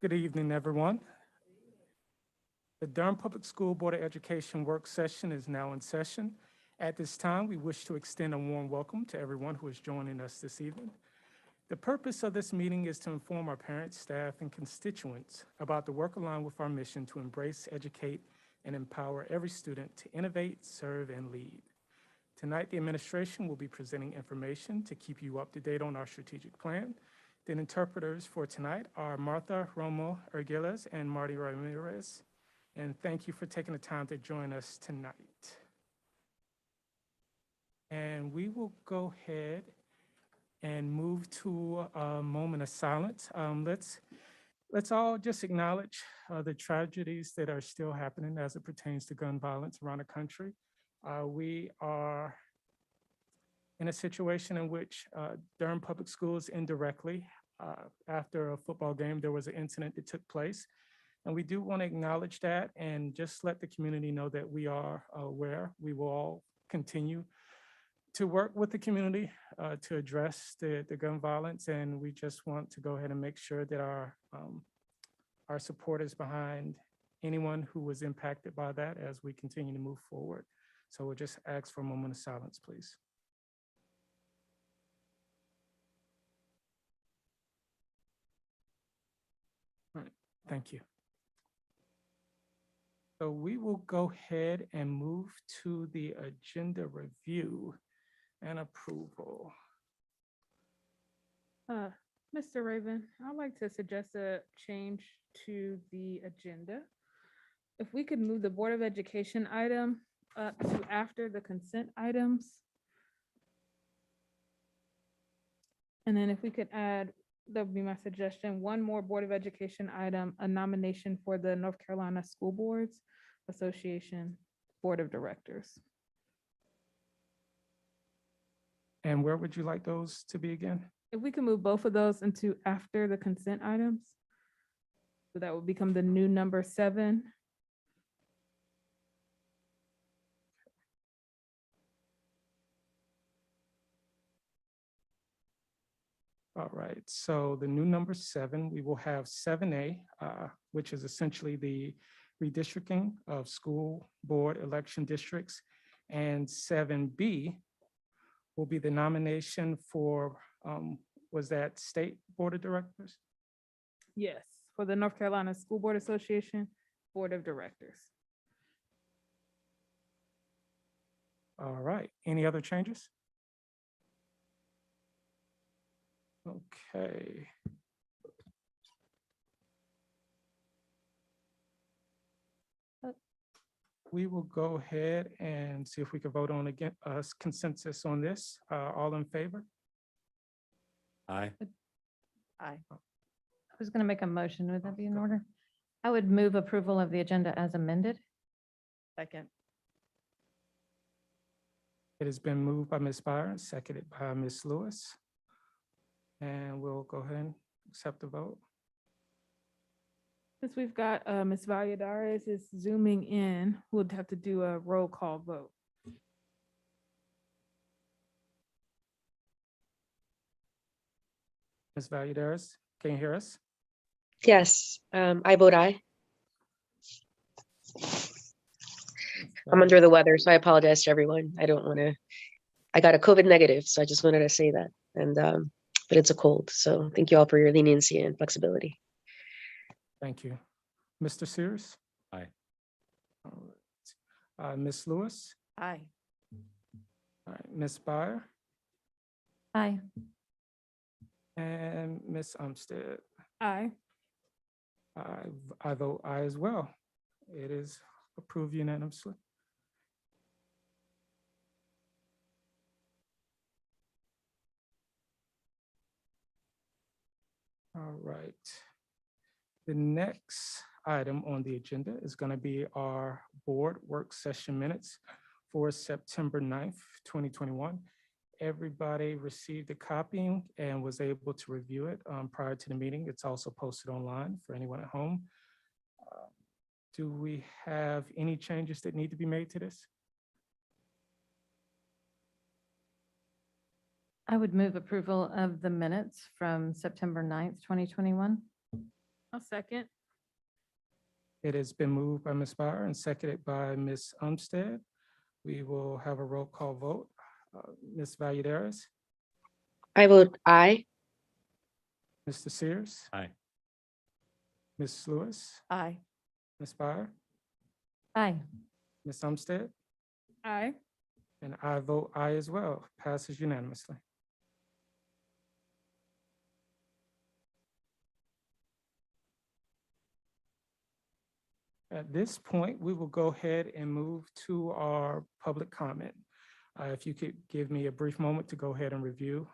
Good evening, everyone. The Durham Public School Board of Education work session is now in session. At this time, we wish to extend a warm welcome to everyone who is joining us this evening. The purpose of this meeting is to inform our parents, staff, and constituents about the work aligned with our mission to embrace, educate, and empower every student to innovate, serve, and lead. Tonight, the administration will be presenting information to keep you up to date on our strategic plan. The interpreters for tonight are Martha Romo Ergiles and Marty Ramirez. And thank you for taking the time to join us tonight. And we will go ahead and move to a moment of silence. Let's all just acknowledge the tragedies that are still happening as it pertains to gun violence around the country. We are in a situation in which Durham Public Schools indirectly, after a football game, there was an incident that took place. And we do want to acknowledge that and just let the community know that we are aware. We will all continue to work with the community to address the gun violence. And we just want to go ahead and make sure that our support is behind anyone who was impacted by that as we continue to move forward. So we'll just ask for a moment of silence, please. All right, thank you. So we will go ahead and move to the agenda review and approval. Mr. Raven, I'd like to suggest a change to the agenda. If we could move the Board of Education item up to after the consent items. And then if we could add, that would be my suggestion, one more Board of Education item, a nomination for the North Carolina School Boards Association Board of Directors. And where would you like those to be again? If we can move both of those into after the consent items, so that would become the new number 7. All right, so the new number 7, we will have 7A, which is essentially the redistricting of school board election districts. And 7B will be the nomination for, was that state board of directors? Yes, for the North Carolina School Board Association Board of Directors. All right, any other changes? Okay. We will go ahead and see if we can vote on again, consensus on this. All in favor? Aye. Aye. I was going to make a motion. Would that be in order? I would move approval of the agenda as amended. Second. It has been moved by Ms. Byron, seconded by Ms. Lewis. And we'll go ahead and accept the vote. Since we've got Ms. Valladares is zooming in, we'll have to do a roll call vote. Ms. Valladares, can you hear us? Yes, I vote aye. I'm under the weather, so I apologize to everyone. I got a COVID negative, so I just wanted to say that. And but it's a cold, so thank you all for your leniency and flexibility. Thank you. Mr. Sears? Aye. All right. Ms. Lewis? Aye. All right, Ms. Byer? Aye. And Ms. Umstead? Aye. I vote aye as well. It is approved unanimously. All right. The next item on the agenda is going to be our board work session minutes for September 9th, 2021. Everybody received a copy and was able to review it prior to the meeting. It's also posted online for anyone at home. Do we have any changes that need to be made to this? I would move approval of the minutes from September 9th, 2021. I'll second. It has been moved by Ms. Byer and seconded by Ms. Umstead. We will have a roll call vote. Ms. Valladares, I vote aye. Mr. Sears, Aye. Ms. Lewis, Aye. Ms. Byer, Aye. Ms. Umstead, Aye. and I vote aye as well. Passes unanimously. At this point, we will go ahead and move to our public comment. If you could give me a brief moment to go ahead and review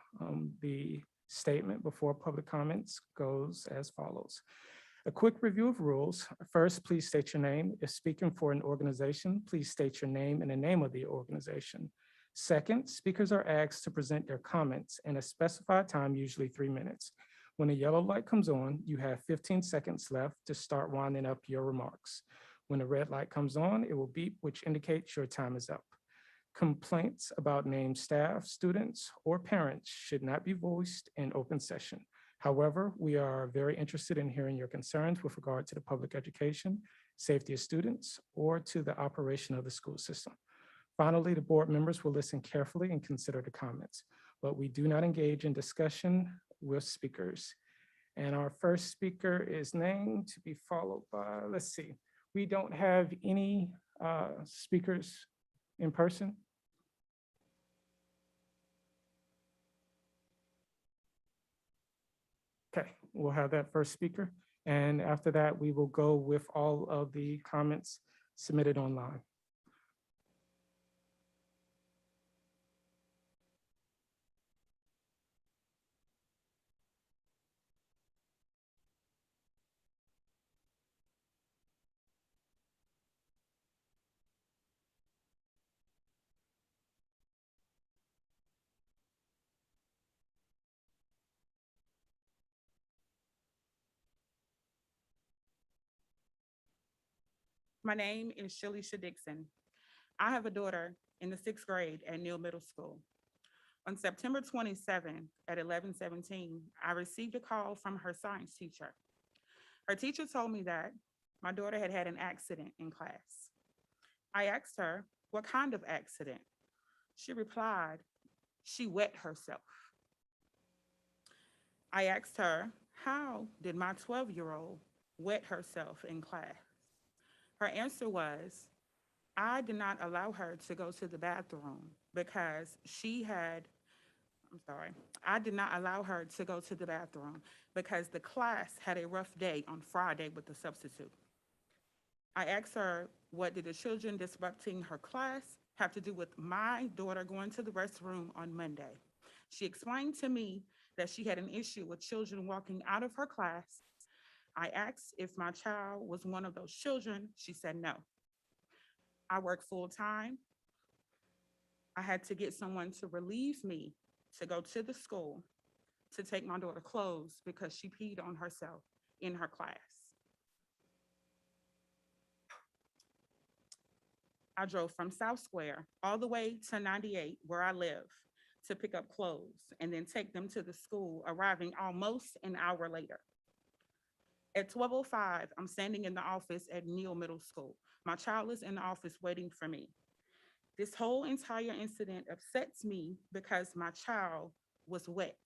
the statement before public comments goes as follows. A quick review of rules. First, please state your name. If speaking for an organization, please state your name and the name of the organization. Second, speakers are asked to present their comments in a specified time, usually 3 minutes. When a yellow light comes on, you have 15 seconds left to start winding up your remarks. When a red light comes on, it will beep, which indicates your time is up. Complaints about named staff, students, or parents should not be voiced in open session. However, we are very interested in hearing your concerns with regard to the public education, safety of students, or to the operation of the school system. Finally, the board members will listen carefully and consider the comments, but we do not engage in discussion with speakers. And our first speaker is named to be followed by, let's see, we don't have any speakers in person. Okay, we'll have that first speaker. And after that, we will go with all of the comments submitted online. My name is Shelia Dixon. I have a daughter in the 6th grade at Neal Middle School. On September 27 at 11:17, I received a call from her science teacher. Her teacher told me that my daughter had had an accident in class. I asked her, what kind of accident? She replied, she wet herself. I asked her, how did my 12-year-old wet herself in class? Her answer was, I did not allow her to go to the bathroom because I did not allow her to go to the bathroom because the class had a rough day on Friday with the substitute. I asked her, what did the children disrupting her class have to do with my daughter going to the restroom on Monday? She explained to me that she had an issue with children walking out of her class. I asked if my child was one of those children. She said no. I work full-time. I had to get someone to relieve me to go to the school to take my daughter clothes because she peed on herself in her class. I drove from South Square all the way to 98, where I live, to pick up clothes and then take them to the school, arriving almost an hour later. At 12:05, I'm standing in the office at Neal Middle School. My child is in the office waiting for me. This whole entire incident upsets me because my child was wet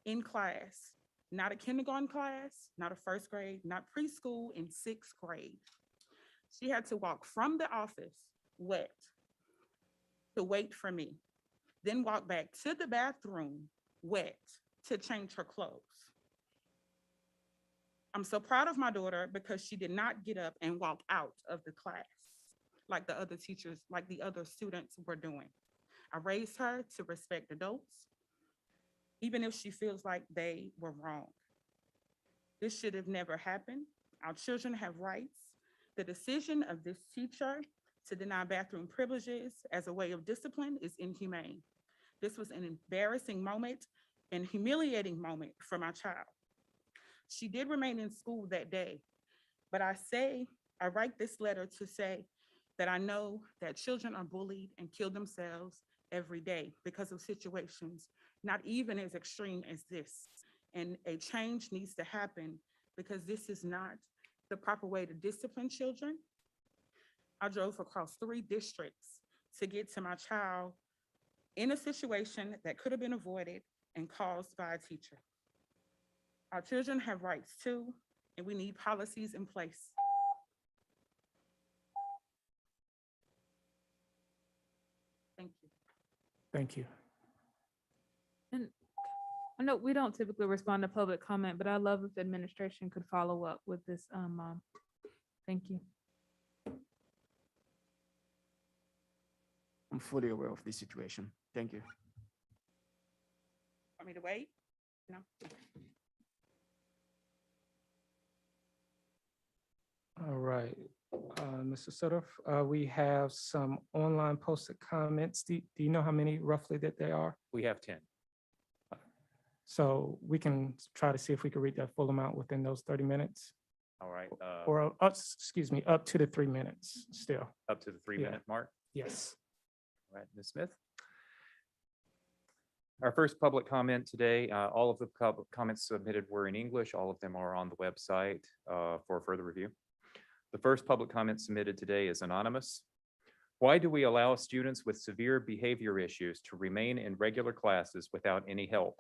in class, not a kindergarten class, not a 1st grade, not preschool, in 6th grade. She had to walk from the office wet to wait for me, then walk back to the bathroom wet to change her clothes. I'm so proud of my daughter because she did not get up and walk out of the class like the other teachers, like the other students were doing. I raised her to respect adults, even if she feels like they were wrong. This should have never happened. Our children have rights. The decision of this teacher to deny bathroom privileges as a way of discipline is inhumane. This was an embarrassing moment and humiliating moment for my child. She did remain in school that day, but I write this letter to say that I know that children are bullied and kill themselves every day because of situations not even as extreme as this. And a change needs to happen because this is not the proper way to discipline children. I drove across 3 districts to get to my child in a situation that could have been avoided and caused by a teacher. Our children have rights too, and we need policies in place. Thank you. Thank you. And I know we don't typically respond to public comment, but I love if administration could follow up with this, mom. Thank you. I'm fully aware of this situation. Thank you. Want me to wait? No? All right, Mr. Sutter, we have some online posted comments. Do you know how many roughly that they are? We have 10. So we can try to see if we can read that full amount within those 30 minutes, All right, or, excuse me, up to the 3 minutes still. up to the 3-minute mark. Yes. All right, Ms. Smith. Our first public comment today, all of the comments submitted were in English. All of them are on the website for further review. The first public comment submitted today is anonymous. Why do we allow students with severe behavior issues to remain in regular classes without any help?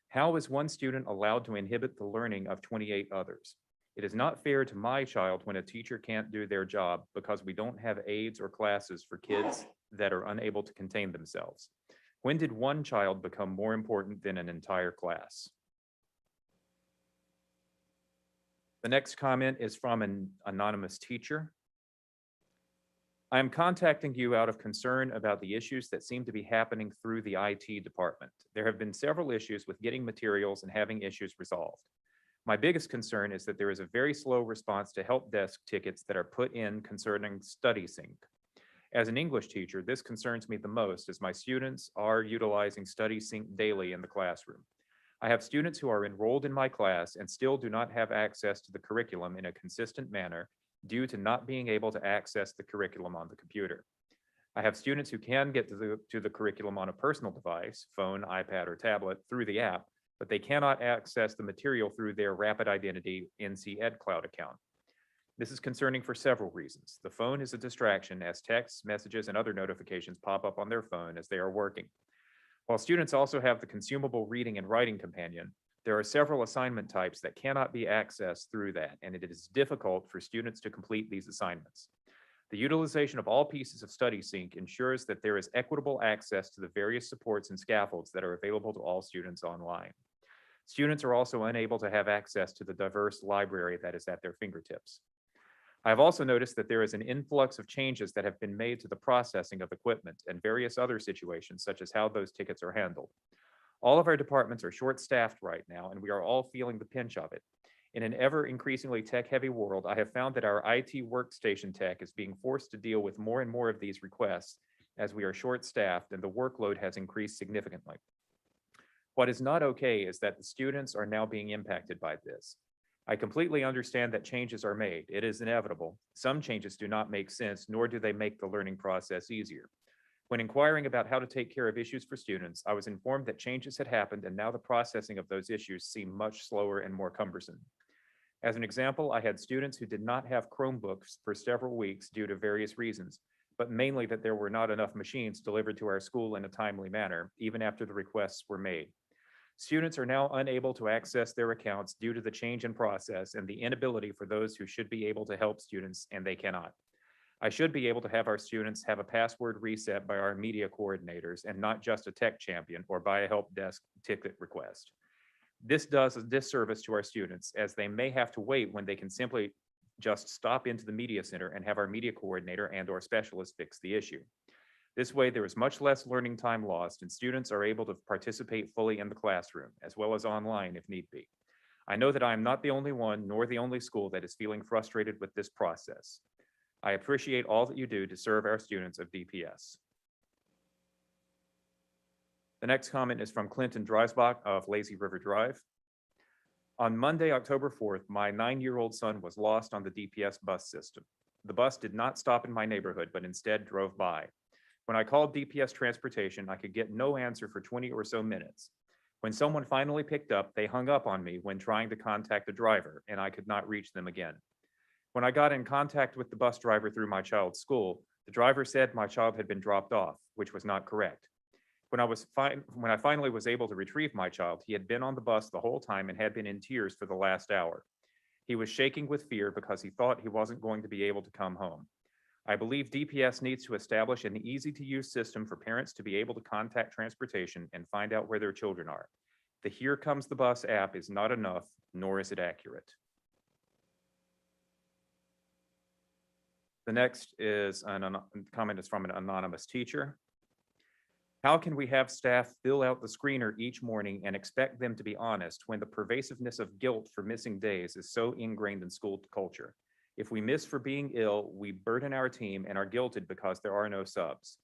How is one student allowed to inhibit the learning of 28 others? It is not fair to my child when a teacher can't do their job because we don't have aids or classes for kids that are unable to contain themselves. When did one child become more important than an entire class? The next comment is from an anonymous teacher. I am contacting you out of concern about the issues that seem to be happening through the IT department. There have been several issues with getting materials and having issues resolved. My biggest concern is that there is a very slow response to help desk tickets that are put in concerning study sync. As an English teacher, this concerns me the most as my students are utilizing study sync daily in the classroom. I have students who are enrolled in my class and still do not have access to the curriculum in a consistent manner due to not being able to access the curriculum on the computer. I have students who can get to the curriculum on a personal device, phone, iPad, or tablet through the app, but they cannot access the material through their Rapid Identity NC Ed Cloud account. This is concerning for several reasons. The phone is a distraction as texts, messages, and other notifications pop up on their phone as they are working. While students also have the consumable reading and writing companion, there are several assignment types that cannot be accessed through that, and it is difficult for students to complete these assignments. The utilization of all pieces of Study Sync ensures that there is equitable access to the various supports and scaffolds that are available to all students online. Students are also unable to have access to the diverse library that is at their fingertips. I have also noticed that there is an influx of changes that have been made to the processing of equipment and various other situations, such as how those tickets are handled. All of our departments are short-staffed right now, and we are all feeling the pinch of it. In an ever increasingly tech-heavy world, I have found that our IT workstation tech is being forced to deal with more and more of these requests as we are short-staffed and the workload has increased significantly. What is not okay is that the students are now being impacted by this. I completely understand that changes are made. It is inevitable. Some changes do not make sense, nor do they make the learning process easier. When inquiring about how to take care of issues for students, I was informed that changes had happened and now the processing of those issues seem much slower and more cumbersome. As an example, I had students who did not have Chromebooks for several weeks due to various reasons, but mainly that there were not enough machines delivered to our school in a timely manner, even after the requests were made. Students are now unable to access their accounts due to the change in process and the inability for those who should be able to help students, and they cannot. I should be able to have our students have a password reset by our media coordinators and not just a tech champion or by a help desk ticket request. This does a disservice to our students as they may have to wait when they can simply just stop into the media center and have our media coordinator and/or specialist fix the issue. This way, there is much less learning time lost and students are able to participate fully in the classroom as well as online if need be. I know that I am not the only one nor the only school that is feeling frustrated with this process. I appreciate all that you do to serve our students of DPS. The next comment is from Clinton Dreisbach of Lazy River Drive. On Monday, October 4th, my 9-year-old son was lost on the DPS bus system. The bus did not stop in my neighborhood, but instead drove by. When I called DPS transportation, I could get no answer for 20 or so minutes. When someone finally picked up, they hung up on me when trying to contact the driver, and I could not reach them again. When I got in contact with the bus driver through my child's school, the driver said my child had been dropped off, which was not correct. When I finally was able to retrieve my child, he had been on the bus the whole time and had been in tears for the last hour. He was shaking with fear because he thought he wasn't going to be able to come home. I believe DPS needs to establish an easy-to-use system for parents to be able to contact transportation and find out where their children are. The Here Comes the Bus app is not enough, nor is it accurate. The next is comment is from an anonymous teacher. How can we have staff fill out the screener each morning and expect them to be honest when the pervasiveness of guilt for missing days is so ingrained in school culture? If we miss for being ill, we burden our team and are guilted because there are no subs.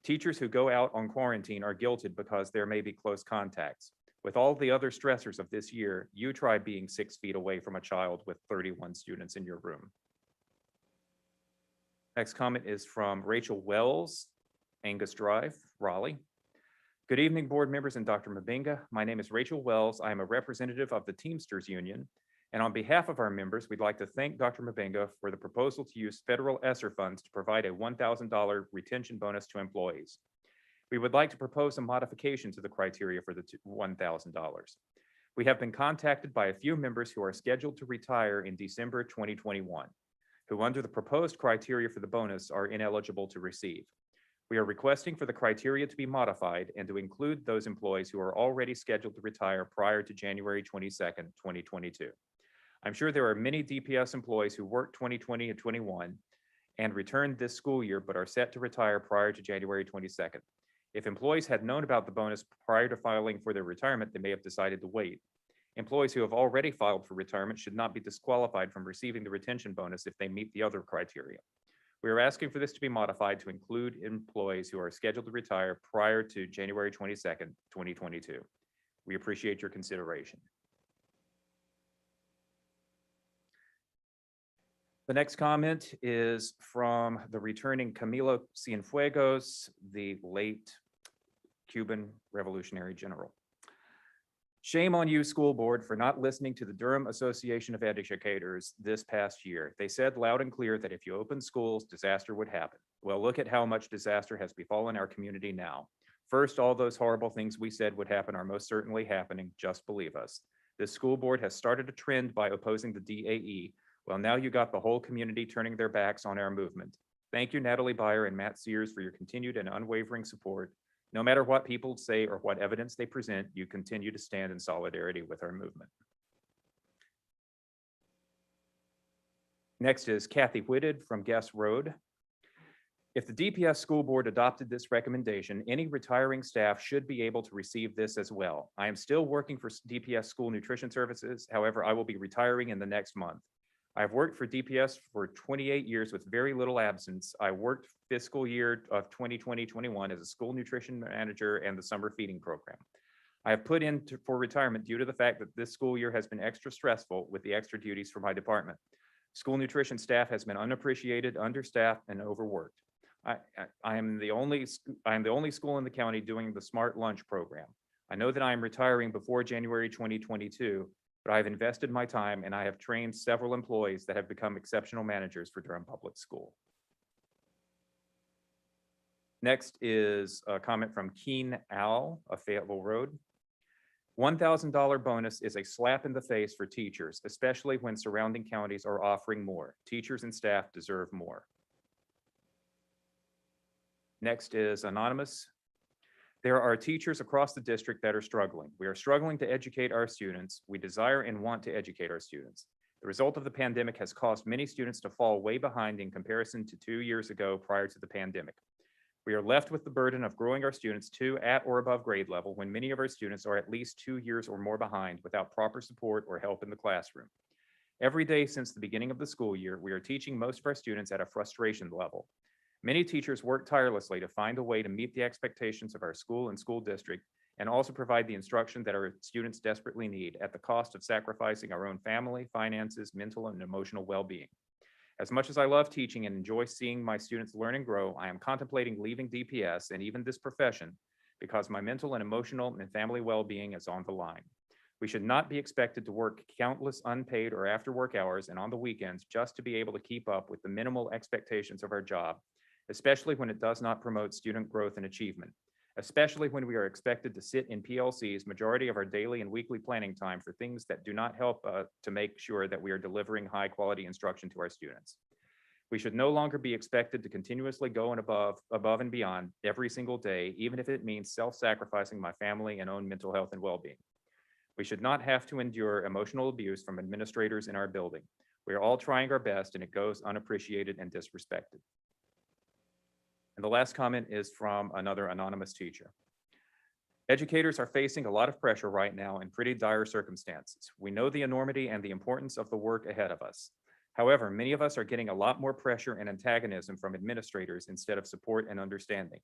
Teachers who go out on quarantine are guilted because there may be close contacts. With all the other stressors of this year, you try being 6 feet away from a child with 31 students in your room. Next comment is from Rachel Wells, Angus Drive, Raleigh. Good evening, board members and Dr. Mabinga. My name is Rachel Wells. I am a representative of the Teamsters Union. And on behalf of our members, we'd like to thank Dr. Mabinga for the proposal to use federal ESSER funds to provide a $1,000 retention bonus to employees. We would like to propose a modification to the criteria for the $1,000. We have been contacted by a few members who are scheduled to retire in December 2021, who under the proposed criteria for the bonus are ineligible to receive. We are requesting for the criteria to be modified and to include those employees who are already scheduled to retire prior to January 22nd, 2022. I'm sure there are many DPS employees who worked 2020 and 21 and returned this school year, but are set to retire prior to January 22nd. If employees had known about the bonus prior to filing for their retirement, they may have decided to wait. Employees who have already filed for retirement should not be disqualified from receiving the retention bonus if they meet the other criteria. We are asking for this to be modified to include employees who are scheduled to retire prior to January 22nd, 2022. We appreciate your consideration. The next comment is from the returning Camilo Cienfuegos, the late Cuban revolutionary general. Shame on you, school board, for not listening to the Durham Association of Educators this past year. They said loud and clear that if you open schools, disaster would happen. Well, look at how much disaster has befallen our community now. First, all those horrible things we said would happen are most certainly happening. Just believe us. This school board has started a trend by opposing the DAE. Well, now you got the whole community turning their backs on our movement. Thank you, Natalie Beyer and Matt Sears, for your continued and unwavering support. No matter what people say or what evidence they present, you continue to stand in solidarity with our movement. Next is Kathy Whitted from Guest Road. If the DPS school board adopted this recommendation, any retiring staff should be able to receive this as well. I am still working for DPS school nutrition services. However, I will be retiring in the next month. I've worked for DPS for 28 years with very little absence. I worked fiscal year of 2020-21 as a school nutrition manager and the summer feeding program. I have put in for retirement due to the fact that this school year has been extra stressful with the extra duties for my department. School nutrition staff has been unappreciated, understaffed, and overworked. I am the only school in the county doing the Smart Lunch program. I know that I am retiring before January 2022, but I have invested my time and I have trained several employees that have become exceptional managers for Durham Public School. Next is a comment from Keen Al of Fayetteville Road. $1,000 bonus is a slap in the face for teachers, especially when surrounding counties are offering more. Teachers and staff deserve more. Next is anonymous. There are teachers across the district that are struggling. We are struggling to educate our students. We desire and want to educate our students. The result of the pandemic has caused many students to fall way behind in comparison to 2 years ago prior to the pandemic. We are left with the burden of growing our students to at or above grade level when many of our students are at least 2 years or more behind without proper support or help in the classroom. Every day since the beginning of the school year, we are teaching most of our students at a frustration level. Many teachers work tirelessly to find a way to meet the expectations of our school and school district and also provide the instruction that our students desperately need at the cost of sacrificing our own family, finances, mental and emotional well-being. As much as I love teaching and enjoy seeing my students learn and grow, I am contemplating leaving DPS and even this profession because my mental and emotional and family well-being is on the line. We should not be expected to work countless unpaid or after-work hours and on the weekends just to be able to keep up with the minimal expectations of our job, especially when it does not promote student growth and achievement, especially when we are expected to sit in PLCs majority of our daily and weekly planning time for things that do not help to make sure that we are delivering high-quality instruction to our students. We should no longer be expected to continuously go and above and beyond every single day, even if it means self-sacrificing my family and own mental health and well-being. We should not have to endure emotional abuse from administrators in our building. We are all trying our best and it goes unappreciated and disrespected. And the last comment is from another anonymous teacher. Educators are facing a lot of pressure right now in pretty dire circumstances. We know the enormity and the importance of the work ahead of us. However, many of us are getting a lot more pressure and antagonism from administrators instead of support and understanding.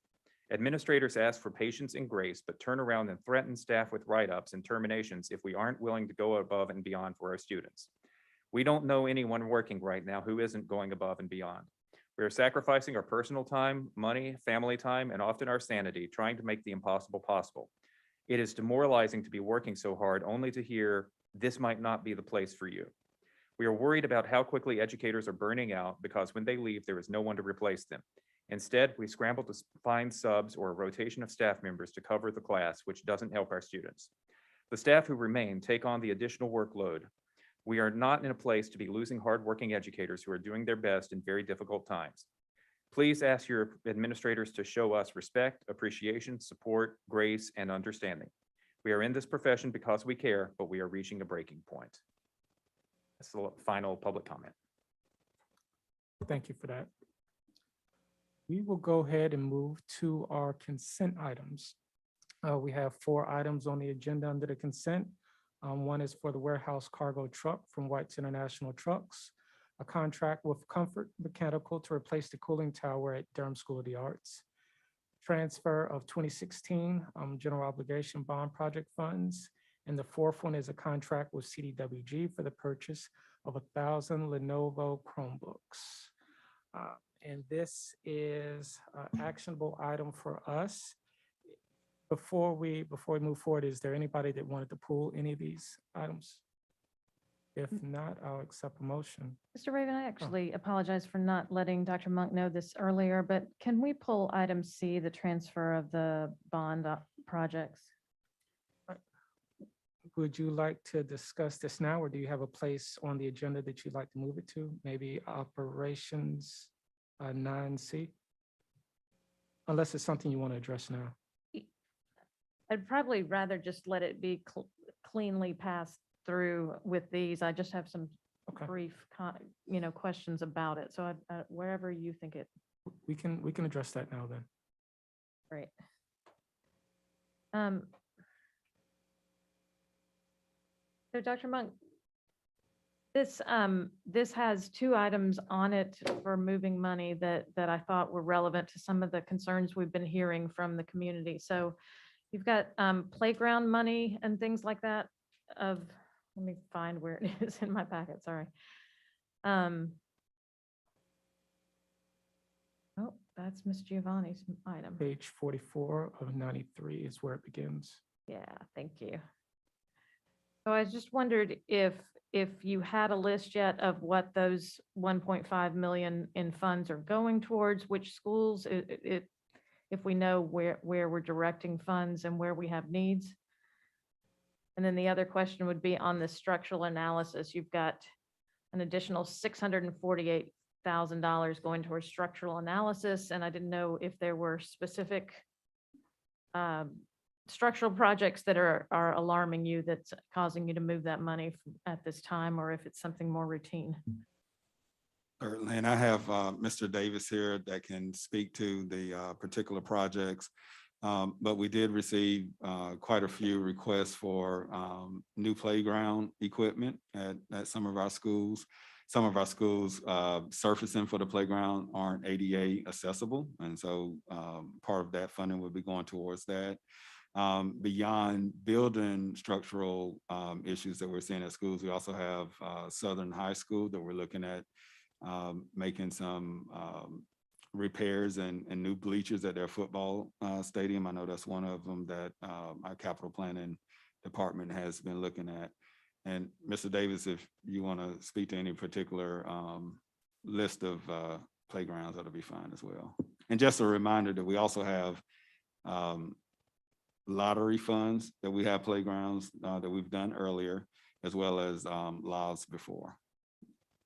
Administrators ask for patience and grace, but turn around and threaten staff with write-ups and terminations if we aren't willing to go above and beyond for our students. We don't know anyone working right now who isn't going above and beyond. We are sacrificing our personal time, money, family time, and often our sanity, trying to make the impossible possible. It is demoralizing to be working so hard only to hear, this might not be the place for you. We are worried about how quickly educators are burning out because when they leave, there is no one to replace them. Instead, we scramble to find subs or a rotation of staff members to cover the class, which doesn't help our students. The staff who remain take on the additional workload. We are not in a place to be losing hardworking educators who are doing their best in very difficult times. Please ask your administrators to show us respect, appreciation, support, grace, and understanding. We are in this profession because we care, but we are reaching a breaking point. That's the final public comment. Thank you for that. We will go ahead and move to our consent items. We have 4 items on the agenda under the consent. One is for the warehouse cargo truck from White's International Trucks, a contract with Comfort Mechanical to replace the cooling tower at Durham School of the Arts. Transfer of 2016 general obligation bond project funds. And the 4th one is a contract with CDWG for the purchase of 1,000 Lenovo Chromebooks. And this is an actionable item for us. Before we move forward, is there anybody that wanted to pull any of these items? If not, I'll accept a motion. Mr. Raven, I actually apologize for not letting Dr. Monk know this earlier, but can we pull item C, the transfer of the bond projects? Would you like to discuss this now, or do you have a place on the agenda that you'd like to move it to? Maybe operations 9C? Unless it's something you want to address now. I'd probably rather just let it be cleanly passed through with these. I just have some Okay, brief, questions about it. So wherever you think it, we can address that now then. great. So Dr. Monk, this has 2 items on it for moving money that I thought were relevant to some of the concerns we've been hearing from the community. So you've got playground money and things like that let me find where it is in my packet, sorry. Oh, that's Miss Giovanni's item. Page 44 of 93 is where it begins. Yeah, thank you. So I just wondered if you had a list yet of what those 1.5 million in funds are going towards, which schools, if we know where we're directing funds and where we have needs. And then the other question would be on the structural analysis. You've got an additional $648,000 going towards structural analysis. And I didn't know if there were specific structural projects that are alarming you, that's causing you to move that money at this time, or if it's something more routine. Certainly, and I have Mr. Davis here that can speak to the particular projects. But we did receive quite a few requests for new playground equipment at some of our schools. Some of our schools surfacing for the playground aren't ADA accessible. And so part of that funding would be going towards that. Beyond building structural issues that we're seeing at schools, we also have Southern High School that we're looking at making some repairs and new bleachers at their football stadium. I know that's one of them that our capital planning department has been looking at. And Mr. Davis, if you want to speak to any particular list of playgrounds, that'll be fine as well. And just a reminder that we also have lottery funds that we have playgrounds that we've done earlier, as well as laws before.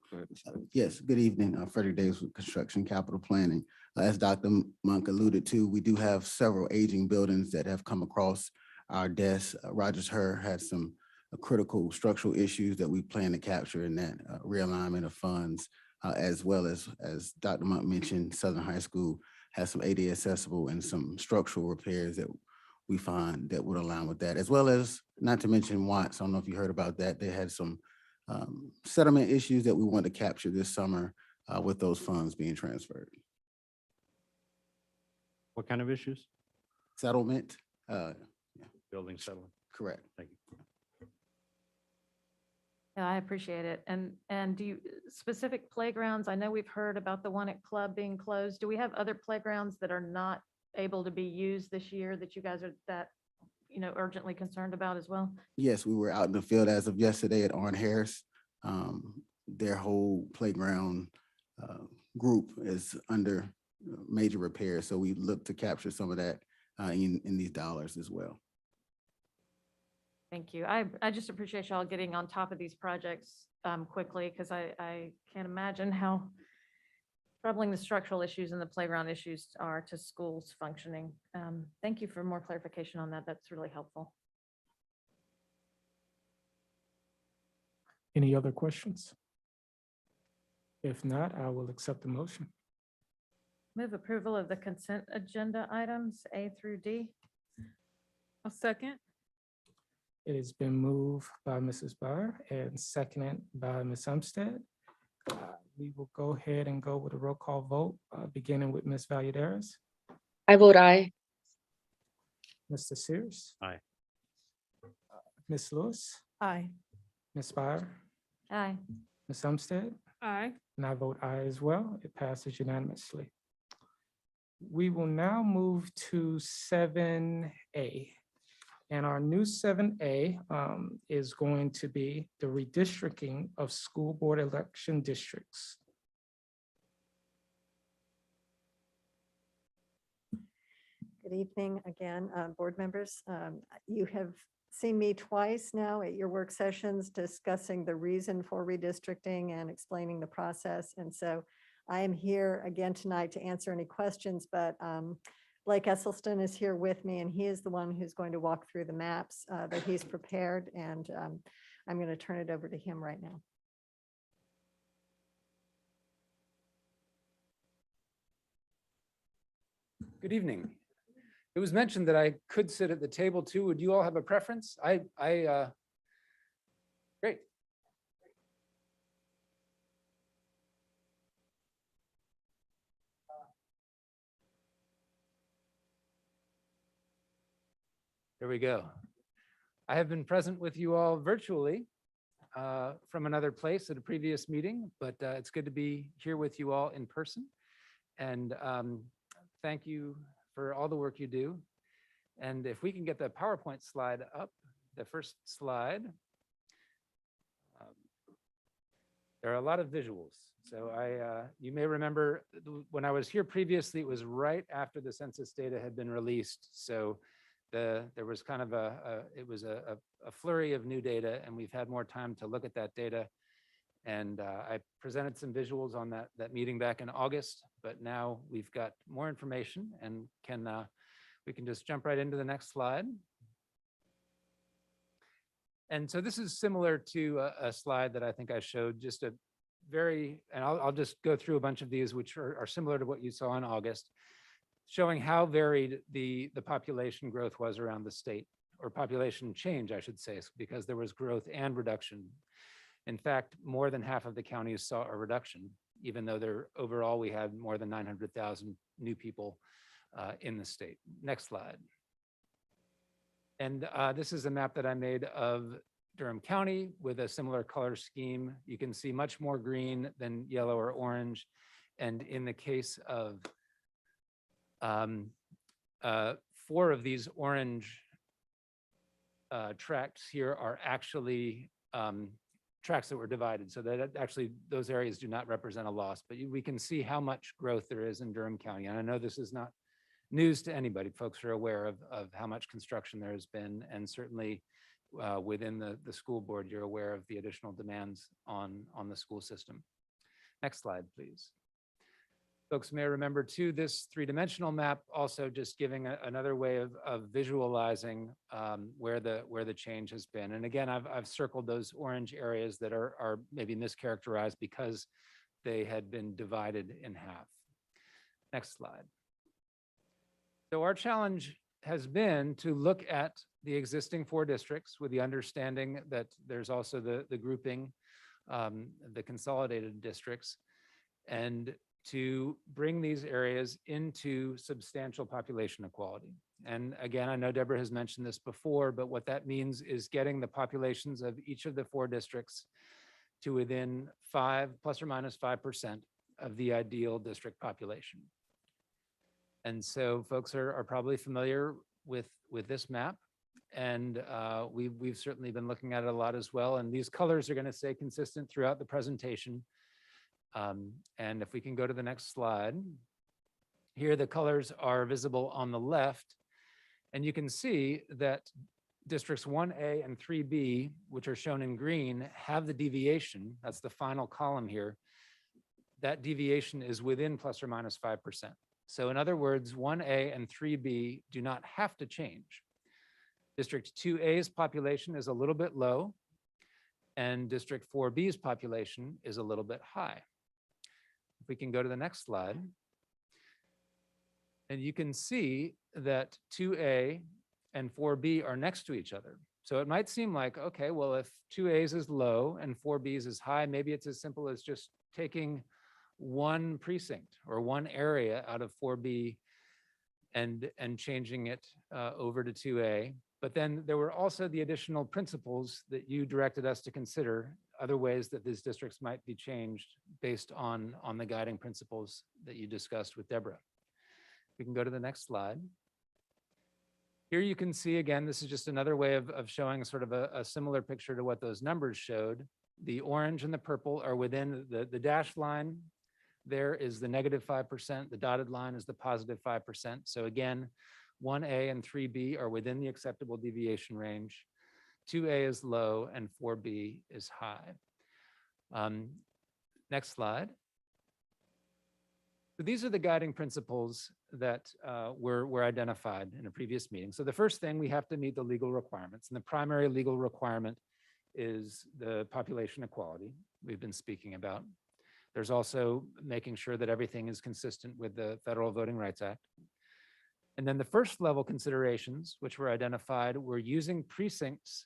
Go ahead, Mr. Davis. Yes, good evening. Frederick Davis with Construction Capital Planning. As Dr. Monk alluded to, we do have several aging buildings that have come across our desk. Rogers Her had some critical structural issues that we plan to capture in that realignment of funds, as well as Dr. Monk mentioned, Southern High School has some ADA accessible and some structural repairs that we find that would align with that, as well as, not to mention Watts. I don't know if you heard about that. They had some settlement issues that we want to capture this summer with those funds being transferred. What kind of issues? Settlement, Building settlement. correct. Thank you. Yeah, I appreciate it. And do you, specific playgrounds, I know we've heard about the one at Club being closed. Do we have other playgrounds that are not able to be used this year that you guys are that, urgently concerned about as well? Yes, we were out in the field as of yesterday at Arn Harris. Their whole playground group is under major repairs, so we look to capture some of that in these dollars as well. Thank you. I just appreciate y'all getting on top of these projects quickly, because I can't imagine how troubling the structural issues and the playground issues are to schools functioning. Thank you for more clarification on that. That's really helpful. Any other questions? If not, I will accept the motion. Move approval of the consent agenda items A through D. A second. It has been moved by Mrs. Byer and seconded by Ms. Umstead. We will go ahead and go with a roll call vote, beginning with Ms. Valladares, I vote aye. Mr. Sears. Aye. Ms. Lewis, Aye. Ms. Byer, Aye. Ms. Umstead, Aye. and I vote aye as well. It passes unanimously. We will now move to 7A. And our new 7A is going to be the redistricting of school board election districts. Good evening again, board members. You have seen me twice now at your work sessions discussing the reason for redistricting and explaining the process. And so I am here again tonight to answer any questions, but Blake Esselstyn is here with me, and he is the one who's going to walk through the maps that he's prepared, and I'm going to turn it over to him right now. Good evening. It was mentioned that I could sit at the table too. Would you all have a preference? Great. There we go. I have been present with you all virtually from another place at a previous meeting, but it's good to be here with you all in person. And thank you for all the work you do. And if we can get the PowerPoint slide up, the first slide. There are a lot of visuals. So you may remember when I was here previously, it was right after the census data had been released. So there was kind of a flurry of new data, and we've had more time to look at that data. And I presented some visuals on that meeting back in August, but now we've got more information, and we can just jump right into the next slide. And so this is similar to a slide that I think I showed, just a very, and I'll just go through a bunch of these, which are similar to what you saw in August, showing how varied the population growth was around the state, or population change, I should say, because there was growth and reduction. In fact, more than half of the counties saw a reduction, even though overall we had more than 900,000 new people in the state. Next slide. And this is a map that I made of Durham County with a similar color scheme. You can see much more green than yellow or orange. And in the case of 4 of these orange tracts here are actually tracts that were divided. So that actually, those areas do not represent a loss, but we can see how much growth there is in Durham County. And I know this is not news to anybody. Folks are aware of how much construction there has been, and certainly within the school board, you're aware of the additional demands on the school system. Next slide, please. Folks may remember too, this 3-dimensional map also just giving another way of visualizing where the change has been. And again, I've circled those orange areas that are maybe mischaracterized because they had been divided in half. Next slide. So our challenge has been to look at the existing 4 districts with the understanding that there's also the grouping, the consolidated districts, and to bring these areas into substantial population equality. And again, I know Deborah has mentioned this before, but what that means is getting the populations of each of the 4 districts to within 5 plus or minus 5% of the ideal district population. And so folks are probably familiar with this map. And we've certainly been looking at it a lot as well. And these colors are going to stay consistent throughout the presentation. And if we can go to the next slide, here the colors are visible on the left. And you can see that districts 1A and 3B, which are shown in green, have the deviation. That's the final column here. That deviation is within plus or minus 5%. So in other words, 1A and 3B do not have to change. District 2A's population is a little bit low, and District 4B's population is a little bit high. If we can go to the next slide. And you can see that 2A and 4B are next to each other. So it might seem like, okay, well, if 2A's is low and 4B's is high, maybe it's as simple as just taking one precinct or one area out of 4B and changing it over to 2A. But then there were also the additional principles that you directed us to consider, other ways that these districts might be changed based on the guiding principles that you discussed with Deborah. We can go to the next slide. Here you can see, again, this is just another way of showing sort of a similar picture to what those numbers showed. The orange and the purple are within the dashed line. There is the negative 5%. The dotted line is the positive 5%. So again, 1A and 3B are within the acceptable deviation range. 2A is low and 4B is high. Next slide. So these are the guiding principles that were identified in a previous meeting. So the first thing, we have to meet the legal requirements. And the primary legal requirement is the population equality we've been speaking about. There's also making sure that everything is consistent with the Federal Voting Rights Act. And then the first level considerations, which were identified, were using precincts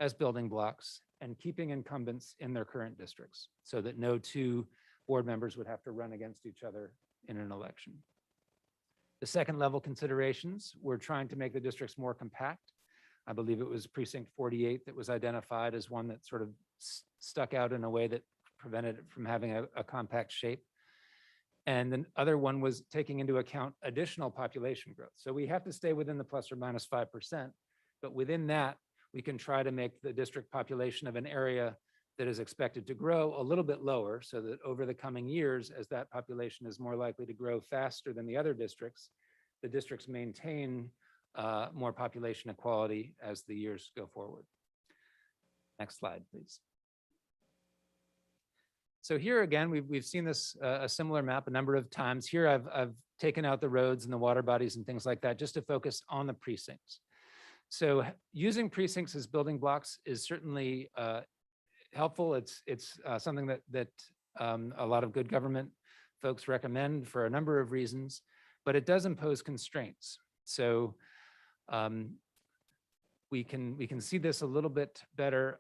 as building blocks and keeping incumbents in their current districts so that no 2 board members would have to run against each other in an election. The second level considerations were trying to make the districts more compact. I believe it was precinct 48 that was identified as one that sort of stuck out in a way that prevented it from having a compact shape. And the other one was taking into account additional population growth. So we have to stay within the plus or minus 5%, but within that, we can try to make the district population of an area that is expected to grow a little bit lower so that over the coming years, as that population is more likely to grow faster than the other districts, the districts maintain more population equality as the years go forward. Next slide, please. So here again, we've seen this a similar map a number of times. Here I've taken out the roads and the water bodies and things like that just to focus on the precincts. So using precincts as building blocks is certainly helpful. It's something that a lot of good government folks recommend for a number of reasons, but it does impose constraints. So we can see this a little bit better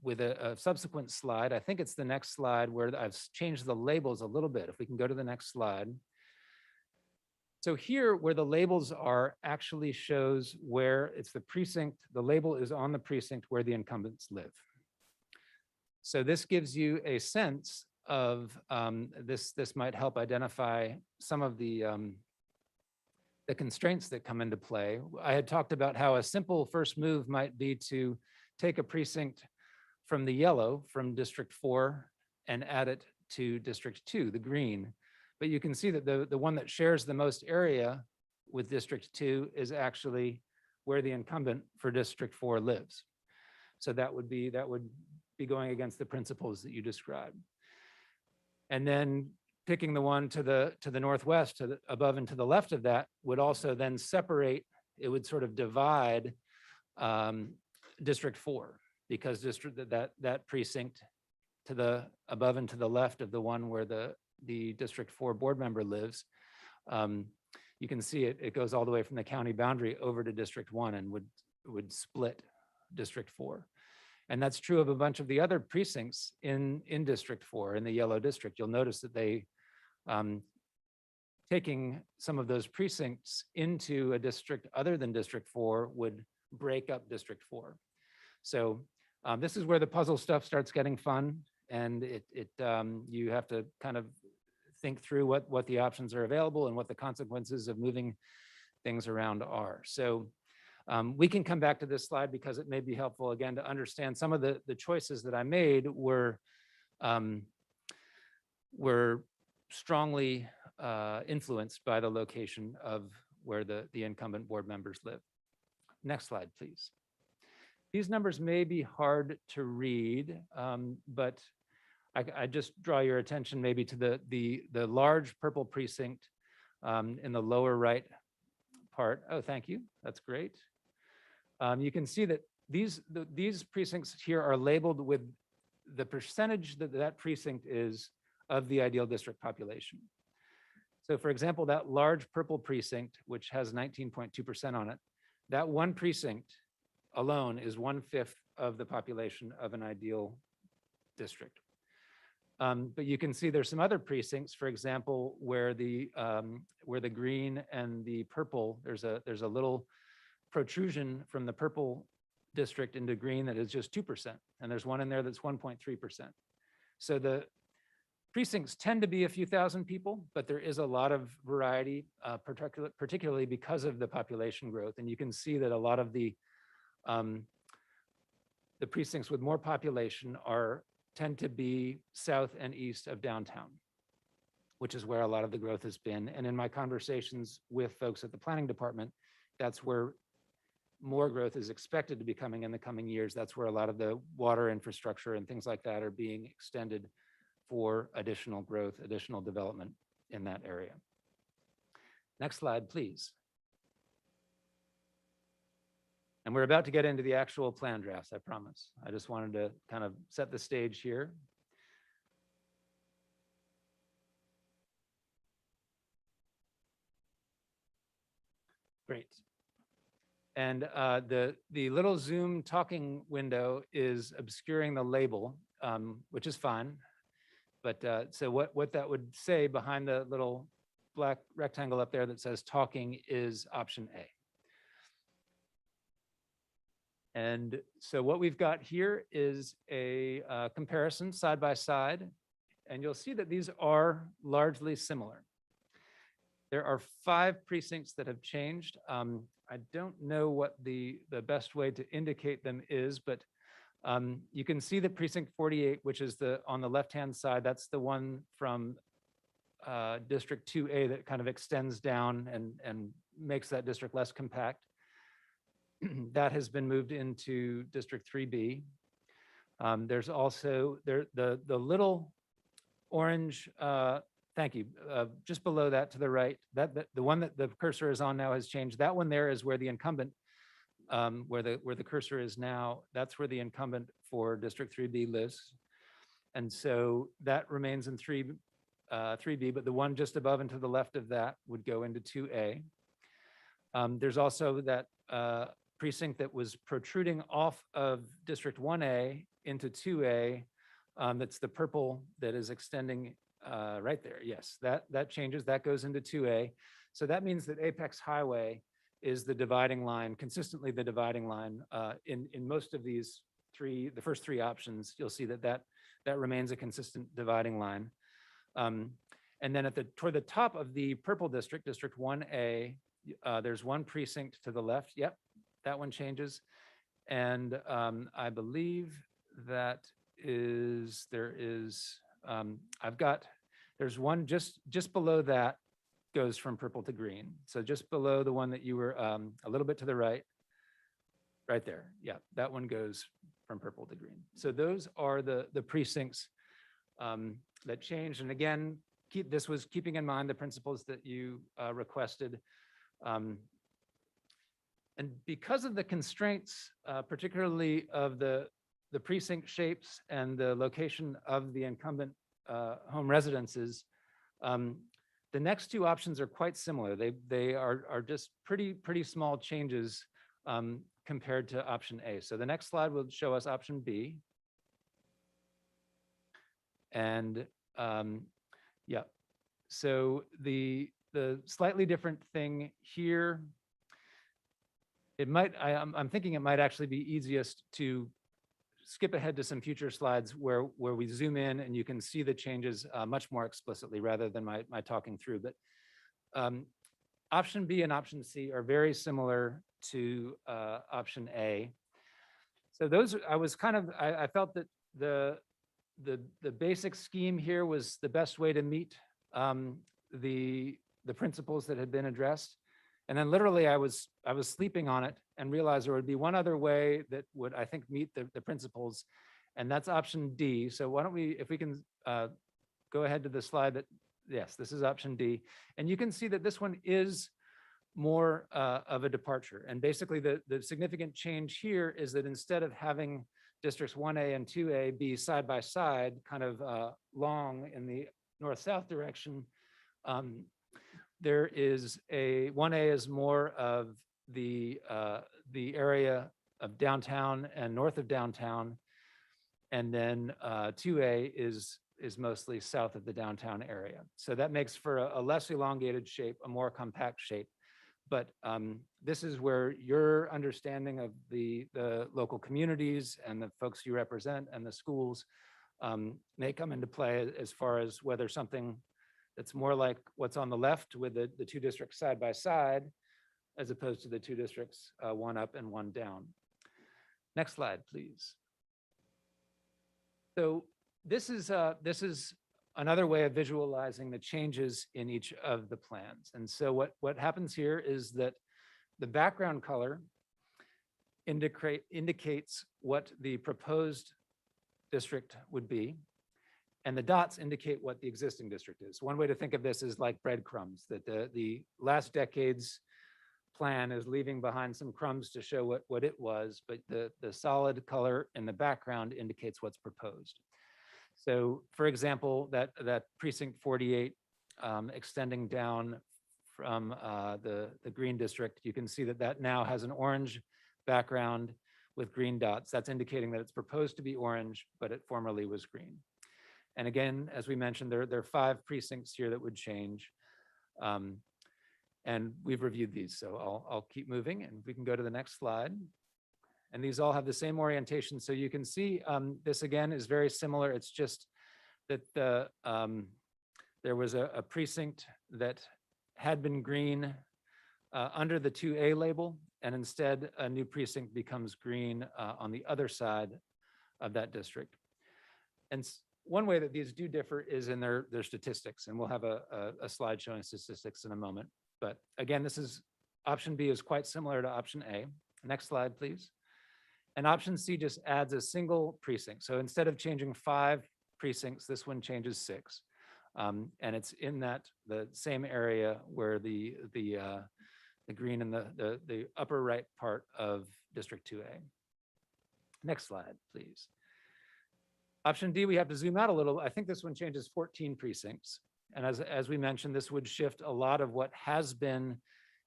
with a subsequent slide. I think it's the next slide where I've changed the labels a little bit. If we can go to the next slide. So here where the labels are actually shows where it's the precinct, the label is on the precinct where the incumbents live. So this gives you a sense of this might help identify some of the the constraints that come into play. I had talked about how a simple first move might be to take a precinct from the yellow, from District 4, and add it to District 2, the green. But you can see that the one that shares the most area with District 2 is actually where the incumbent for District 4 lives. So that would be going against the principles that you described. And then picking the one to the northwest, above and to the left of that, would also then separate, it would sort of divide District 4, because that precinct to the above and to the left of the one where the District 4 board member lives, you can see it goes all the way from the county boundary over to District 1 and would split District 4. And that's true of a bunch of the other precincts in District 4, in the yellow district. You'll notice that they, taking some of those precincts into a district other than District 4 would break up District 4. So this is where the puzzle stuff starts getting fun, and you have to kind of think through what the options are available and what the consequences of moving things around are. So we can come back to this slide because it may be helpful again to understand some of the choices that I made were strongly influenced by the location of where the incumbent board members live. Next slide, please. These numbers may be hard to read, but I just draw your attention maybe to the large purple precinct in the lower right part. Oh, thank you. That's great. You can see that these precincts here are labeled with the percentage that precinct is of the ideal district population. So for example, that large purple precinct, which has 19.2% on it, that one precinct alone is 1/5 of the population of an ideal district. But you can see there's some other precincts, for example, where the green and the purple, there's a little protrusion from the purple district into green that is just 2%. And there's one in there that's 1.3%. So the precincts tend to be a few thousand people, but there is a lot of variety, particularly because of the population growth. And you can see that a lot of the precincts with more population tend to be south and east of downtown, which is where a lot of the growth has been. And in my conversations with folks at the planning department, that's where more growth is expected to be coming in the coming years. That's where a lot of the water infrastructure and things like that are being extended for additional growth, additional development in that area. Next slide, please. And we're about to get into the actual plan drafts, I promise. I just wanted to kind of set the stage here. Great. And the little Zoom talking window is obscuring the label, which is fine. But so what that would say behind the little black rectangle up there that says talking is option A. And so what we've got here is a comparison side by side, and you'll see that these are largely similar. There are 5 precincts that have changed. I don't know what the best way to indicate them is, but you can see that precinct 48, which is on the left-hand side, that's the one from District 2A that kind of extends down and makes that district less compact. That has been moved into District 3B. There's also the little orange, thank you, just below that to the right, the one that the cursor is on now has changed. That one there is where the incumbent, where the cursor is now, that's where the incumbent for District 3B lives. And so that remains in 3B, but the one just above and to the left of that would go into 2A. There's also that precinct that was protruding off of District 1A into 2A. That's the purple that is extending right there. Yes, that changes, that goes into 2A. So that means that Apex Highway is the dividing line, consistently the dividing line in most of these the first 3 options. You'll see that remains a consistent dividing line. And then toward the top of the purple district, District 1A, there's one precinct to the left. Yep, that one changes. And I believe that there's one just below that goes from purple to green. So just below the one that you were a little bit to the right there. Yeah, that one goes from purple to green. So those are the precincts that changed. And again, this was keeping in mind the principles that you requested. And because of the constraints, particularly of the precinct shapes and the location of the incumbent home residences, the next two options are quite similar. They are just pretty small changes compared to option A. So the next slide will show us option B. And yeah, so the slightly different thing here, I'm thinking it might actually be easiest to skip ahead to some future slides where we zoom in and you can see the changes much more explicitly rather than my talking through. But option B and option C are very similar to option A. So those, I felt that the basic scheme here was the best way to meet the principles that had been addressed. And then literally I was sleeping on it and realized there would be one other way that would, I think, meet the principles, and that's option D. So why don't we, if we can go ahead to the slide that, yes, this is option D. And you can see that this one is more of a departure. And basically the significant change here is that instead of having districts 1A and 2A be side by side, kind of long in the north-south direction, there is 1A is more of the area of downtown and north of downtown, and then 2A is mostly south of the downtown area. So that makes for a less elongated shape, a more compact shape. But this is where your understanding of the local communities and the folks you represent and the schools may come into play as far as whether something that's more like what's on the left with the two districts side by side, as opposed to the two districts, one up and one down. Next slide, please. So this is another way of visualizing the changes in each of the plans. And so what happens here is that the background color indicates what the proposed district would be, and the dots indicate what the existing district is. One way to think of this is like breadcrumbs, that the last decade's plan is leaving behind some crumbs to show what it was, but the solid color in the background indicates what's proposed. So for example, that precinct 48 extending down from the green district, you can see that now has an orange background with green dots. That's indicating that it's proposed to be orange, but it formerly was green. And again, as we mentioned, there are 5 precincts here that would change. And we've reviewed these, so I'll keep moving, and we can go to the next slide. And these all have the same orientation. So you can see this again is very similar. It's just that there was a precinct that had been green under the 2A label, and instead a new precinct becomes green on the other side of that district. And one way that these do differ is in their statistics, and we'll have a slide showing statistics in a moment. But again, option B is quite similar to option A. Next slide, please. And option C just adds a single precinct. So instead of changing 5 precincts, this one changes 6. And it's in the same area where the green in the upper right part of District 2A. Next slide, please. Option D, we have to zoom out a little. I think this one changes 14 precincts. And as we mentioned, this would shift a lot of what has been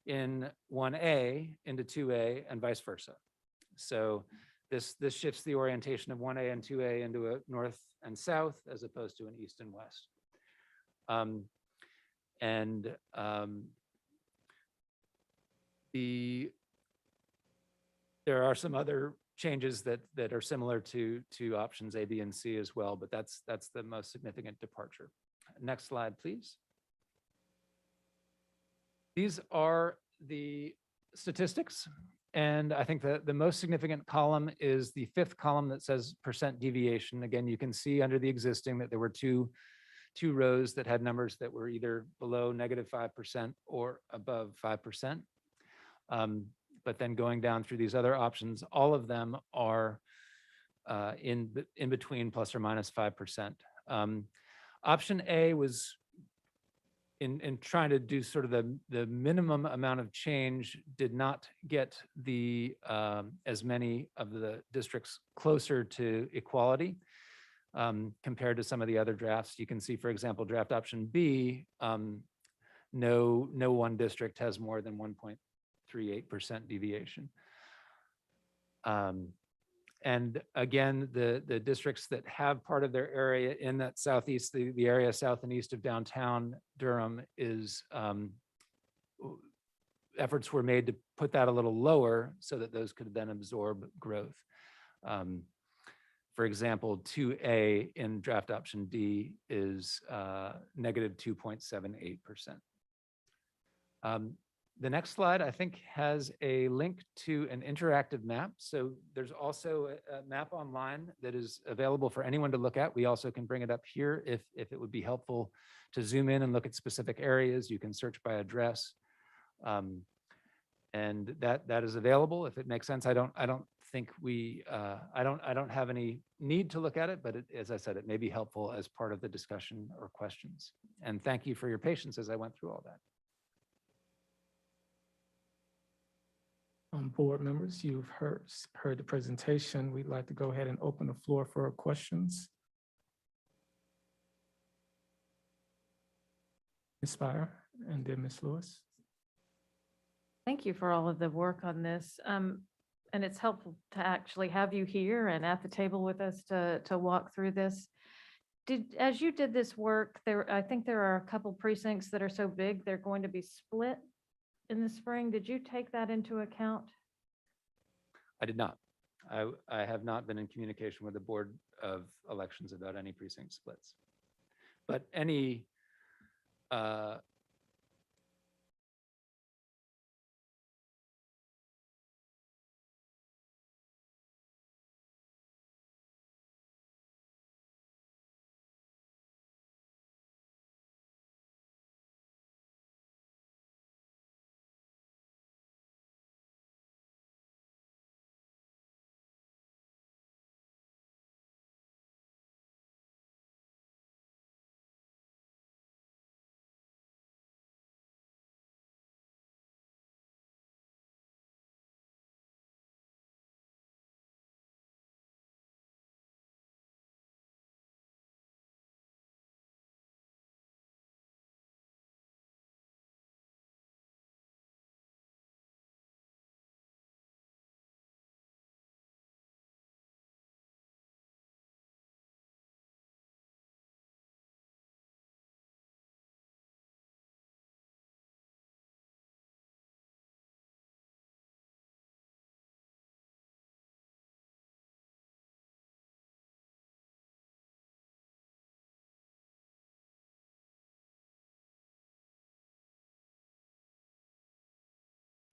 in 1A into 2A and vice versa. So this shifts the orientation of 1A and 2A into a north and south as opposed to an east and west. There are some other changes that are similar to options A, B, and C as well, but that's the most significant departure. Next slide, please. These are the statistics. And I think that the most significant column is the fifth column that says percent deviation. Again, you can see under the existing that there were two rows that had numbers that were either below -5% or above 5%. But then going down through these other options, all of them are in between plus or minus 5%. Option A was in trying to do sort of the minimum amount of change, did not get the as many of the districts closer to equality compared to some of the other drafts. You can see, for example, draft option B, no one district has more than 1.38% deviation. And again, the districts that have part of their area in that southeast, the area south and east of downtown Durham is, efforts were made to put that a little lower so that those could then absorb growth. For example, 2A in draft option D is -2.78%. The next slide, I think, has a link to an interactive map. So there's also a map online that is available for anyone to look at. We also can bring it up here if it would be helpful to zoom in and look at specific areas. You can search by address. And that is available if it makes sense. I don't think I don't have any need to look at it, but as I said, it may be helpful as part of the discussion or questions. And thank you for your patience as I went through all that. Board members, you've heard the presentation. We'd like to go ahead and open the floor for questions. Ms. Spire and then Ms. Lewis. Thank you for all of the work on this. And it's helpful to actually have you here and at the table with us to walk through this. As you did this work, I think there are a couple precincts that are so big, they're going to be split in the spring. Did you take that into account? I did not. I have not been in communication with the Board of Elections about any precinct splits. But any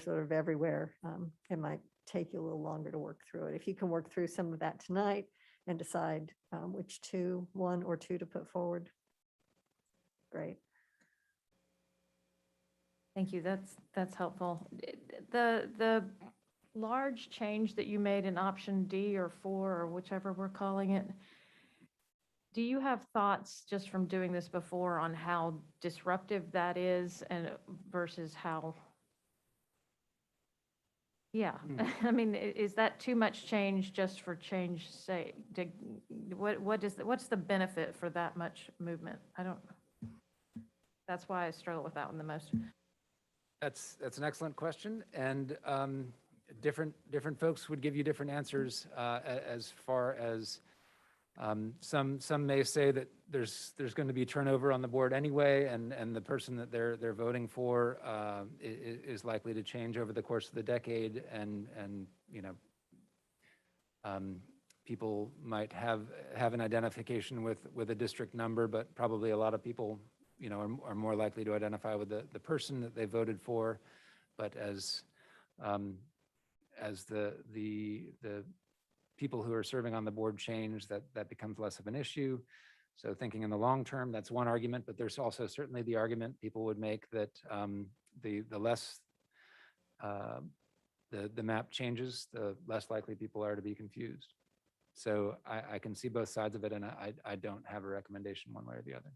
sort of everywhere. It might take you a little longer to work through it. If you can work through some of that tonight and decide which one or two to put forward, great. Thank you. That's helpful. The large change that you made in option D or 4 or whichever we're calling it, do you have thoughts just from doing this before on how disruptive that is and versus how? Yeah, I mean, is that too much change just for change's sake? What's the benefit for that much movement? That's why I struggle with that one the most. That's an excellent question, and different folks would give you different answers as far as some may say that there's going to be turnover on the board anyway, and the person that they're voting for is likely to change over the course of the decade, and you know, people might have an identification with a district number, but probably a lot of people, you know, are more likely to identify with the person that they voted for. But as the people who are serving on the board change, that becomes less of an issue. So thinking in the long term, that's one argument, but there's also certainly the argument people would make that the less the map changes, the less likely people are to be confused. So I can see both sides of it, and I don't have a recommendation one way or the other.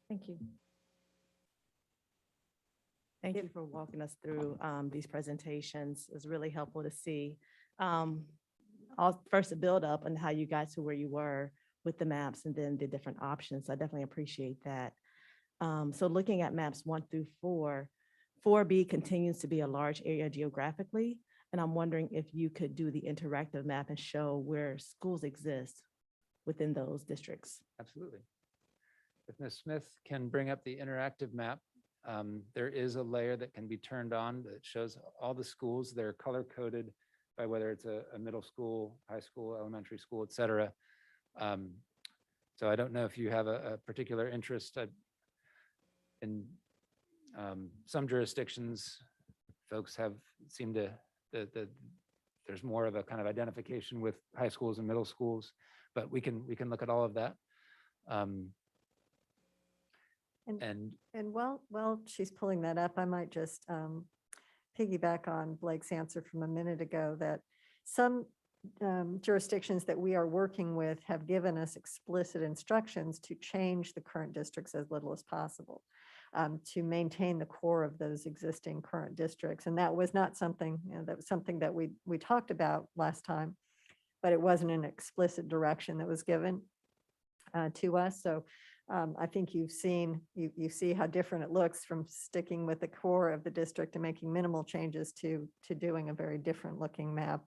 Thank you. Thank you for walking us through these presentations. It's really helpful to see. First, a build up on how you got to where you were with the maps and then the different options. I definitely appreciate that. So looking at maps 1 through 4, 4B continues to be a large area geographically. And I'm wondering if you could do the interactive map and show where schools exist within those districts. Absolutely. If Ms. Smith can bring up the interactive map, there is a layer that can be turned on that shows all the schools. They're color coded by whether it's a middle school, high school, elementary school, et cetera. So I don't know if you have a particular interest in some jurisdictions. Folks seem to, there's more of a kind of identification with high schools and middle schools, but we can look at all of that. And while she's pulling that up, I might just piggyback on Blake's answer from a minute ago that some jurisdictions that we are working with have given us explicit instructions to change the current districts as little as possible, to maintain the core of those existing current districts. And that was not something, that was something that we talked about last time, but it wasn't an explicit direction that was given to us. So I think you see how different it looks from sticking with the core of the district and making minimal changes to doing a very different looking map.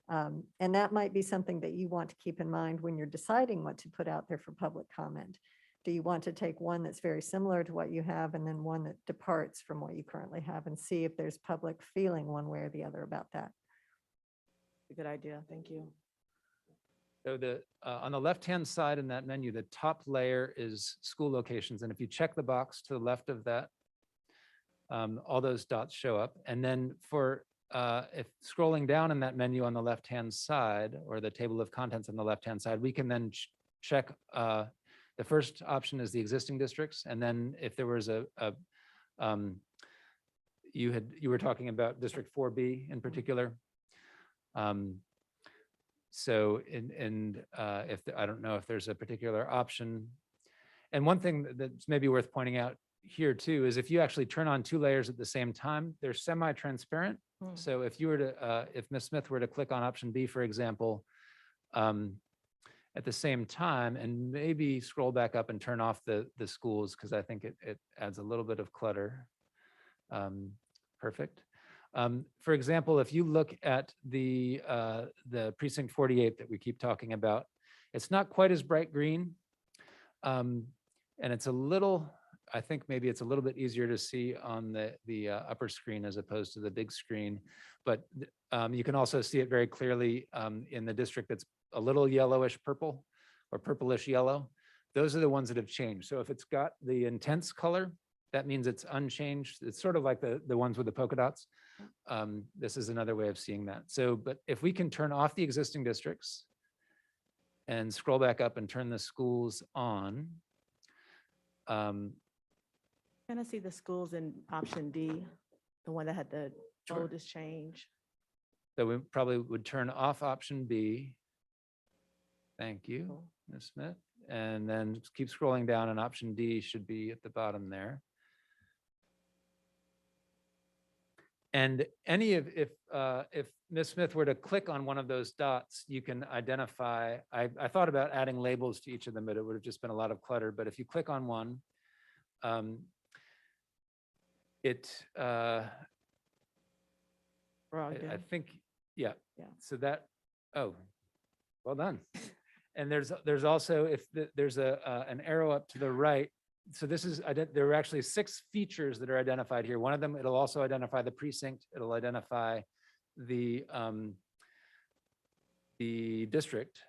And that might be something that you want to keep in mind when you're deciding what to put out there for public comment. Do you want to take one that's very similar to what you have and then one that departs from what you currently have and see if there's public feeling one way or the other about that? A good idea. Thank you. so on the left-hand side in that menu, the top layer is school locations. And if you check the box to the left of that, all those dots show up. And then if scrolling down in that menu on the left-hand side, or the table of contents on the left-hand side, we can then check, the first option is the existing districts. And then if there was you were talking about District 4B in particular. So if I don't know if there's a particular option. And one thing that's maybe worth pointing out here too is if you actually turn on 2 layers at the same time, they're semi-transparent. So if you were to, if Ms. Smith were to click on option B, for example, at the same time, and maybe scroll back up and turn off the schools, because I think it adds a little bit of clutter. Perfect. For example, if you look at the precinct 48 that we keep talking about, it's not quite as bright green. And it's a little, I think maybe it's a little bit easier to see on the upper screen as opposed to the big screen. But you can also see it very clearly in the district that's a little yellowish purple or purplish yellow. Those are the ones that have changed. So if it's got the intense color, that means it's unchanged. It's sort of like the ones with the polka dots. This is another way of seeing that. So, but if we can turn off the existing districts and scroll back up and turn the schools on. Can I see the schools in option D, the one that had the Sure. oldest change? So we probably would turn off option B. Thank you, Cool. Ms. Smith. And then just keep scrolling down, and option D should be at the bottom there. And if Ms. Smith were to click on one of those dots, you can identify, I thought about adding labels to each of them, but it would have just been a lot of clutter. But if you click on one, We're all I good. think, yeah. Yeah. So that, oh, well done. And there's also, if there's an arrow up to the right. So this is, there are actually 6 features that are identified here. One of them, it'll also identify the precinct. It'll identify the district.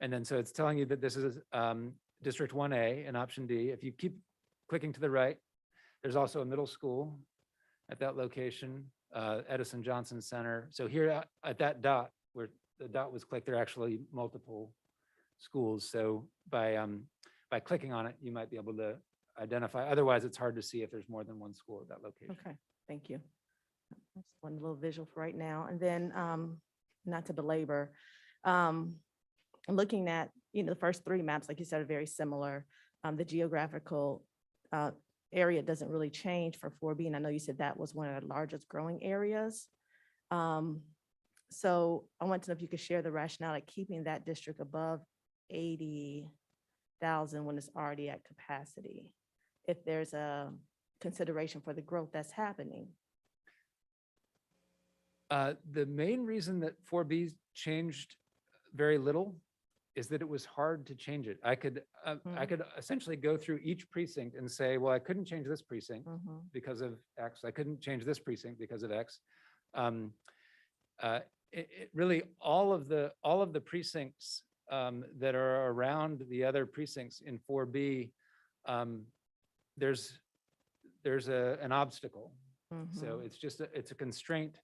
And then, so it's telling you that this is District 1A and option D. If you keep clicking to the right, There's also a middle school at that location, Edison Johnson Center. So here at that dot, where the dot was clicked, there are actually multiple schools. So by clicking on it, you might be able to identify. Otherwise, it's hard to see if there's more than one school at that location. Okay, thank you. That's one little visual for right now. And then, not to belabor, looking at, the first three maps, like you said, are very similar. The geographical area doesn't really change for 4B, and I know you said that was one of the largest growing areas. So I want to know if you could share the rationale of keeping that district above 80,000 when it's already at capacity, if there's a consideration for the growth that's happening. The main reason that 4B changed very little is that it was hard to change it. I could essentially go through each precinct and say, well, I couldn't change this precinct because of X. I couldn't change this precinct because of X. Really, all of the precincts that are around the other precincts in 4B, there's an obstacle. So it's a constraint.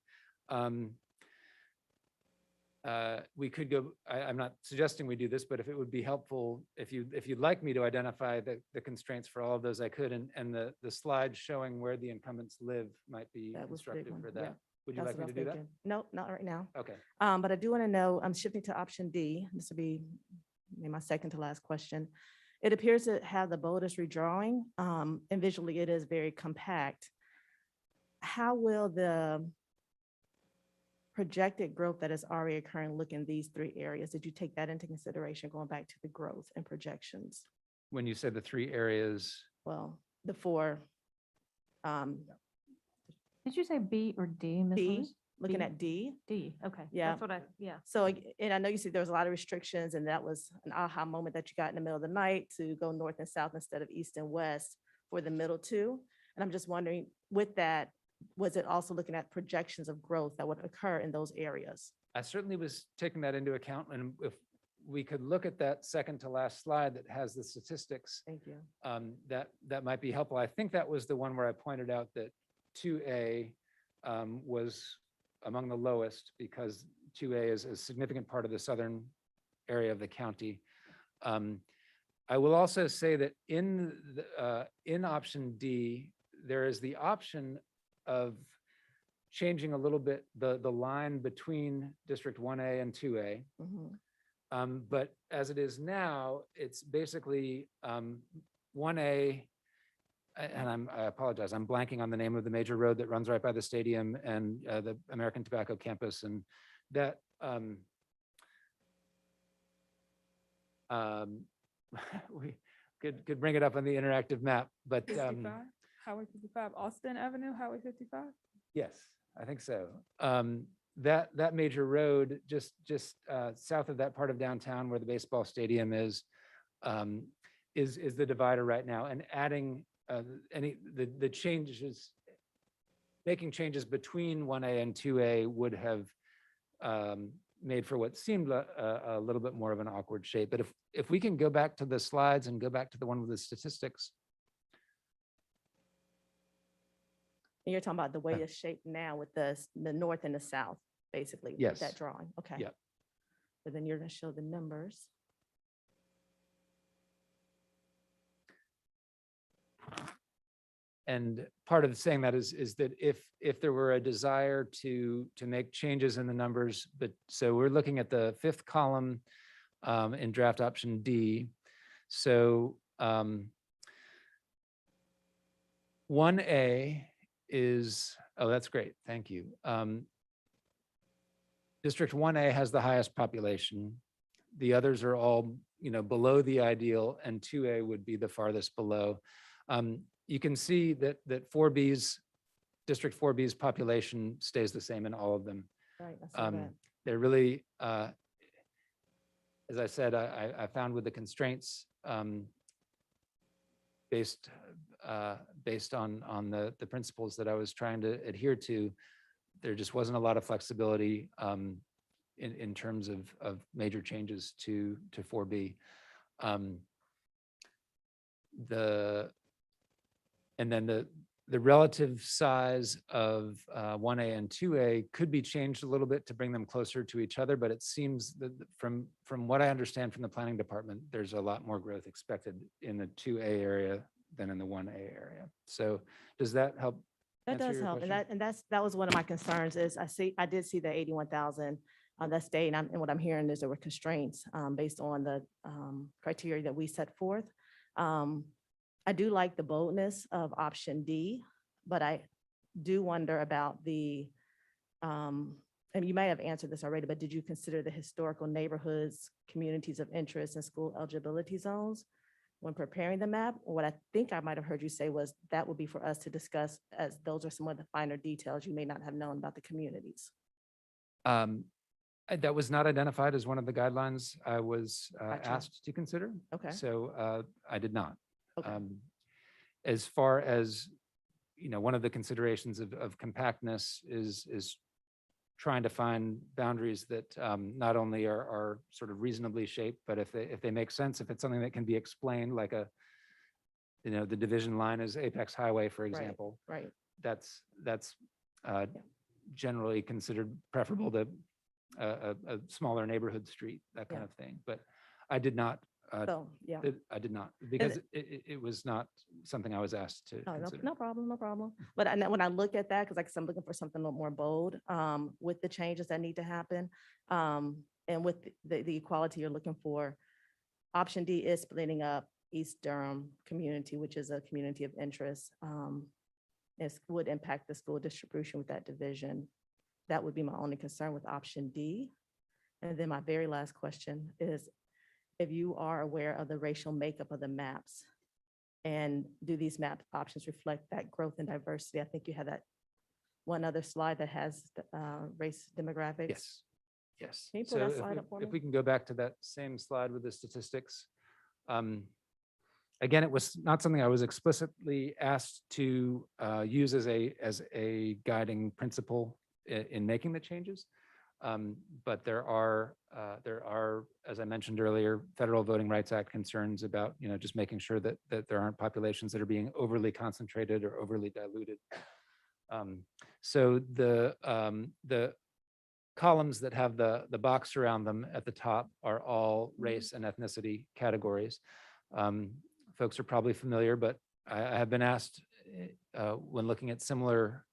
We could go, I'm not suggesting we do this, but if it would be helpful, if you'd like me to identify the constraints for all of those, I could, and the slide showing where the incumbents live might be That was a big instructive one, for yeah. that. Would you That's like me what to I do was that? thinking. Nope, not right now. Okay. But I do want to know, I'm shifting to option D. This will be maybe my second to last question. It appears to have the boldest redrawing, and visually it is very compact. How will the projected growth that is already occurring look in these three areas? Did you take that into consideration going back to the growth and projections? When you said the three areas, Well, the four, Did you say B or D, Ms. D, Lewis? looking B? at D. D, okay. Yeah. That's what yeah. So, and I know you said there was a lot of restrictions, and that was an aha moment that you got in the middle of the night to go north and south instead of east and west for the middle two. And I'm just wondering, with that, was it also looking at projections of growth that would occur in those areas? I certainly was taking that into account. And if we could look at that second to last slide that has the statistics, Thank you. that might be helpful. I think that was the one where I pointed out that 2A was among the lowest because 2A is a significant part of the southern area of the county. I will also say that in option D, there is the option of changing a little bit the line between District 1A and 2A. But as it is now, it's basically 1A, and I apologize, I'm blanking on the name of the major road that runs right by the stadium and the American Tobacco campus, and that we could bring it up on the interactive map, but 55, Highway 55, Austin Avenue, Highway 55? yes, I think so. That major road just south of that part of downtown where the baseball stadium is the divider right now, and adding the changes, making changes between 1A and 2A would have made for what seemed a little bit more of an awkward shape. But if we can go back to the slides and go back to the one with the statistics. And you're talking about the way it's shaped now with the north and the south, basically, with Yes. that drawing. Okay. Yep. But then you're going to show the numbers. And part of saying that is that if there were a desire to make changes in the numbers, but so we're looking at the fifth column in draft option D. So 1A is, oh, that's great, thank you. District 1A has the highest population. The others are all, below the ideal, and 2A would be the farthest below. You can see that District 4B's population stays the same in all of them. Right, I saw that. They're really, as I said, I found with the constraints based on the principles that I was trying to adhere to, there just wasn't a lot of flexibility in terms of major changes to 4B. And then the relative size of 1A and 2A could be changed a little bit to bring them closer to each other, but it seems that from what I understand from the planning department, there's a lot more growth expected in the 2A area than in the 1A area. So does that help? That answer does your help. And question? that was one of my concerns is I did see the 81,000 that stayed. And what I'm hearing is there were constraints based on the criteria that we set forth. I do like the boldness of option D, but I do wonder about and you may have answered this already, but did you consider the historical neighborhoods, communities of interest, and school eligibility zones when preparing the map? What I think I might have heard you say was that would be for us to discuss, as those are some of the finer details you may not have known about the communities. That was not identified as one of the guidelines I was Gotcha. asked to consider. Okay. So I did not. Okay. As far as, one of the considerations of compactness is trying to find boundaries that not only are sort of reasonably shaped, but if they make sense, if it's something that can be explained, like the division line is Apex Highway, for example. Right. That's generally considered preferable to a smaller neighborhood street, that kind Yeah. of thing. But I did not. So, yeah. I did not, because it was not something I was asked to Oh, consider. no problem, no problem. But when I look at that, because I'm looking for something a little more bold with the changes that need to happen, and with the equality you're looking for, option D is splitting up East Durham community, which is a community of interest. It would impact the school distribution with that division. That would be my only concern with option D. And then my very last question is, if you are aware of the racial makeup of the maps, and do these map options reflect that growth and diversity? I think you had that one other slide that has race demographics. Yes, yes. Can you pull So that slide up for me? if we can go back to that same slide with the statistics. Again, it was not something I was explicitly asked to use as a guiding principle in making the changes. But there are, as I mentioned earlier, Federal Voting Rights Act concerns about, just making sure that there aren't populations that are being overly concentrated or overly diluted. So the columns that have the box around them at the top are all race and ethnicity categories. Folks are probably familiar, but I have been asked when looking at similar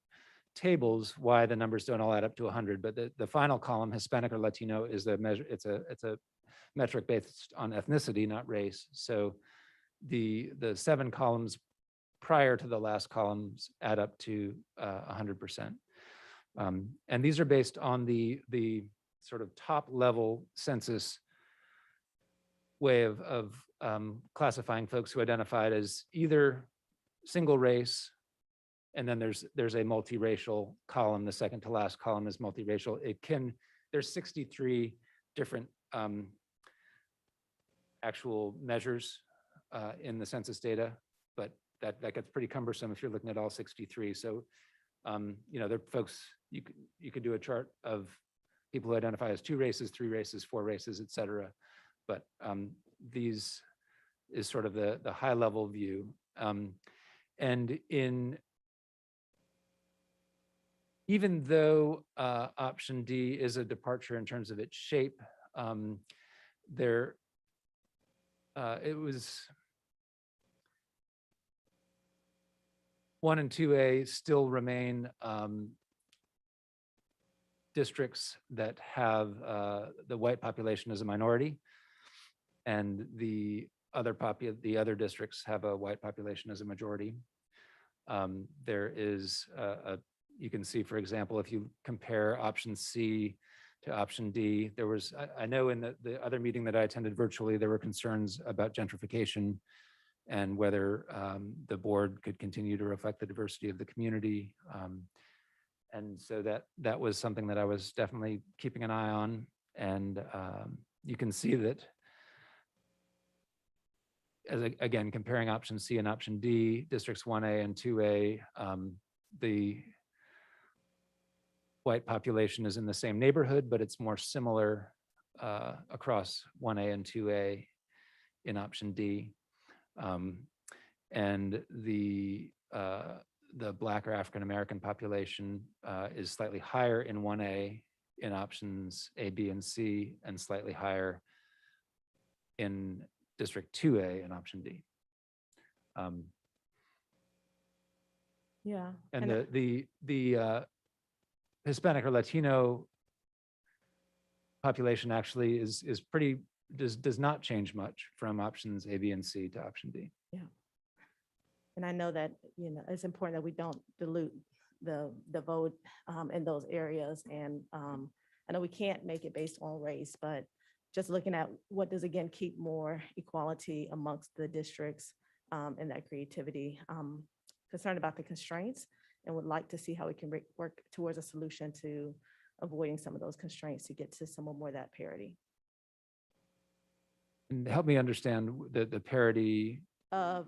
tables why the numbers don't all add up to 100, but the final column, Hispanic or Latino, is the measure. It's a metric based on ethnicity, not race. So the 7 columns prior to the last columns add up to 100%. And these are based on the sort of top level census way of classifying folks who identified as either single race, and then there's a multiracial column. The second to last column is multiracial. There's 63 different actual measures in the census data, but that gets pretty cumbersome if you're looking at all 63. So, there are folks, you could do a chart of people who identify as 2 races, 3 races, 4 races, et cetera. But these is sort of the high level view. And even though option D is a departure in terms of its shape, it was 1 and 2A still remain districts that have the white population as a minority, and the other districts have a white population as a majority. There is you can see, for example, if you compare option C to option D, there was, I know in the other meeting that I attended virtually, there were concerns about gentrification and whether the board could continue to reflect the diversity of the community. And so that was something that I was definitely keeping an eye on. And you can see that, again, comparing option C and option D, districts 1A and 2A, the white population is in the same neighborhood, but it's more similar across 1A and 2A in option D. And the the Black or African American population is slightly higher in 1A in options A, B, and C, and slightly higher in District 2A in option D. Yeah. And I- the Hispanic or Latino population actually is pretty, does not change much from options A, B, and C to option D. And I know that, it's important that we don't dilute the vote in those areas. And I know we can't make it based on race, but just looking at what does, again, keep more equality amongst the districts and that creativity. Concerned about the constraints and would like to see how we can work towards a solution to avoiding some of those constraints to get to some more of that parity And help me understand the parity. of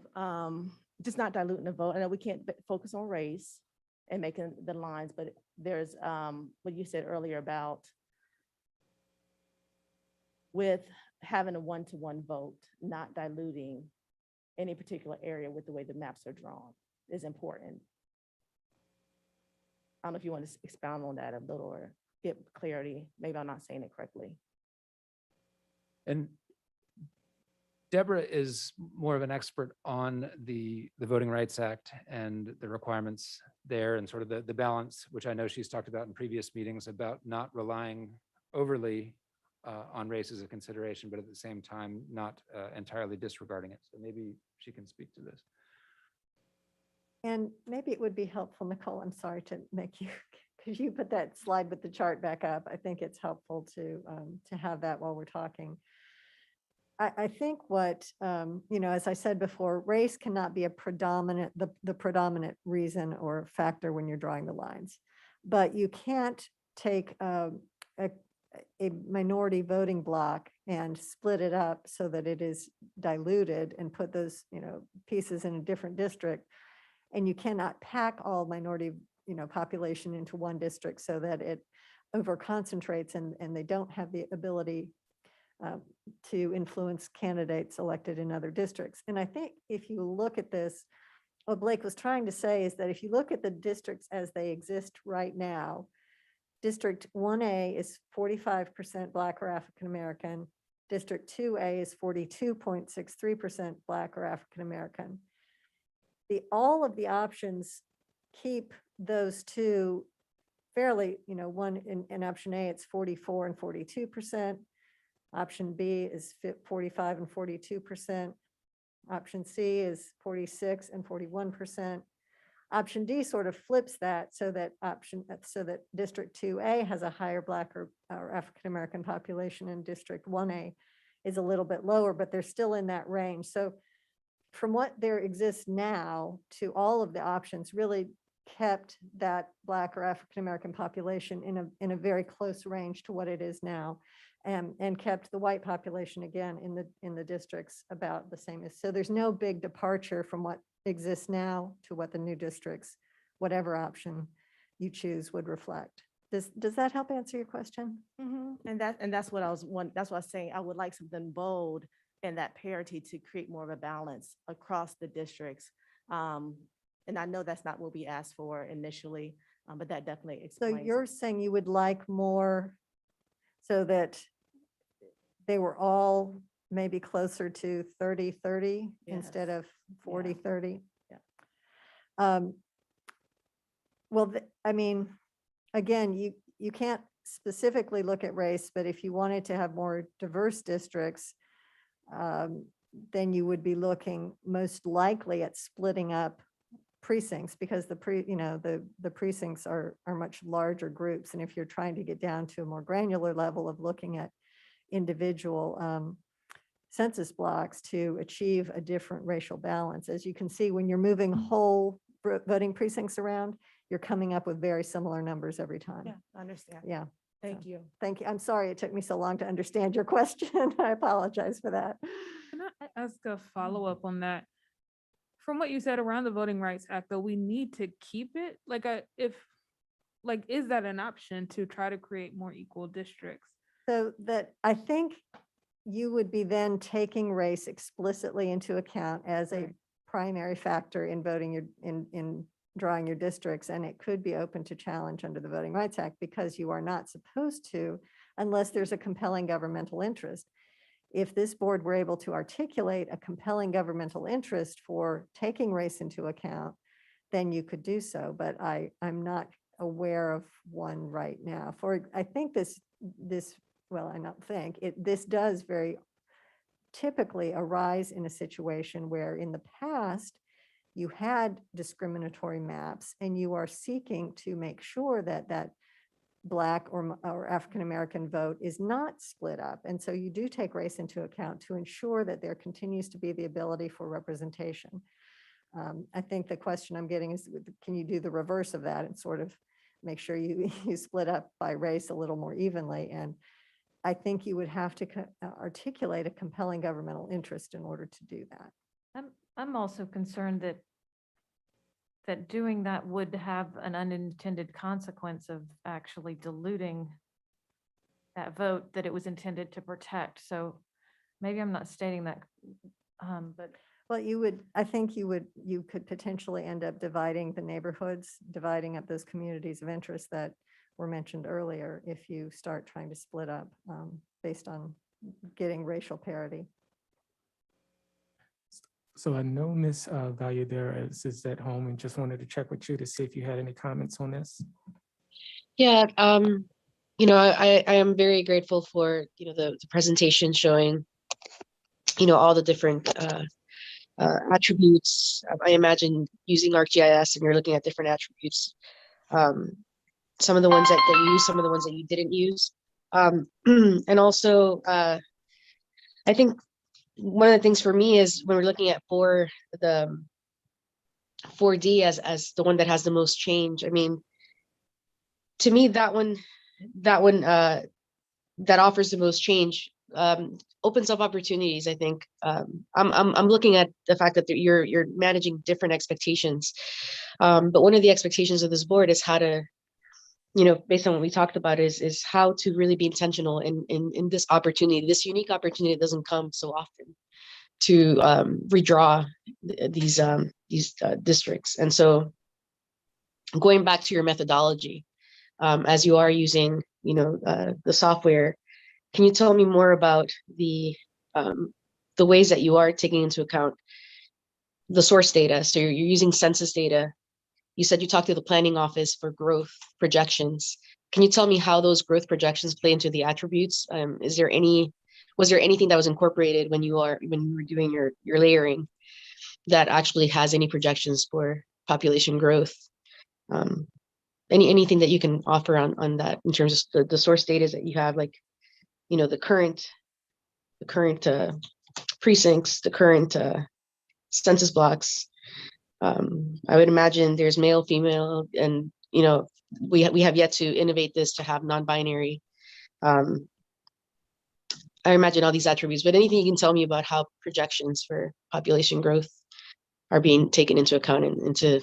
just not diluting the vote. I know we can't focus on race and making the lines, but there's what you said earlier about with having a one-to-one vote, not diluting any particular area with the way the maps are drawn is important. I don't know if you want to expound on that a little or get clarity. Maybe I'm not saying it correctly. And Deborah is more of an expert on the Voting Rights Act and the requirements there and sort of the balance, which I know she's talked about in previous meetings about not relying overly on race as a consideration, but at the same time, not entirely disregarding it. So maybe she can speak to this. And maybe it would be helpful, Nicole, I'm sorry to make you, because you put that slide with the chart back up. I think it's helpful to have that while we're talking. I think what, as I said before, race cannot be a predominant, the predominant reason or factor when you're drawing the lines. But you can't take a minority voting block and split it up so that it is diluted and put those, pieces in a different district. And you cannot pack all minority, population into one district so that it over concentrates and they don't have the ability to influence candidates elected in other districts. And I think if you look at this, what Blake was trying to say is that if you look at the districts as they exist right now, District 1A is 45% Black or African American. District 2A is 42.63% Black or African American. All of the options keep those two fairly, one in option A, it's 44 and 42%. Option B is 45 and 42%. Option C is 46 and 41%. Option D sort of flips that so that District 2A has a higher Black or African American population and District 1A is a little bit lower, but they're still in that range. So from what there exists now to all of the options really kept that Black or African American population in a very close range to what it is now, and kept the white population again in the districts about the same. So there's no big departure from what exists now to what the new districts, whatever option you choose, would reflect. Does that help answer your question? And that's what I was saying. I would like something bold and that parity to create more of a balance across the districts. And I know that's not what we asked for initially, but that definitely explains. So you're saying you would like more so that they were all maybe closer to 30-30 instead of 40-30? Yeah. Well, I mean, again, you can't specifically look at race, but if you wanted to have more diverse districts, then you would be looking most likely at splitting up precincts because the precincts are much larger groups. And if you're trying to get down to a more granular level of looking at individual census blocks to achieve a different racial balance, as you can see, when you're moving whole voting precincts around, you're coming up with very similar numbers every time. Yeah, I understand. Yeah. Thank you. Thank you. I'm sorry it took me so long to understand your question. I apologize for that. Can I ask a follow-up on that? From what you said around the Voting Rights Act, though, we need to keep it? Is that an option to try to create more equal districts? So that I think you would be then taking race explicitly into account as a Right. primary factor in voting in drawing your districts, and it could be open to challenge under the Voting Rights Act because you are not supposed to unless there's a compelling governmental interest. If this board were able to articulate a compelling governmental interest for taking race into account, then you could do so. But I'm not aware of one right now. I think this, well, I don't think, this does very typically arise in a situation where in the past, you had discriminatory maps and you are seeking to make sure that that Black or African-American vote is not split up. And so you do take race into account to ensure that there continues to be the ability for representation. I think the question I'm getting is, can you do the reverse of that and sort of make sure you split up by race a little more evenly? And I think you would have to articulate a compelling governmental interest in order to do that. I'm also concerned that doing that would have an unintended consequence of actually diluting that vote that it was intended to protect. So maybe I'm not stating that, but. Well, I think you could potentially end up dividing the neighborhoods, dividing up those communities of interest that were mentioned earlier if you start trying to split up based on getting racial parity. So I know Ms. Valladares is at home and just wanted to check with you to see if you had any comments on this. Yeah, you know, I am very grateful for, you know, the presentation showing, you know, all the different attributes. I imagine using ArcGIS and you're looking at different attributes. Some of the ones that you use, some of the ones that you didn't use. And also, I think one of the things for me is when we're looking at the 4D as the one that has the most change. I mean, to me, that one that offers the most change opens up opportunities. I think I'm looking at the fact that you're managing different expectations, but one of the expectations of this board is how to, you know, based on what we talked about, is how to really be intentional in this opportunity, this unique opportunity that doesn't come so often, to redraw these districts. And so, going back to your methodology, as you are using, you know, the software, can you tell me more about the ways that you are taking into account the source data? So you're using census data. You said you talked to the planning office for growth projections. Can you tell me how those growth projections play into the attributes? Was there anything that was incorporated when you were doing your layering that actually has any projections for population growth? Anything that you can offer on that in terms of the source data that you have, like, you know, the current precincts, the current census blocks. I would imagine there's male, female, and, you know, we have yet to innovate this to have non-binary. I imagine all these attributes, but anything you can tell me about how projections for population growth are being taken into account into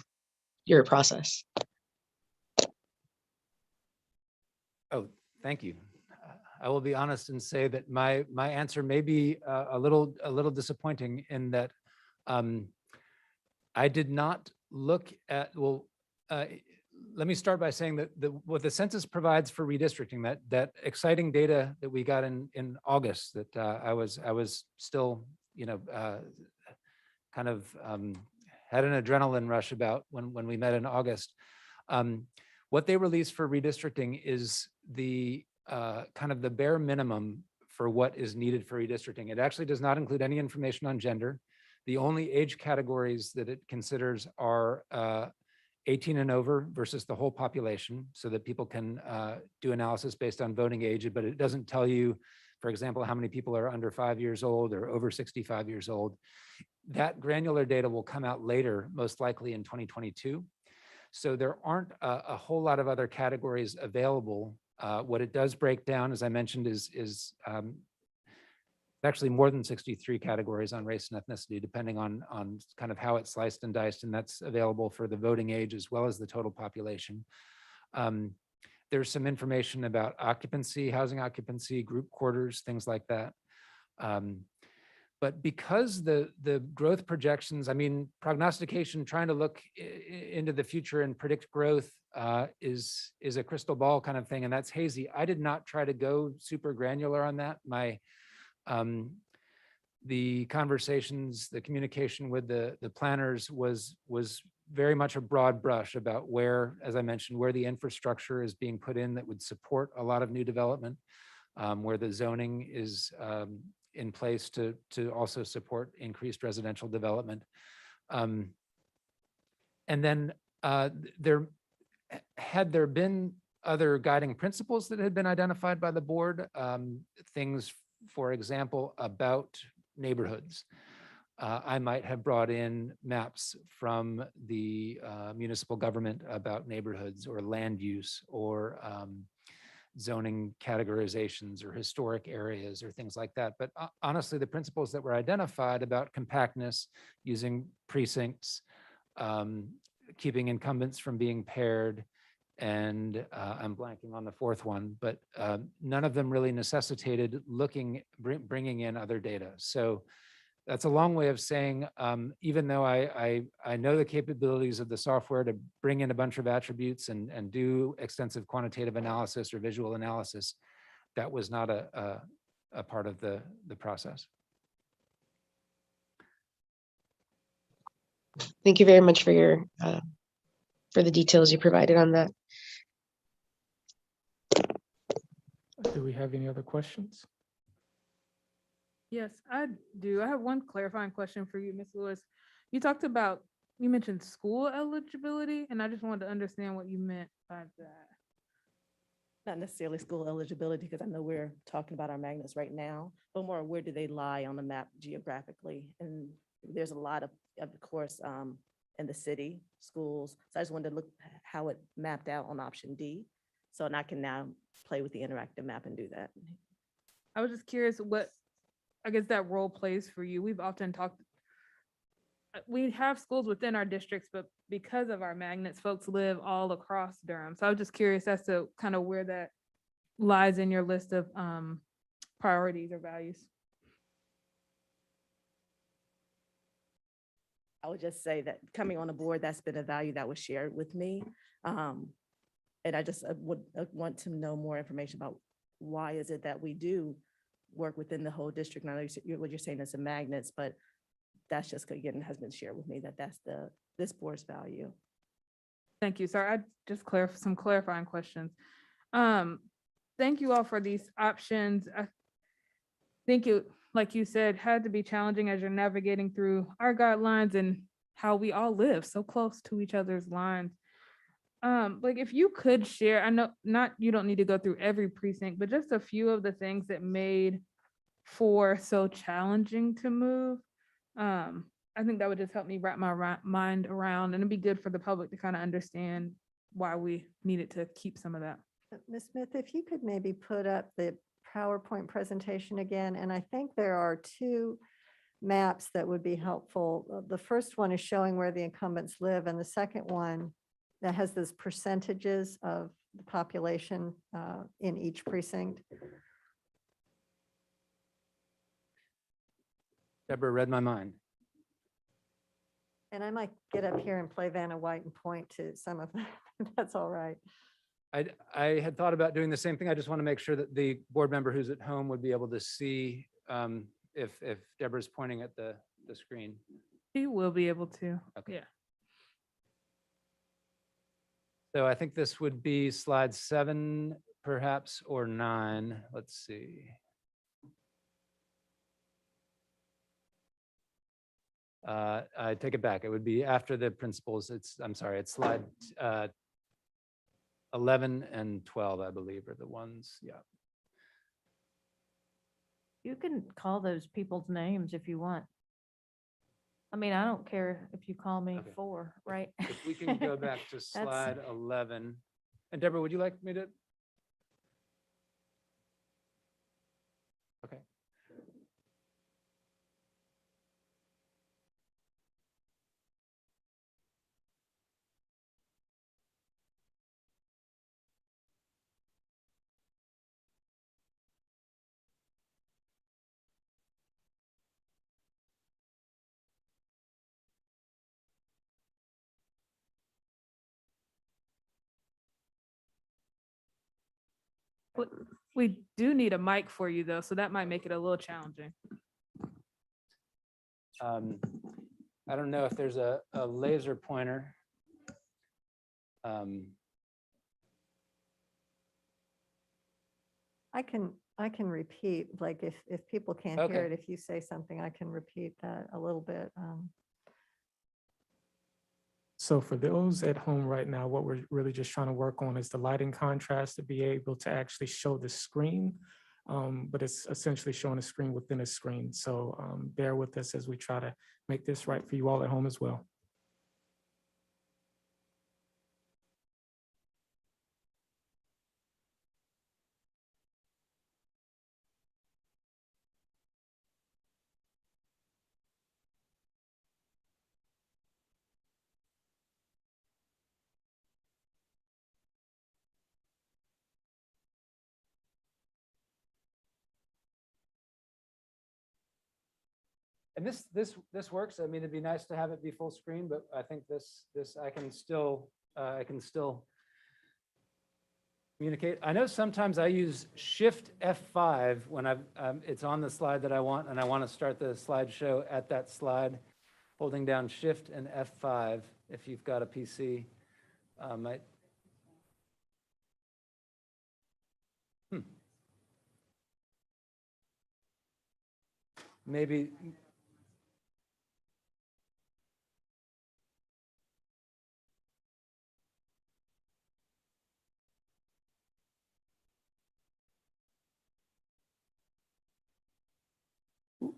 your process. Oh, thank you. I will be honest and say that my answer may be a little disappointing in that I did not look at, well, let me start by saying that what the census provides for redistricting, that exciting data that we got in August, that I was still, you know, kind of had an adrenaline rush about when we met in August. What they released for redistricting is the kind of the bare minimum for what is needed for redistricting. It actually does not include any information on gender. The only age categories that it considers are 18 and over versus the whole population, so that people can do analysis based on voting age, but it doesn't tell you, for example, how many people are under 5 years old or over 65 years old. That granular data will come out later, most likely in 2022. So there aren't a whole lot of other categories available. What it does break down, as I mentioned, is actually more than 63 categories on race and ethnicity, depending on kind of how it's sliced and diced, and that's available for the voting age as well as the total population. There's some information about occupancy, housing occupancy, group quarters, things like that. But because the growth projections, I mean, prognostication, trying to look into the future and predict growth is a crystal ball kind of thing, and that's hazy. I did not try to go super granular on that. The conversations, the communication with the planners was very much a broad brush about where, as I mentioned, where the infrastructure is being put in that would support a lot of new development, where the zoning is in place to also support increased residential development. And then had there been other guiding principles that had been identified by the board, things, for example, about neighborhoods. I might have brought in maps from the municipal government about neighborhoods or land use or zoning categorizations or historic areas or things like that. But honestly, the principles that were identified about compactness, using precincts, keeping incumbents from being paired, and I'm blanking on the fourth one, but none of them really necessitated bringing in other data. So that's a long way of saying, even though I know the capabilities of the software to bring in a bunch of attributes and do extensive quantitative analysis or visual analysis, that was not a part of the process. Thank you very much for your for the details you provided on that. Do we have any other questions? Yes, I do. I have one clarifying question for you, Ms. Lewis. You mentioned school eligibility, and I just wanted to understand what you meant by that. Not necessarily school eligibility, because I know we're talking about our magnets right now, but more where do they lie on the map geographically? And there's a lot of course, in the city, schools. So I just wanted to look how it mapped out on option D. So, and I can now play with the interactive map and do that. I was just curious what, I guess, that role plays for you. We've often talked, we have schools within our districts, but because of our magnets, folks live all across Durham. So I was just curious as to kind of where that lies in your list of priorities or values. I would just say that coming on the board, that's been a value that was shared with me. And I just would want to know more information about why is it that we do work within the whole district. Now, what you're saying is the magnets, but that's just, again, has been shared with me that that's this board's value. Thank you. Sorry, I just some clarifying questions. Thank you all for these options. I think it, like you said, had to be challenging as you're navigating through our guidelines and how we all live so close to each other's lines. Like if you could share, I know you don't need to go through every precinct, but just a few of the things that made for so challenging to move. I think that would just help me wrap my mind around, and it'd be good for the public to kind of understand why we needed to keep some of that. Ms. Smith, if you could maybe put up the PowerPoint presentation again, and I think there are two maps that would be helpful. The first one is showing where the incumbents live, and the second one that has those percentages of the population in each precinct. Deborah read my mind. And I might get up here and play Vanna White and point to some of them. That's all right. I had thought about doing the same thing. I just want to make sure that the board member who's at home would be able to see if Deborah's pointing at the screen. You will be able to. Okay. Yeah. So I think this would be slide 7, perhaps, or 9. Let's see. I take it back. It would be after the principles. I'm sorry, it's slide 11 and 12, I believe, are the ones. Yeah. You can call those people's names if you want. I mean, I don't care if you call me Okay. 4, right? If we can go back to slide 11. And Deborah, would you like me to? Okay. We do need a mic for you though, so that might make it a little challenging. I don't know if there's a laser pointer. I can repeat, like if people can't hear Okay. it, if you say something, I can repeat that a little bit. So for those at home right now, what we're really just trying to work on is the lighting contrast to be able to actually show the screen. But it's essentially showing a screen within a screen. So bear with us as we try to make this right for you all at home as well. And this works. I mean, it'd be nice to have it be full screen, but I think this I can still communicate. I know sometimes I use Shift F5 when it's on the slide that I want, and I want to start the slideshow at that slide, holding down Shift and F5 if you've got a PC. Maybe.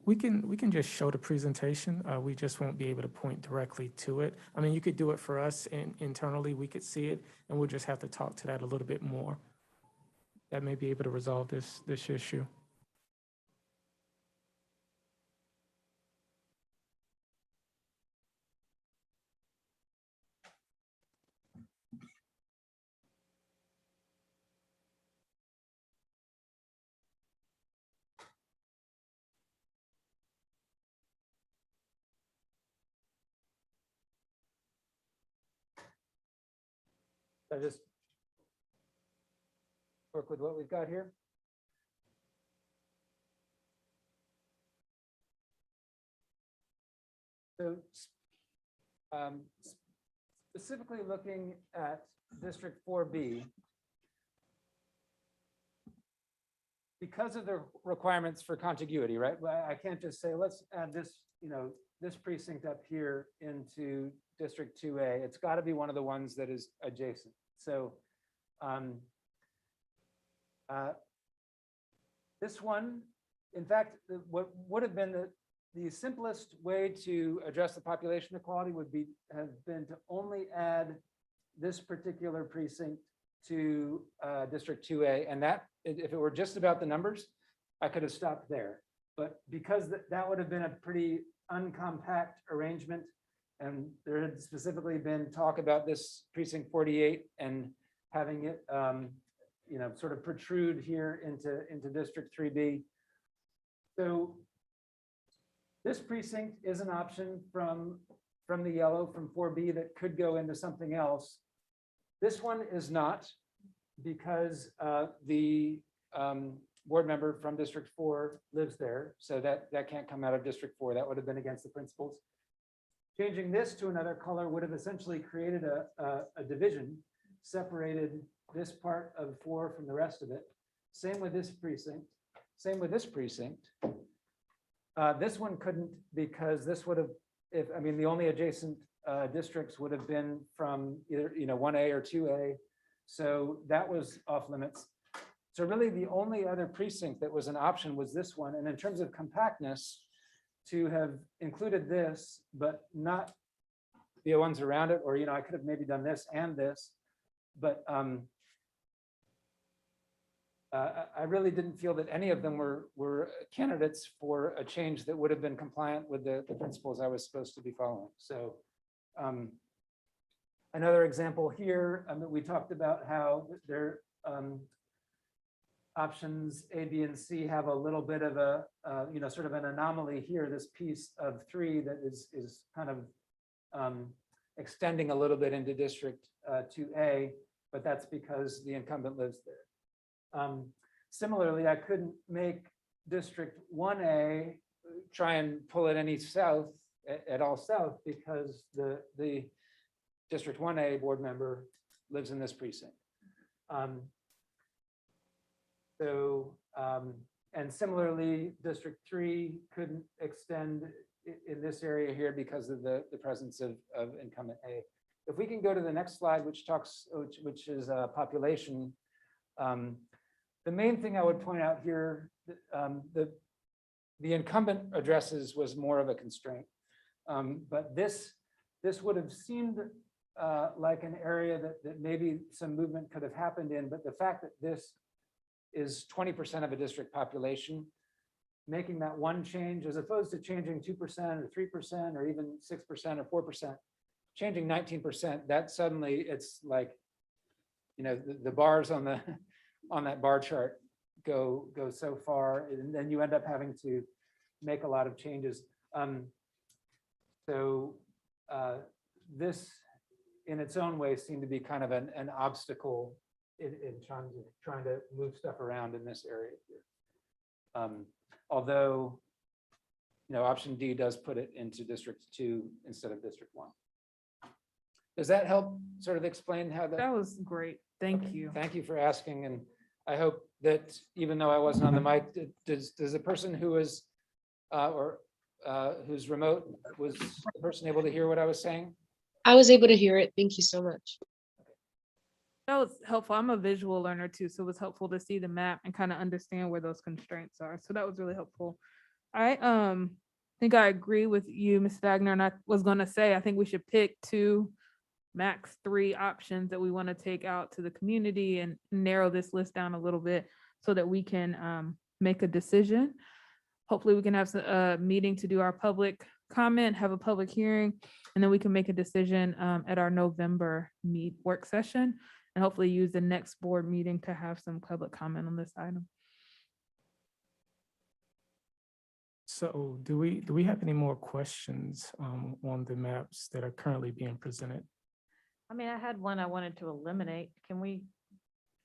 We can just show the presentation. We just won't be able to point directly to it. I mean, you could do it for us internally. We could see it, and we'll just have to talk to that a little bit more. That may be able to resolve this issue. I just work with what we've got here. So specifically looking at District 4B, because of the requirements for contiguity, right? I can't just say, let's add this, this precinct up here into District 2A. It's got to be one of the ones that is adjacent. So this one, in fact, what would have been the simplest way to address the population equality would have been to only add this particular precinct to District 2A. And that, if it were just about the numbers, I could have stopped there. But because that would have been a pretty uncompact arrangement, and there had specifically been talk about this precinct 48 and having it, sort of protrude here into District 3B. So this precinct is an option from the yellow, from 4B, that could go into something else. This one is not, because the board member from District 4 lives there. So that can't come out of District 4. That would have been against the principles. Changing this to another color would have essentially created a division, separated this part of 4 from the rest of it. Same with this precinct. Same with this precinct. This one couldn't, because this would have, the only adjacent districts would have been from either 1A or 2A. So that was off limits. So really the only other precinct that was an option was this one. And in terms of compactness, to have included this, but not the ones around it, or I could have maybe done this and this, but I really didn't feel that any of them were candidates for a change that would have been compliant with the principles I was supposed to be following. So another example here, we talked about how their options A, B, and C have a little bit of a, sort of an anomaly here, this piece of 3 that is kind of extending a little bit into District 2A, but that's because the incumbent lives there. Similarly, I couldn't make District 1A try and pull it any south, at all south, because the District 1A board member lives in this precinct. And similarly, District 3 couldn't extend in this area here because of the presence of incumbent A. If we can go to the next slide, which is population. The main thing I would point out here, the incumbent addresses was more of a constraint. But this would have seemed like an area that maybe some movement could have happened in, but the fact that this is 20% of a district population, making that one change as opposed to changing 2% or 3% or even 6% or 4%, changing 19%, that suddenly it's like, the bars on that bar chart go so far, and then you end up having to make a lot of changes. This in its own way seemed to be kind of an obstacle in terms of trying to move stuff around in this area here. Although, option D does put it into District 2 instead of District 1. Does that help sort of explain how That was great. Thank you. Thank you for asking, and I hope that even though I wasn't on the mic, does the person who is who's remote, was the person able to hear what I was saying? I was able to hear it. Thank you so much. That was helpful. I'm a visual learner too, so it was helpful to see the map and kind of understand where those constraints are. So that was really helpful. I think I agree with you, Ms. Wagner, and I was going to say, I think we should pick 2, max 3 options that we want to take out to the community and narrow this list down a little bit so that we can make a decision. Hopefully we can have a meeting to do our public comment, have a public hearing, and then we can make a decision at our November work session, and hopefully use the next board meeting to have some public comment on this item. So do we have any more questions on the maps that are currently being presented? I mean, I had one I wanted to eliminate.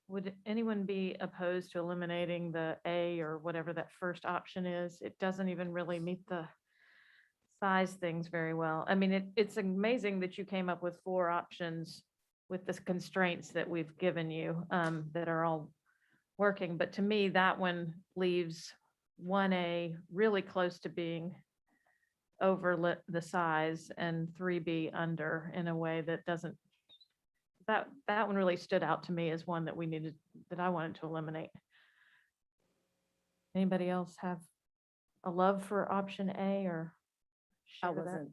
Would anyone be opposed to eliminating the A or whatever that first option is? It doesn't even really meet the size things very well. I mean, it's amazing that you came up with 4 options with the constraints that we've given you that are all working. But to me, that one leaves 1A really close to being over the size and 3B under in a way that doesn't, that one really stood out to me as one that I wanted to eliminate. Anybody else have a love for option A or? share that?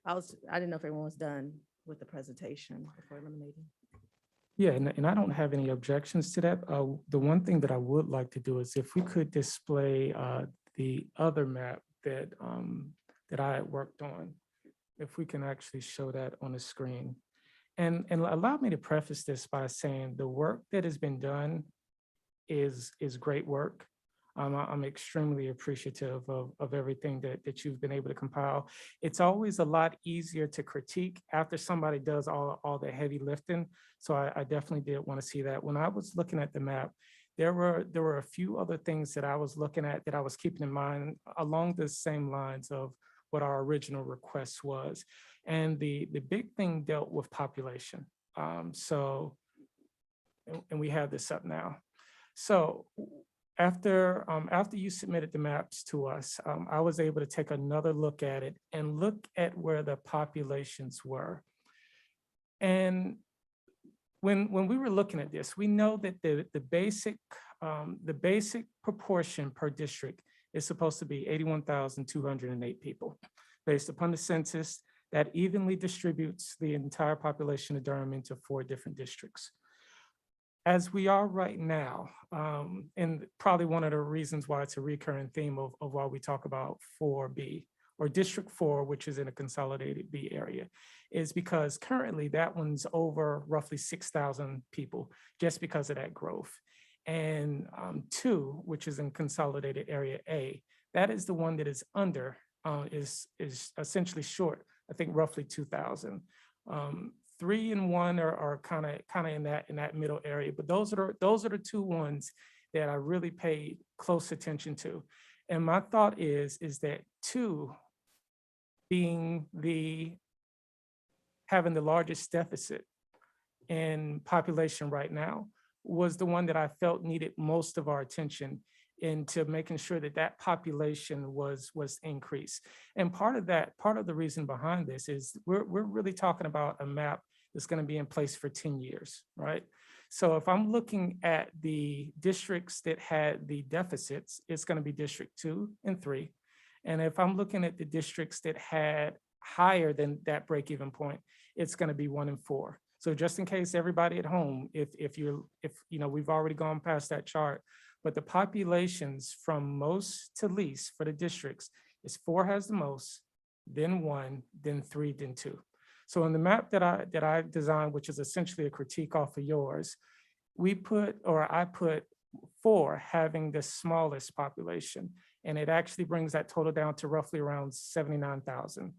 I didn't know if everyone was done with the presentation before eliminating. Yeah, and I don't have any objections to that. The one thing that I would like to do is if we could display the other map that I had worked on, if we can actually show that on the screen. And allow me to preface this by saying the work that has been done is great work. I'm extremely appreciative of everything that you've been able to compile. It's always a lot easier to critique after somebody does all the heavy lifting. So I definitely did want to see that. When I was looking at the map, there were a few other things that I was looking at that I was keeping in mind along the same lines of what our original request was. And the big thing dealt with population. And we have this up now. So after you submitted the maps to us, I was able to take another look at it and look at where the populations were. And when we were looking at this, we know that the basic proportion per district is supposed to be 81,208 people. Based upon the census, that evenly distributes the entire population of Durham into 4 different districts. As we are right now, and probably one of the reasons why it's a recurring theme of why we talk about 4B or District 4, which is in a consolidated B area, is because currently that one's over roughly 6,000 people just because of that growth. And 2, which is in consolidated area A, that is the one that is under, is essentially short, I think roughly 2,000. 3 and 1 are kind of in that middle area, but those are the two ones that I really paid close attention to. And my thought is that 2 being having the largest deficit in population right now was the one that I felt needed most of our attention into making sure that that population was increased. And part of the reason behind this is we're really talking about a map that's going to be in place for 10 years, right? So if I'm looking at the districts that had the deficits, it's going to be District 2 and 3. And if I'm looking at the districts that had higher than that break-even point, it's going to be 1 and 4. So just in case everybody at home, if you know, we've already gone past that chart, but the populations from most to least for the districts is 4 has the most, then 1, then 3, then 2. So in the map that I designed, which is essentially a critique off of yours, I put 4 having the smallest population, and it actually brings that total down to roughly around 79,000.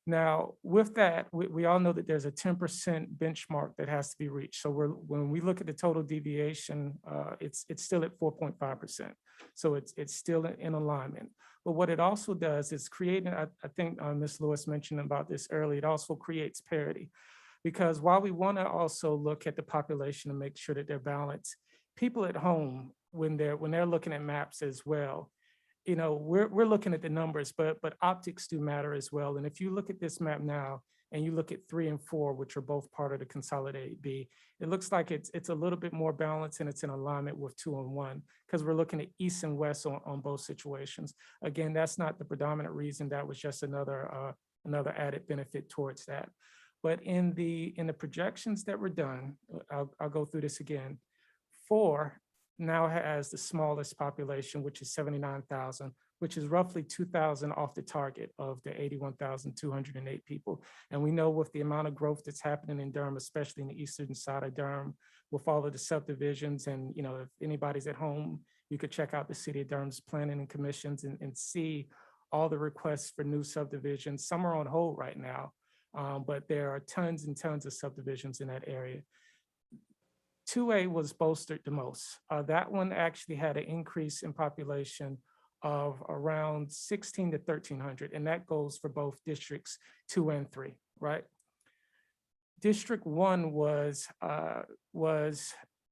Now, with that, we all know that there's a 10% benchmark that has to be reached. So when we look at the total deviation, it's still at 4.5%. So it's still in alignment. But what it also does is create, I think Ms. Lewis mentioned about this earlier, it also creates parity. Because while we want to also look at the population and make sure that they're balanced, people at home, when they're looking at maps as well, you know, we're looking at the numbers, but optics do matter as well. And if you look at this map now and you look at 3 and 4, which are both part of the consolidated B, it looks like it's a little bit more balanced and it's in alignment with 2 and 1, because we're looking at east and west on both situations. Again, that's not the predominant reason. That was just another added benefit towards that. But in the projections that were done, I'll go through this again. 4 now has the smallest population, which is 79,000, which is roughly 2,000 off the target of the 81,208 people. And we know with the amount of growth that's happening in Durham, especially in the eastern side of Durham, with all of the subdivisions, and you know, if anybody's at home, you could check out the city of Durham's planning and commissions and see all the requests for new subdivisions. Some are on hold right now, but there are tons and tons of subdivisions in that area. 2A was bolstered the most. That one actually had an increase in population of around 16 to 1,300, and that goes for both districts 2 and 3, right? District 1 was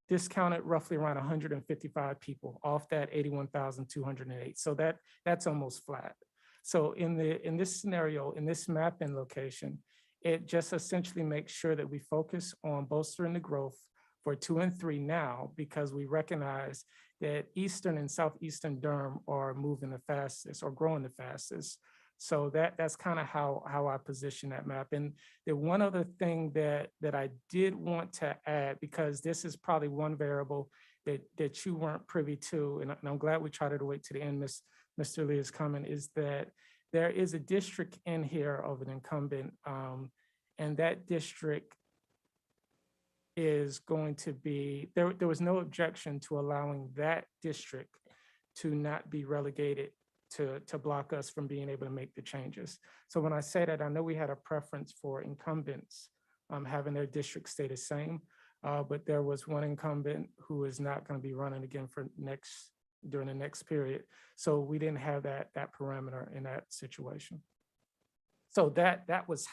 discounted roughly around 155 people off that 81,208. So that's almost flat. So in this scenario, in this mapping location, it just essentially makes sure that we focus on bolstering the growth for 2 and 3 now, because we recognize that Eastern and Southeastern Durham are moving the fastest or growing the fastest. So that's kind of how I position that map. And the one other thing that I did want to add, because this is probably one variable that you weren't privy to, and I'm glad we tried to wait to the end, Mr. Leah's comment, is that there is a district in here of an incumbent, and that district is going to be, there was no objection to allowing that district to not be relegated to block us from being able to make the changes. So when I say that, I know we had a preference for incumbents having their district stay the same, but there was one incumbent who is not going to be running again during the next period. So we didn't have that parameter in that situation. So that was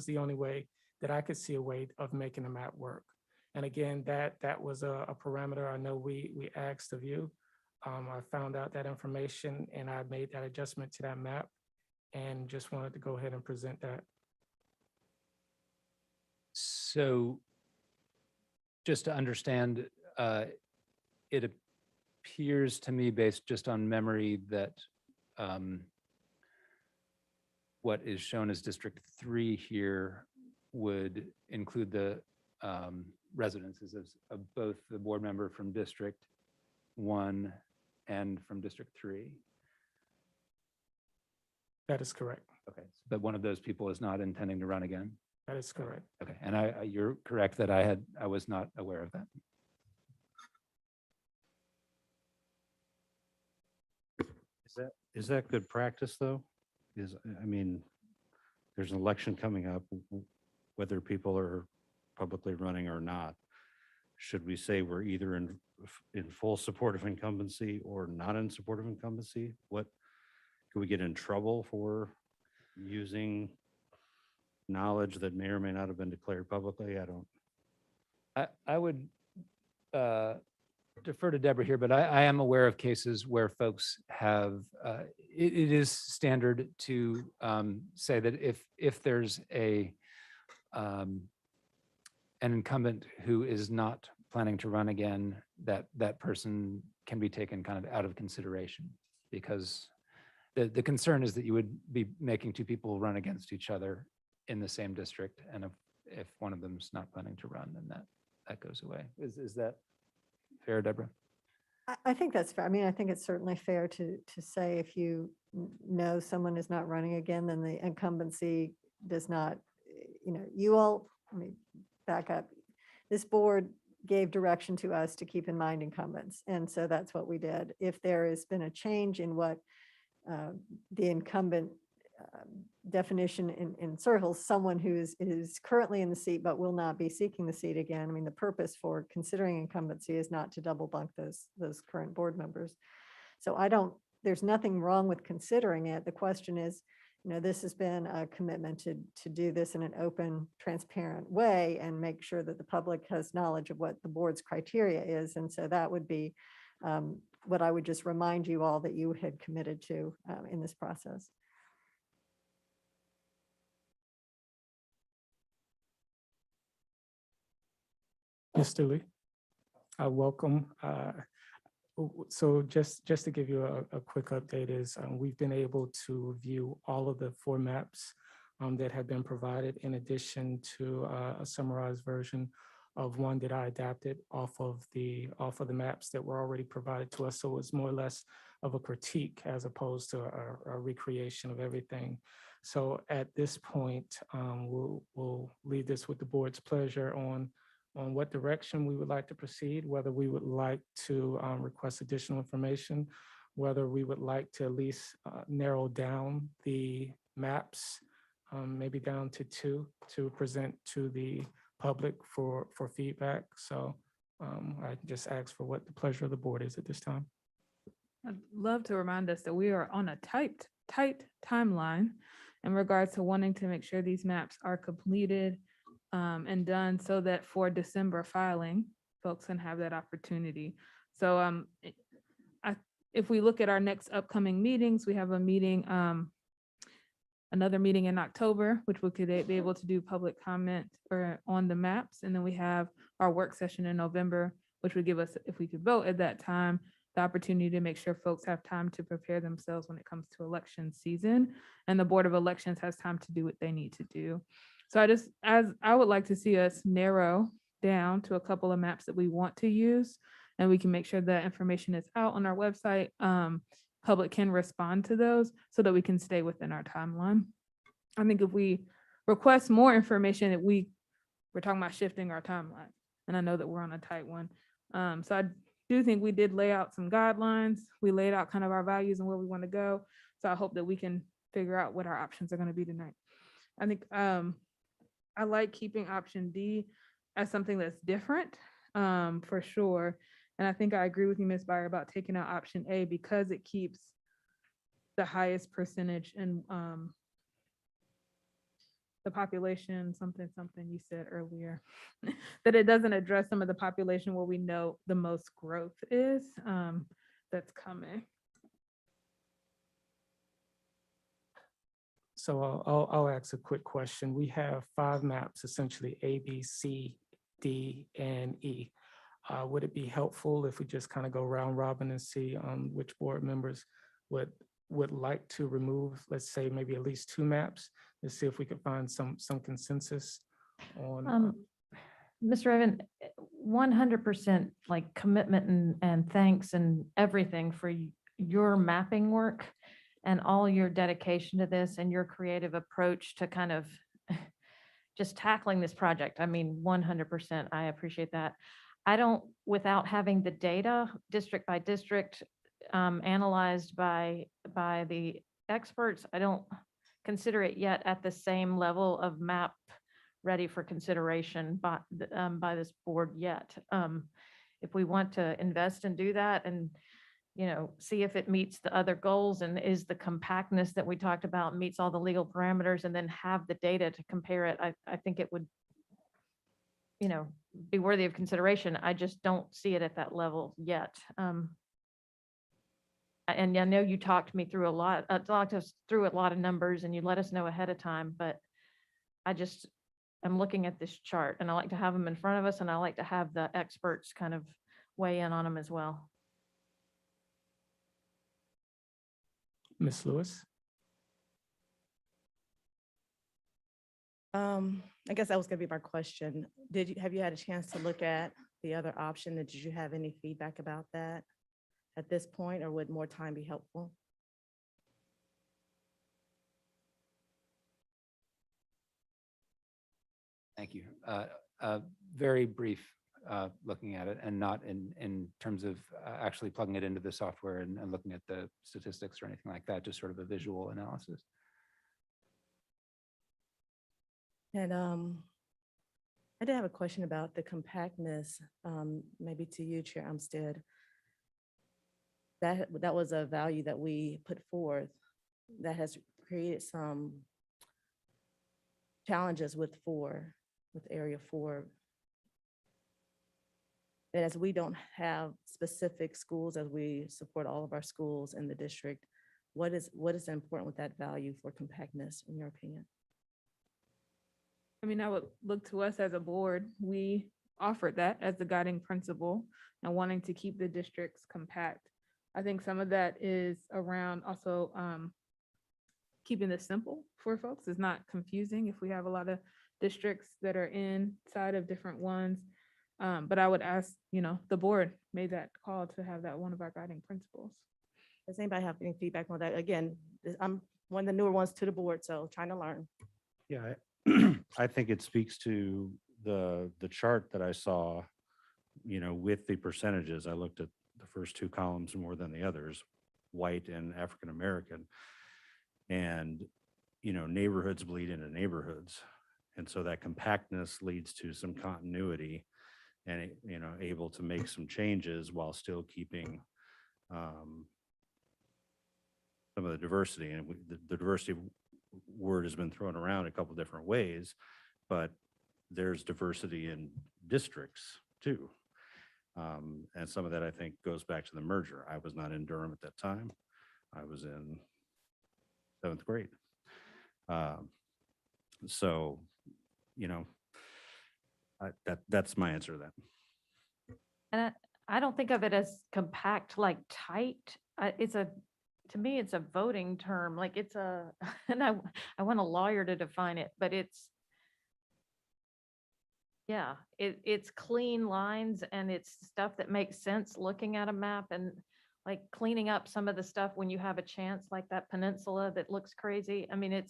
the only way that I could see a way of making the map work. And again, that was a parameter I know we asked of you. I found out that information and I made that adjustment to that map and just wanted to go ahead and present that. So just to understand, it appears to me, based just on memory, that what is shown as District 3 here would include the residences of both the board member from District 1 and from District 3. That is correct. Okay, but one of those people is not intending to run again? That is correct. Okay, and you're correct that I was not aware of that. Is that good practice, though? I mean, there's an election coming up. whether people are publicly running or not? Should we say we're either in full support of incumbency or not in support of incumbency? What, could we get in trouble for using knowledge that may or may not have been declared publicly? I don't. I would defer to Deborah here, but I am aware of cases where folks have, it is standard to say that if there's an incumbent who is not planning to run again, that person can be taken kind of out of consideration, because the concern is that you would be making two people run against each other in the same district, and if one of them's not planning to run, then that goes away. Is that fair, Deborah? I think that's fair. I mean, I think it's certainly fair to say if you know someone is not running again, then the incumbency does not, you all, let me back up. This board gave direction to us to keep in mind incumbents. And so that's what we did. If there has been a change in what the incumbent definition in circles, someone who is currently in the seat but will not be seeking the seat again. I mean, the purpose for considering incumbency is not to double bunk those current board members. So there's nothing wrong with considering it. The question is, this has been a commitment to do this in an open, transparent way and make sure that the public has knowledge of what the board's criteria is. And so that would be what I would just remind you all that you had committed to in this process. Mr. Lee, welcome. So just to give you a quick update is we've been able to view all of the 4 maps that have been provided, in addition to a summarized version of one that I adapted off of the maps that were already provided to us. So it's more or less of a critique as opposed to a recreation of everything. So at this point, we'll leave this with the board's pleasure on what direction we would like to proceed, whether we would like to request additional information, whether we would like to at least narrow down the maps, maybe down to 2 to present to the public for feedback. So I just ask for what the pleasure of the board is at this time. I'd love to remind us that we are on a tight timeline in regards to wanting to make sure these maps are completed and done so that for December filing, folks can have that opportunity. So if we look at our next upcoming meetings, we have a meeting, another meeting in October, which we could be able to do public comment on the maps. And then we have our work session in November, which would give us, if we could vote at that time, the opportunity to make sure folks have time to prepare themselves when it comes to election season. And the Board of Elections has time to do what they need to do. So I would like to see us narrow down to a couple of maps that we want to use, and we can make sure that information is out on our website. Public can respond to those so that we can stay within our timeline. I think if we request more information, we're talking about shifting our timeline, and I know that we're on a tight one. So I do think we did lay out some guidelines. We laid out kind of our values and where we want to go. So I hope that we can figure out what our options are going to be tonight. I think I like keeping option D as something that's different, for sure. And I think I agree with you, Ms. Byer, about taking out option A because it keeps the highest percentage in the population, something you said earlier, that it doesn't address some of the population where we know the most growth is that's coming. So I'll ask a quick question. We have 5 maps, essentially A, B, C, D, and E. Would it be helpful if we just kind of go round robin and see which board members would like to remove, let's say, maybe at least 2 maps, to see if we could find some consensus on. Mr. Evan, 100% like commitment and thanks and everything for your mapping work and all your dedication to this and your creative approach to kind of just tackling this project. I mean, 100%, I appreciate that. I don't, without having the data district by district analyzed by the experts, I don't consider it yet at the same level of map ready for consideration by this board yet. If we want to invest and do that and, see if it meets the other goals and is the compactness that we talked about meets all the legal parameters, and then have the data to compare it, I think it would, be worthy of consideration. I just don't see it at that level yet. And I know you talked us through a lot of numbers, and you let us know ahead of time, but I'm looking at this chart, and I like to have them in front of us, and I like to have the experts kind of weigh in on them as well. Ms. Lewis? I guess that was gonna be my question. Have you had a chance to look at the other option? Did you have any feedback about that at this point, or would more time be helpful? Thank you. Very brief looking at it, and not in terms of actually plugging it into the software and looking at the statistics or anything like that, just sort of a visual analysis. And I did have a question about the compactness, maybe to you, Chair Umstead. That was a value that we put forth that has created some challenges with Area 4. And as we don't have specific schools, as we support all of our schools in the district, what is important with that value for compactness, in your opinion? I mean, I would look to us as a board. We offered that as the guiding principle and wanting to keep the districts compact. I think some of that is around also keeping this simple for folks. It's not confusing if we have a lot of districts that are inside of different ones. But I would ask, the board made that call to have that one of our guiding principles. Does anybody have any feedback on that? Again, I'm one of the newer ones to the board, so trying to learn. Yeah, I think it speaks to the chart that I saw, with the percentages. I looked at the first two columns more than the others, white and African American. And, neighborhoods bleed into neighborhoods. And so that compactness leads to some continuity and, able to make some changes while still keeping some of the diversity. And the diversity word has been thrown around a couple different ways, but there's diversity in districts too. And some of that, I think, goes back to the merger. I was not in Durham at that time. I was in 7th grade. So, that's my answer to that. And I don't think of it as compact, like tight. To me, it's a voting term, like and I want a lawyer to define it, but it's clean lines, and it's stuff that makes sense looking at a map, and like cleaning up some of the stuff when you have a chance, like that peninsula that looks crazy. I mean,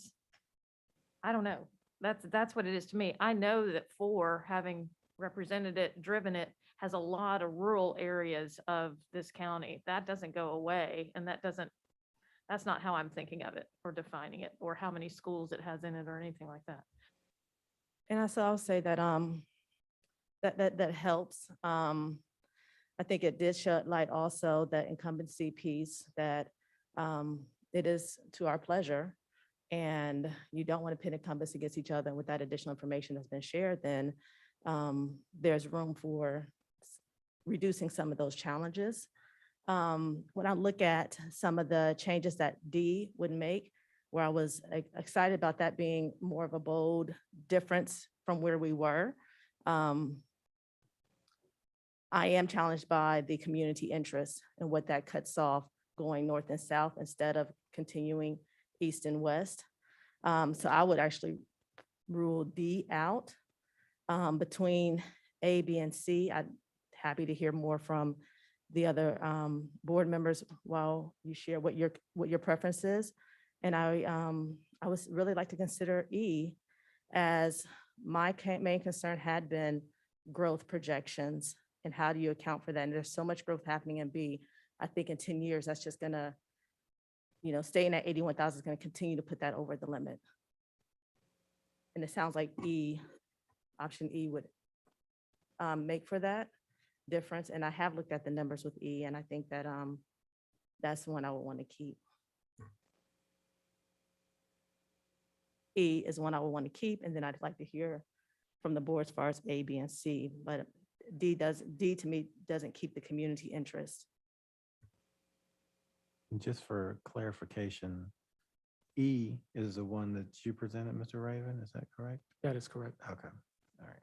I don't know. That's what it is to me. I know that 4, having represented it, driven it, has a lot of rural areas of this county. That doesn't go away, and that's not how I'm thinking of it or defining it, or how many schools it has in it or anything like that. And I'll say that that helps. I think it did shed light also that incumbency piece, that it is to our pleasure, and you don't want to pit incumbents against each other. And with that additional information that's been shared, then there's room for reducing some of those challenges. When I look at some of the changes that D would make, where I was excited about that being more of a bold difference from where we were, I am challenged by the community interest and what that cuts off going north and south instead of continuing east and west. So I would actually rule D out. Between A, B, and C, I'm happy to hear more from the other board members while you share what your preference is. And I would really like to consider E, as my main concern had been growth projections, and how do you account for that? And there's so much growth happening in B. I think in 10 years, that's just gonna, staying at 81,000 is gonna continue to put that over the limit. And it sounds like E option E would make for that difference. And I have looked at the numbers with E, and I think that that's one I would want to keep. E is one I would want to keep, and then I'd like to hear from the board as far as A, B, and C. But D to me doesn't keep the community interest. Just for clarification, E is the one that you presented, Mr. Raven, is that correct? That is correct. Okay, all right.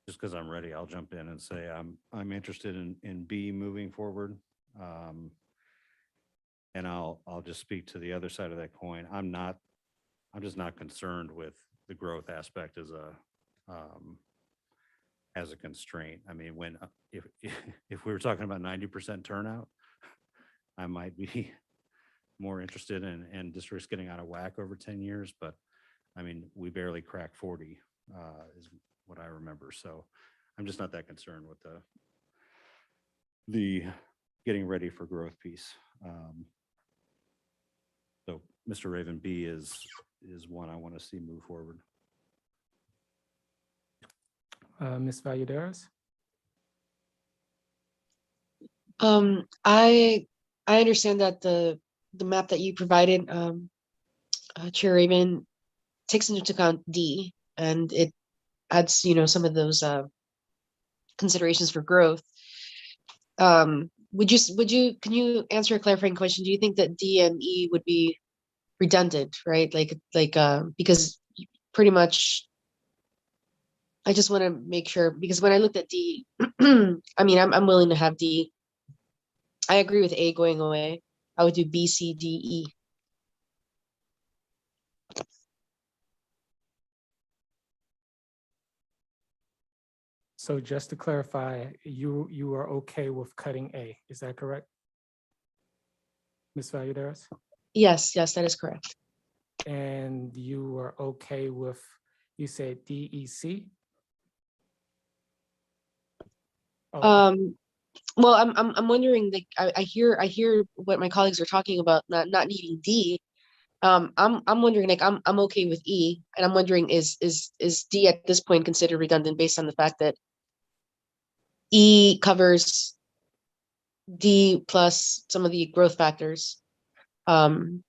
Just because I'm ready, I'll jump in and say I'm interested in B moving forward. And I'll just speak to the other side of that coin. I'm just not concerned with the growth aspect as a constraint. I mean, if we were talking about 90% turnout, I might be more interested in districts getting out of whack over 10 years, but I mean, we barely cracked 40 is what I remember. So I'm just not that concerned with the getting ready for growth piece. So Mr. Raven, B is one I want to see move forward. Ms. Valladares? I understand that the map that you provided, Chair Raven, takes into account D, and it adds, some of those considerations for growth. Can you answer a clarifying question? Do you think that D and E would be redundant, right? Because pretty much, I just want to make sure, because when I looked at D, I mean, I'm willing to have D. I agree with A going away. I would do B, C, D, E. So just to clarify, you are okay with cutting A, is that correct? Ms. Valladares? Yes, that is correct. And you are okay with, you said D, E, C? Okay. Well, I'm wondering, like, I hear what my colleagues are talking about, not needing D. I'm wondering, like, I'm okay with E, and I'm wondering, is D at this point considered redundant based on the fact that E covers D plus some of the growth factors, the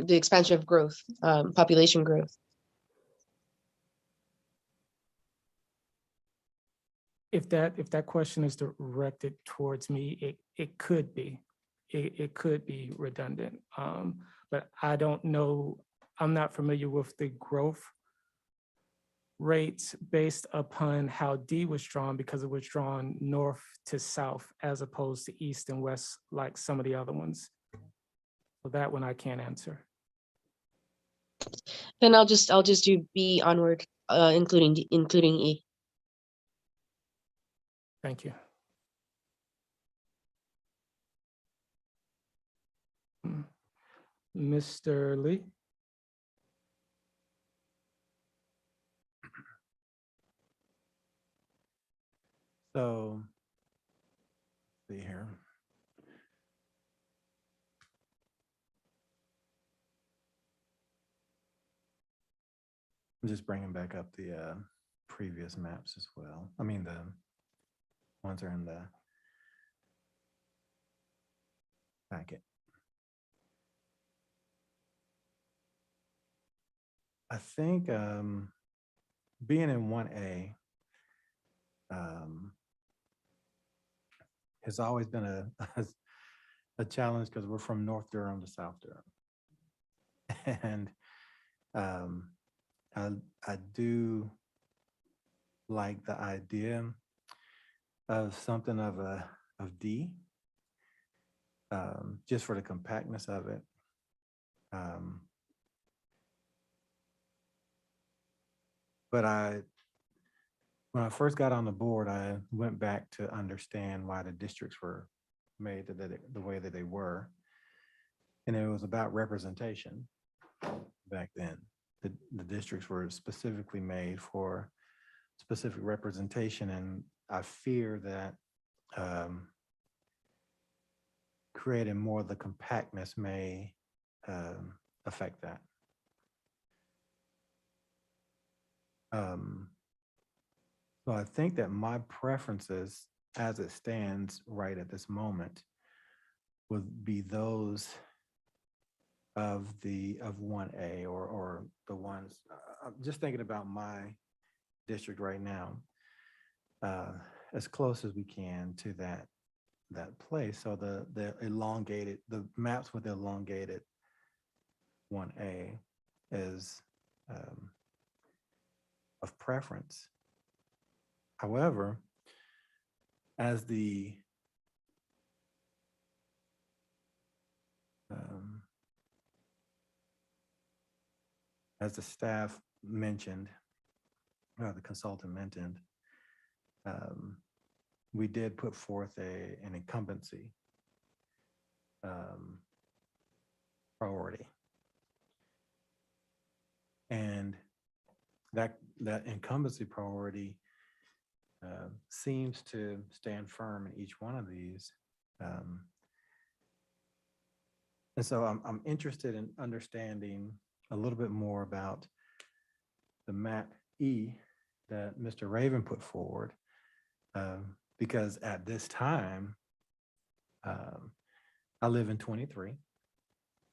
expansion of growth, population growth. If that question is directed towards me, it could be. It could be redundant. But I don't know, I'm not familiar with the growth rates based upon how D was drawn, because it was drawn north to south as opposed to east and west like some of the other ones. So that one I can't answer. Then I'll just do B onward, including E. Thank you. Mr. Lee? So, let's see here. I'm just bringing back up the previous maps as well. I mean, the ones that are in the packet. I think being in 1A has always been a challenge because we're from North Durham to South Durham. And I do like the idea of something of D, just for the compactness of it. But when I first got on the board, I went back to understand why the districts were made the way that they were. And it was about representation back then. The districts were specifically made for specific representation. And I fear that creating more of the compactness may affect that. So I think that my preferences, as it stands right at this moment, would be those of 1A or the ones, I'm just thinking about my district right now, as close as we can to that place. So the elongated, the maps with the elongated 1A is of preference. However, as the staff mentioned, or the consultant mentioned, we did put forth an incumbency priority. And that incumbency priority seems to stand firm in each one of these. And so I'm interested in understanding a little bit more about the map E that Mr. Raven put forward, because at this time, I live in 23.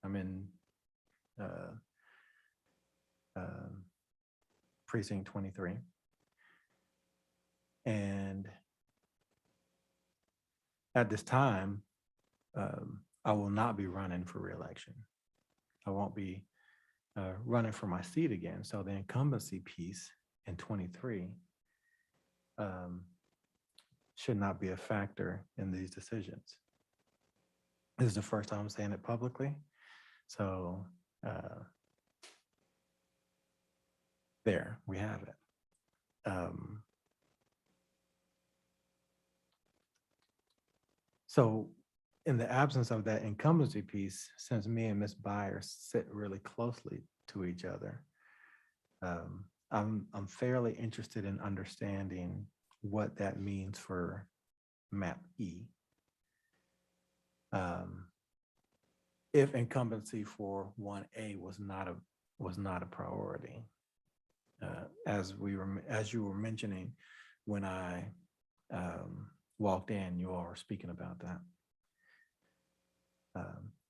I'm in Precinct 23. And at this time, I will not be running for reelection. I won't be running for my seat again. So the incumbency piece in 23 should not be a factor in these decisions. This is the first time I'm saying it publicly. So there we have it. So in the absence of that incumbency piece, since me and Ms. Byers sit really closely to each other, I'm fairly interested in understanding what that means for map E. If incumbency for 1A was not a priority, as you were mentioning when I walked in, you all were speaking about that.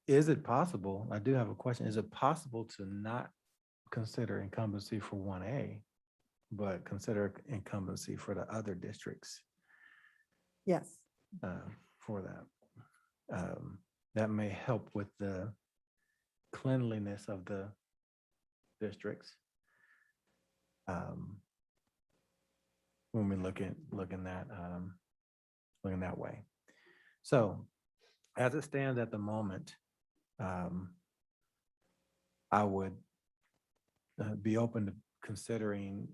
Is it possible, I do have a question, is it possible to not consider incumbency for 1A, but consider incumbency for the other districts? Yes. For that. That may help with the cleanliness of the districts. When we looking that way. So as it stands at the moment, I would be open to considering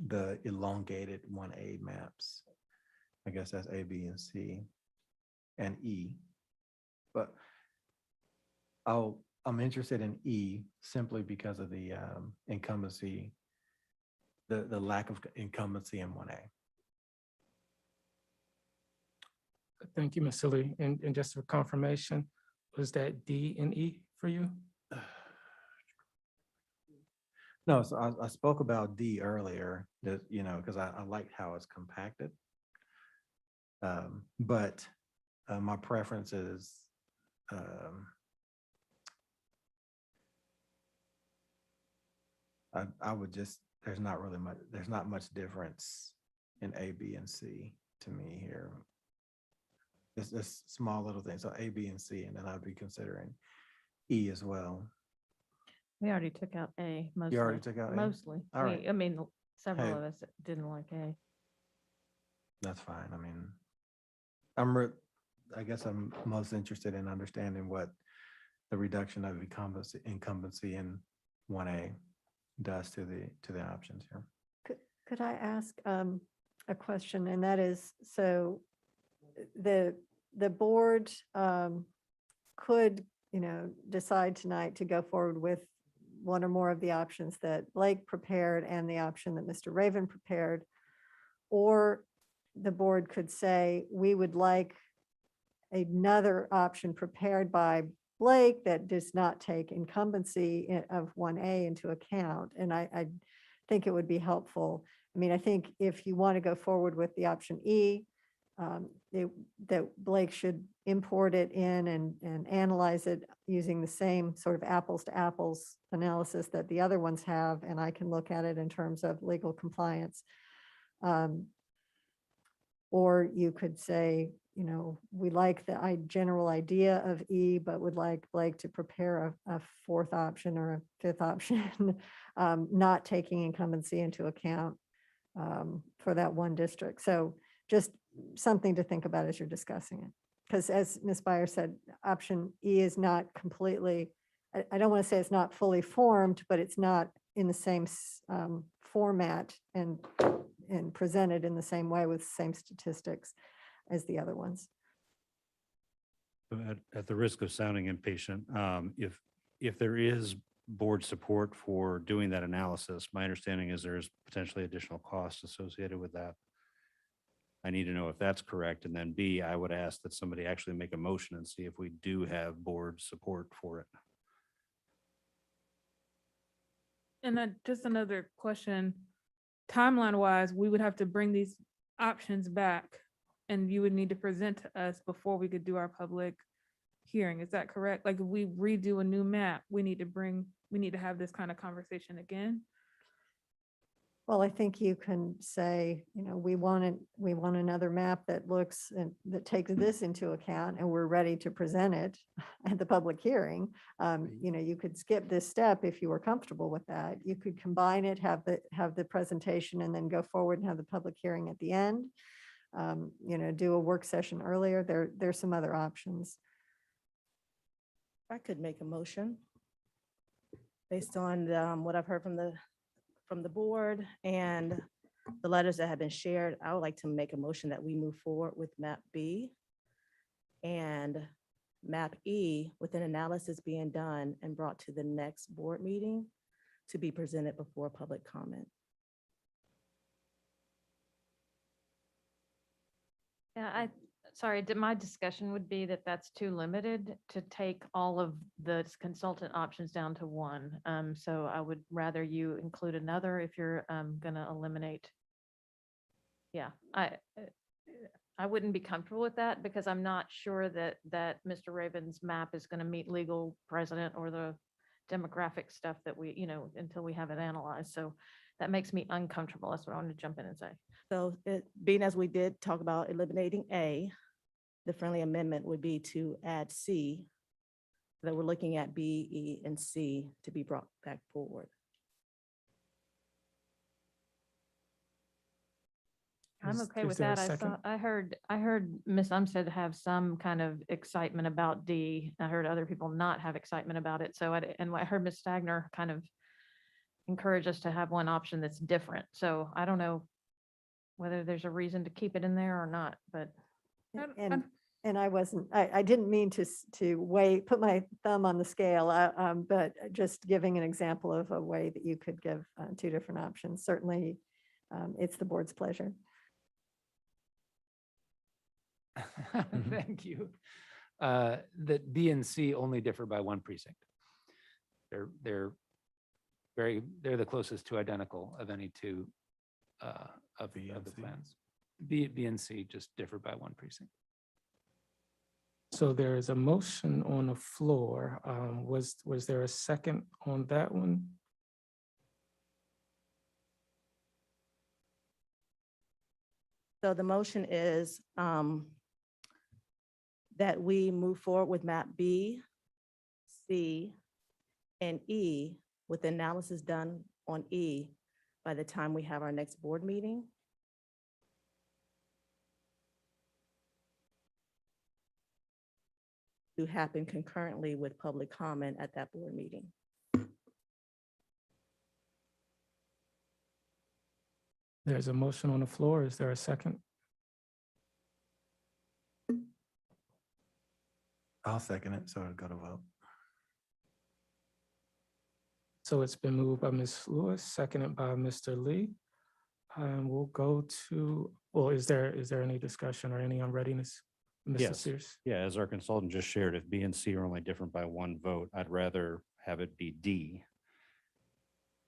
the elongated 1A maps. I guess that's A, B, and C, and E. But I'm interested in E simply because of the incumbency, the lack of incumbency in 1A. Thank you, Ms. Lee. And just for confirmation, was that D and E for you? No, so I spoke about D earlier, that, because I like how it's compacted. But my preference is I would just, there's not much difference in A, B, and C to me here. It's this small little thing. So A, B, and C, and then I'd be considering E as well. We already took out A mostly. You already took out A? Mostly. All right. I mean, several Hey. of us didn't like A. That's fine. I mean, I guess I'm most interested in understanding what the reduction of incumbency in 1A does to the options here. Could I ask a question? And that is, so the board could, decide tonight to go forward with one or more of the options that Blake prepared and the option that Mr. Raven prepared, or the board could say, we would like another option prepared by Blake that does not take incumbency of 1A into account. And I think it would be helpful. I mean, I think if you want to go forward with the option E, that Blake should import it in and analyze it using the same sort of apples to apples analysis that the other ones have, and I can look at it in terms of legal compliance. Or you could say, you know, we like the general idea of E, but would like Blake to prepare a fourth option or a fifth option, not taking incumbency into account for that one district. So just something to think about as you're discussing it. Because as Ms. Beyer said, option E is not completely, I don't want to say it's not fully formed, but it's not in the same format and presented in the same way with the same statistics as the other ones. At the risk of sounding impatient, if there is board support for doing that analysis, my understanding is there's potentially additional costs associated with that. I need to know if that's correct. And then B, I would ask that somebody actually make a motion and see if we do have board support for it. And then just another question, timeline wise, we would have to bring these options back and you would need to present to us before we could do our public hearing. Is that correct? Like if we redo a new map, we need to have this kind of conversation again? Well, I think you can say, you know, we want another map that looks and that takes this into account, and we're ready to present it at the public hearing. You know, you could skip this step if you were comfortable with that. You could combine it, have the presentation, and then go forward and have the public hearing at the end. You know, do a work session earlier. There's some other options. I could make a motion based on what I've heard from the board and the letters that have been shared. I would like to make a motion that we move forward with map B and map E with an analysis being done and brought to the next board meeting to be presented before public comment. Yeah, sorry, my discussion would be that that's too limited to take all of the consultant options down to one. So I would rather you include another if you're gonna eliminate. Yeah, I wouldn't be comfortable with that because I'm not sure that Mr. Raven's map is gonna meet legal precedent or the demographic stuff that we, you know, until we have it analyzed. So that makes me uncomfortable. That's what I wanted to jump in and say. So being as we did talk about eliminating A, the friendly amendment would be to add C, that we're looking at B, E, and C to be brought back forward. I'm Is- okay is with there a that. second? I heard Ms. Umstead have some kind of excitement about D. I heard other people not have excitement about it. So and I heard Ms. Stagner kind of encourage us to have one option that's different. So I don't know whether there's a reason to keep it in there or not, but. And I didn't mean to put my thumb on the scale, but just giving an example of a way that you could give two different options. Certainly, it's the board's pleasure. Thank you. That B and C only differ by one precinct. They're the closest to identical of any two of the plans. B and C just differ by one precinct. So there is a motion on the floor. Was there a second on that one? So the motion is that we move forward with map B, C, and E with analysis done on E by the time we have our next board meeting. To happen concurrently with public comment at that board meeting. There's a motion on the floor. Is there a second? I'll second it, so it'll go to vote. So it's been moved by Ms. Lewis, seconded by Mr. Lee. We'll go to, well, is there any discussion or any unreadiness? Mr. Yes. Sears? Yeah, as our consultant just shared, if B and C are only different by one vote, I'd rather have it be D,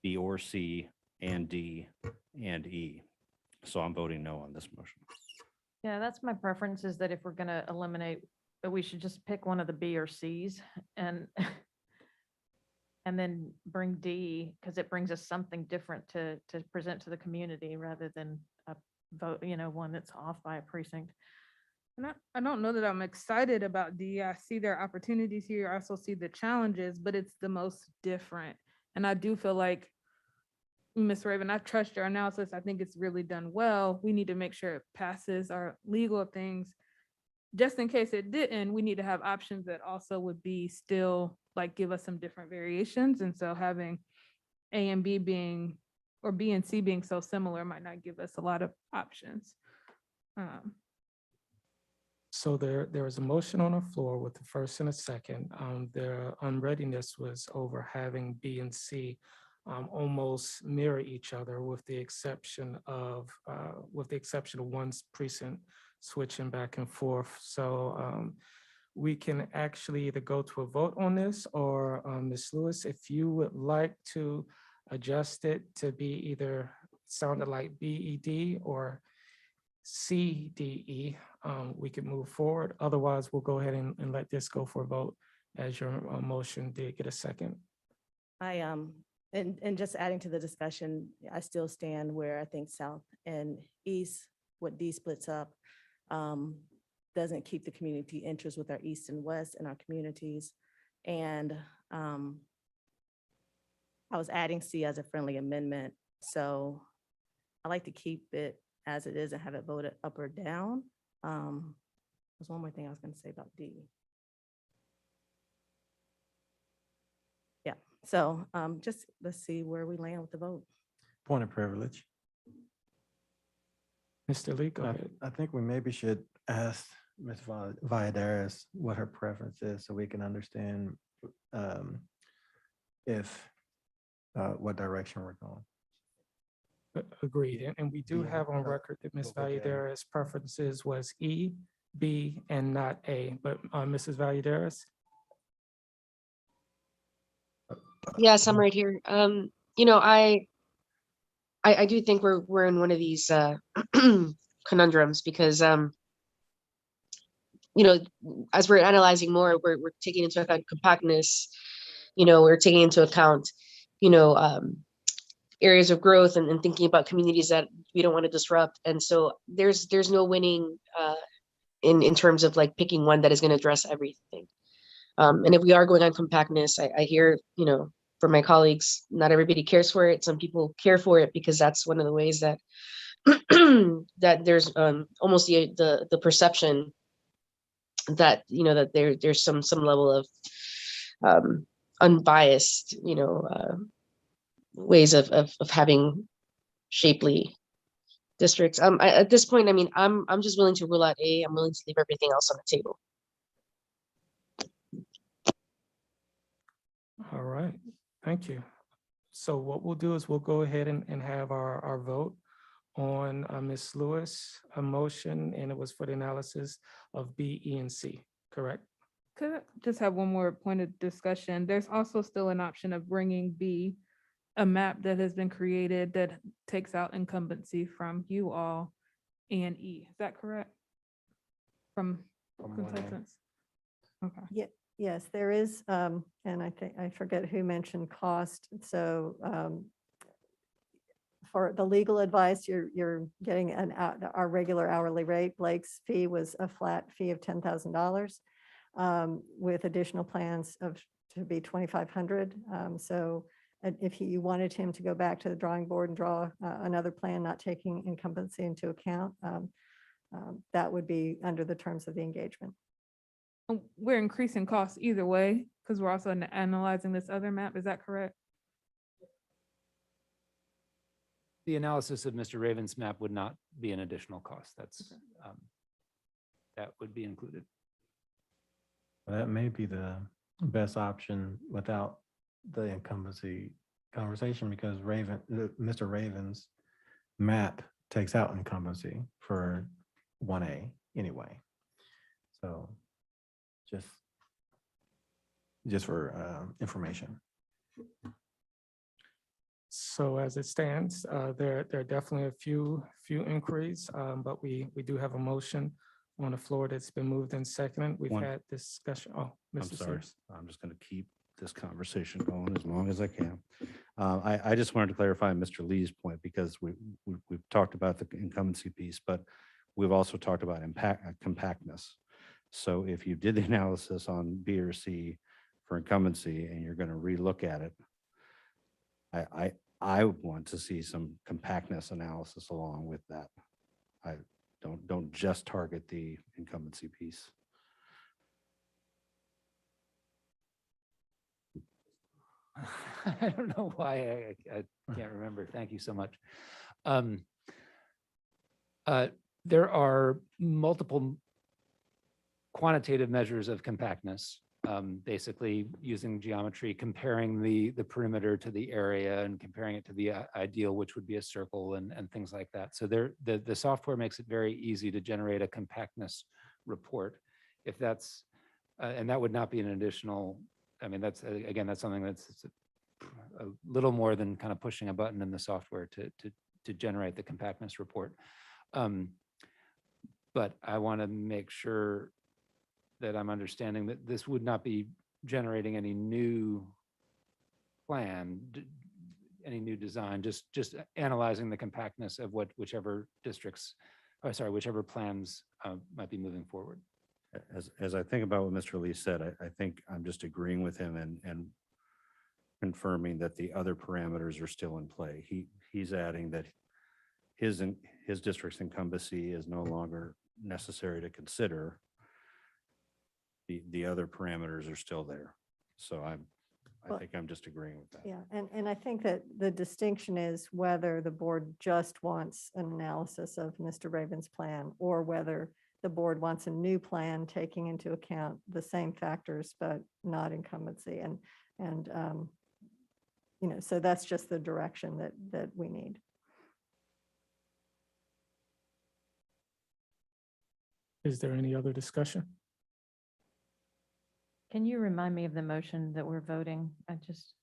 B or C and D and E. So I'm voting no on this motion. Yeah, that's my preference, is that if we're gonna eliminate, that we should just pick one of the B or Cs and and then bring D, because it brings us something different to present to the community rather than a vote, one that's off by a precinct. And I don't know that I'm excited about D. I see their opportunities here. I also see the challenges, but it's the most different. And I do feel like, Ms. Raven, I trust your analysis. I think it's really done well. We need to make sure it passes our legal things. Just in case it didn't, we need to have options that also would be still like give us some different variations. And so having A and B being, or B and C being so similar might not give us a lot of options. So there was a motion on the floor with the first and a second. The unreadiness was over having B and C almost mirror each other with the exception of one precinct switching back and forth. So we can actually either go to a vote on this, or Ms. Lewis, if you would like to adjust it to be either sounded like BED or CDE, we can move forward. Otherwise, we'll go ahead and let this go for a vote, as your motion did get a second. And just adding to the discussion, I still stand where I think South and East, what D splits up, doesn't keep the community interest with our East and West in our communities. And I was adding C as a friendly amendment. So I like to keep it as it is and have it voted up or down. There's one more thing I was going to say about D. Yeah, so just let's see where we land with the vote. Point of privilege. Mr. Lee, go ahead. I think we maybe should ask Ms. Valladares what her preference is so we can understand what direction we're going. Agreed. And we do Yeah, have on record that Ms. we'll look at it. Valladares' preferences was E, B, and not A. But Mrs. Valladares? Yes, I'm right here. I do think we're in one of these conundrums because as we're analyzing more, we're taking into account compactness, we're taking into account, areas of growth and thinking about communities that we don't want to disrupt. And so there's no winning in terms of like picking one that is going to address everything. And if we are going on compactness, I hear, from my colleagues, not everybody cares for it. Some people care for it because that's one of the ways that that there's almost the perception that that there's some level of unbiased ways of having shapely districts. At this point, I mean, I'm just willing to rule out A. I'm willing to leave everything else on the table. All right, thank you. So what we'll do is we'll go ahead and have our vote on Ms. Lewis, a motion, and it was for the analysis of B, E, and C, correct? Could I just have one more point of discussion? There's also still an option of bringing B, a map that has been created that takes out incumbency from you all, and E. Is that correct? From 1A. consultants? Okay. Yes, there is, and I think, I forget who mentioned cost. So for the legal advice, you're getting our regular hourly rate. Blake's fee was a flat fee of $10,000 with additional plans to be $2,500. So if you wanted him to go back to the drawing board and draw another plan, not taking incumbency into account, that would be under the terms of the engagement. We're increasing costs either way, because we're also analyzing this other map. Is that correct? The analysis of Mr. Raven's map would not be an additional cost. That's, that would be included. That may be the best option without the incumbency conversation, because Mr. Raven's map takes out incumbency for 1A anyway. So just for information. So as it stands, there are definitely a few inquiries, but we do have a motion on the floor that's been moved and seconded. We've One- had discussion. Oh, I'm Mr. sorry. Sears. I'm just going to keep this conversation going as long as I can. I just wanted to clarify Mr. Lee's point because we've talked about the incumbency piece, but we've also talked about compactness. So if you did the analysis on B or C for incumbency and you're going to relook at it, I want to see some compactness analysis along with that. I don't just target the incumbency piece. I don't know why I can't remember. Thank you so much. There are multiple quantitative measures of compactness, basically using geometry, comparing the perimeter to the area and comparing it to the ideal, which would be a circle and things like that. So the software makes it very easy to generate a compactness report. If that's, and that would not be an additional, I mean, that's, again, that's something that's a little more than kind of pushing a button in the software to generate the compactness report. But I want to make sure that I'm understanding that this would not be generating any new plan, any new design, just analyzing the compactness of whichever districts, or sorry, whichever plans might be moving forward. As I think about what Mr. Lee said, I think I'm just agreeing with him and confirming that the other parameters are still in play. He's adding that his district's incumbency is no longer necessary to consider. The other parameters are still there. So I Well, think I'm just agreeing with that. Yeah, and I think that the distinction is whether the board just wants an analysis of Mr. Raven's plan or whether the board wants a new plan taking into account the same factors, but not incumbency. And you know, so that's just the direction that we need. Is there any other discussion? Can you remind me of the motion that we're voting? I just,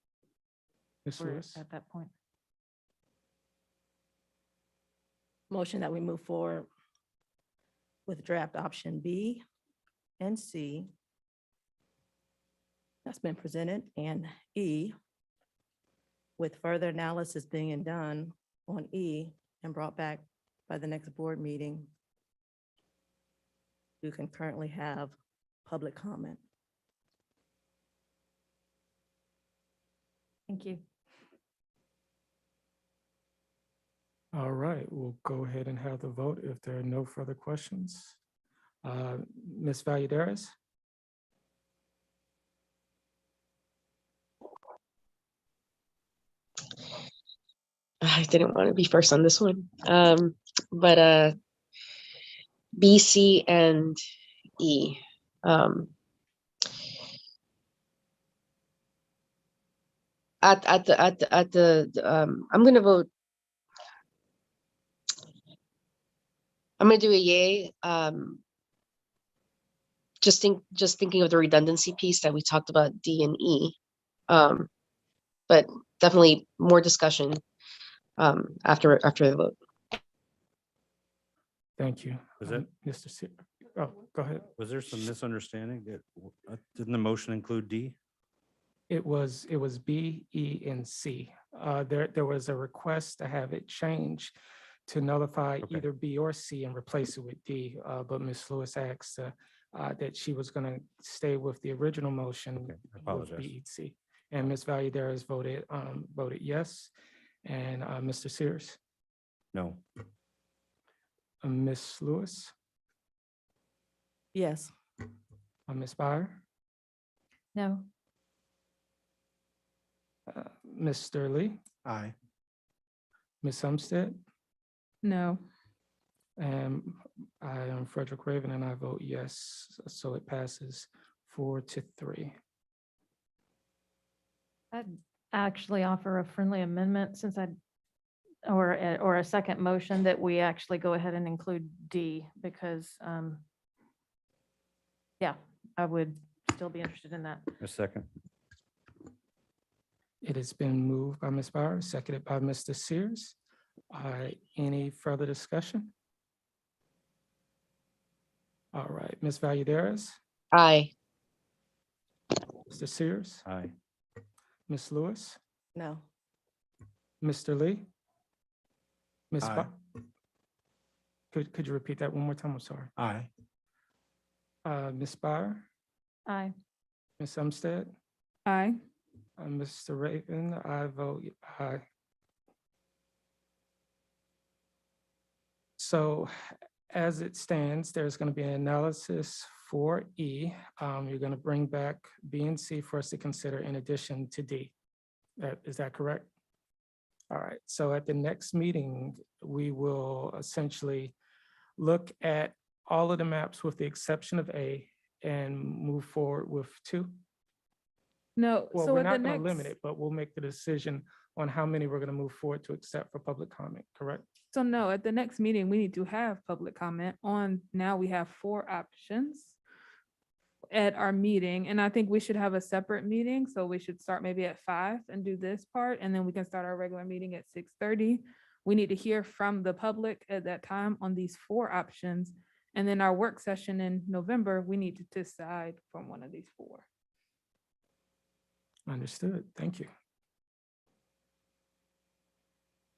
Ms. we're Lewis? at that point. Motion that we move forward with draft option B and C that's been presented, and E, with further analysis being done on E and brought back by the next board meeting. You can currently have public comment. Thank you. All right, we'll go ahead and have the vote if there are no further questions. Ms. Valladares? I didn't want to be first on this one. But B, C, and E. I'm gonna vote. I'm gonna do a yay. Just thinking of the redundancy piece that we talked about D and E. But definitely more discussion after the vote. Thank you. Was that- Mr. Sears? Oh, go ahead. Was there some misunderstanding that, didn't the motion include D? It was B, E, and C. There was a request to have it changed to nullify Okay. either B or C and replace it with D. But Ms. Lewis asked that she was going to stay with the original motion Okay, I with apologize. B, E, C. And Ms. Valladares voted yes. And Mr. Sears, No. Ms. Lewis, Yes. Ms. Byer, No, Mr. Lee, Aye. Ms. Umstead, No. and I am Frederick Raven, and I vote yes. So it passes 4-3. I'd actually offer a friendly amendment since or a second motion that we actually go ahead and include D because, yeah, I would still be interested in that. A second. It has been moved by Ms. Bauer, seconded by Mr. Sears. Any further discussion? All right, Ms. Valladares, Aye. Mr. Sears, Aye. Ms. Lewis, No. Mr. Lee, Ms. Aye. Could you repeat that one more time? I'm sorry. Aye. Ms. Bauer, Aye. Ms. Umstead, Aye. Mr. Raven, I vote aye. So as it stands, there's going to be an analysis for E. You're going to bring back B and C for us to consider in addition to D. Is that correct? All right, so at the next meeting, we will essentially look at all of the maps with the exception of A and move forward with 2. No, Well, so we're at the not going to limit next, it, but we'll make the decision on how many we're going to move forward to accept for public comment, correct? so no, at the next meeting, we need to have public comment on, now we have 4 options at our meeting, and I think we should have a separate meeting, so we should start maybe at 5 and do this part, and then we can start our regular meeting at 6:30. We need to hear from the public at that time on these 4 options, and then our work session in November, we need to decide from one of these 4. Understood, thank you.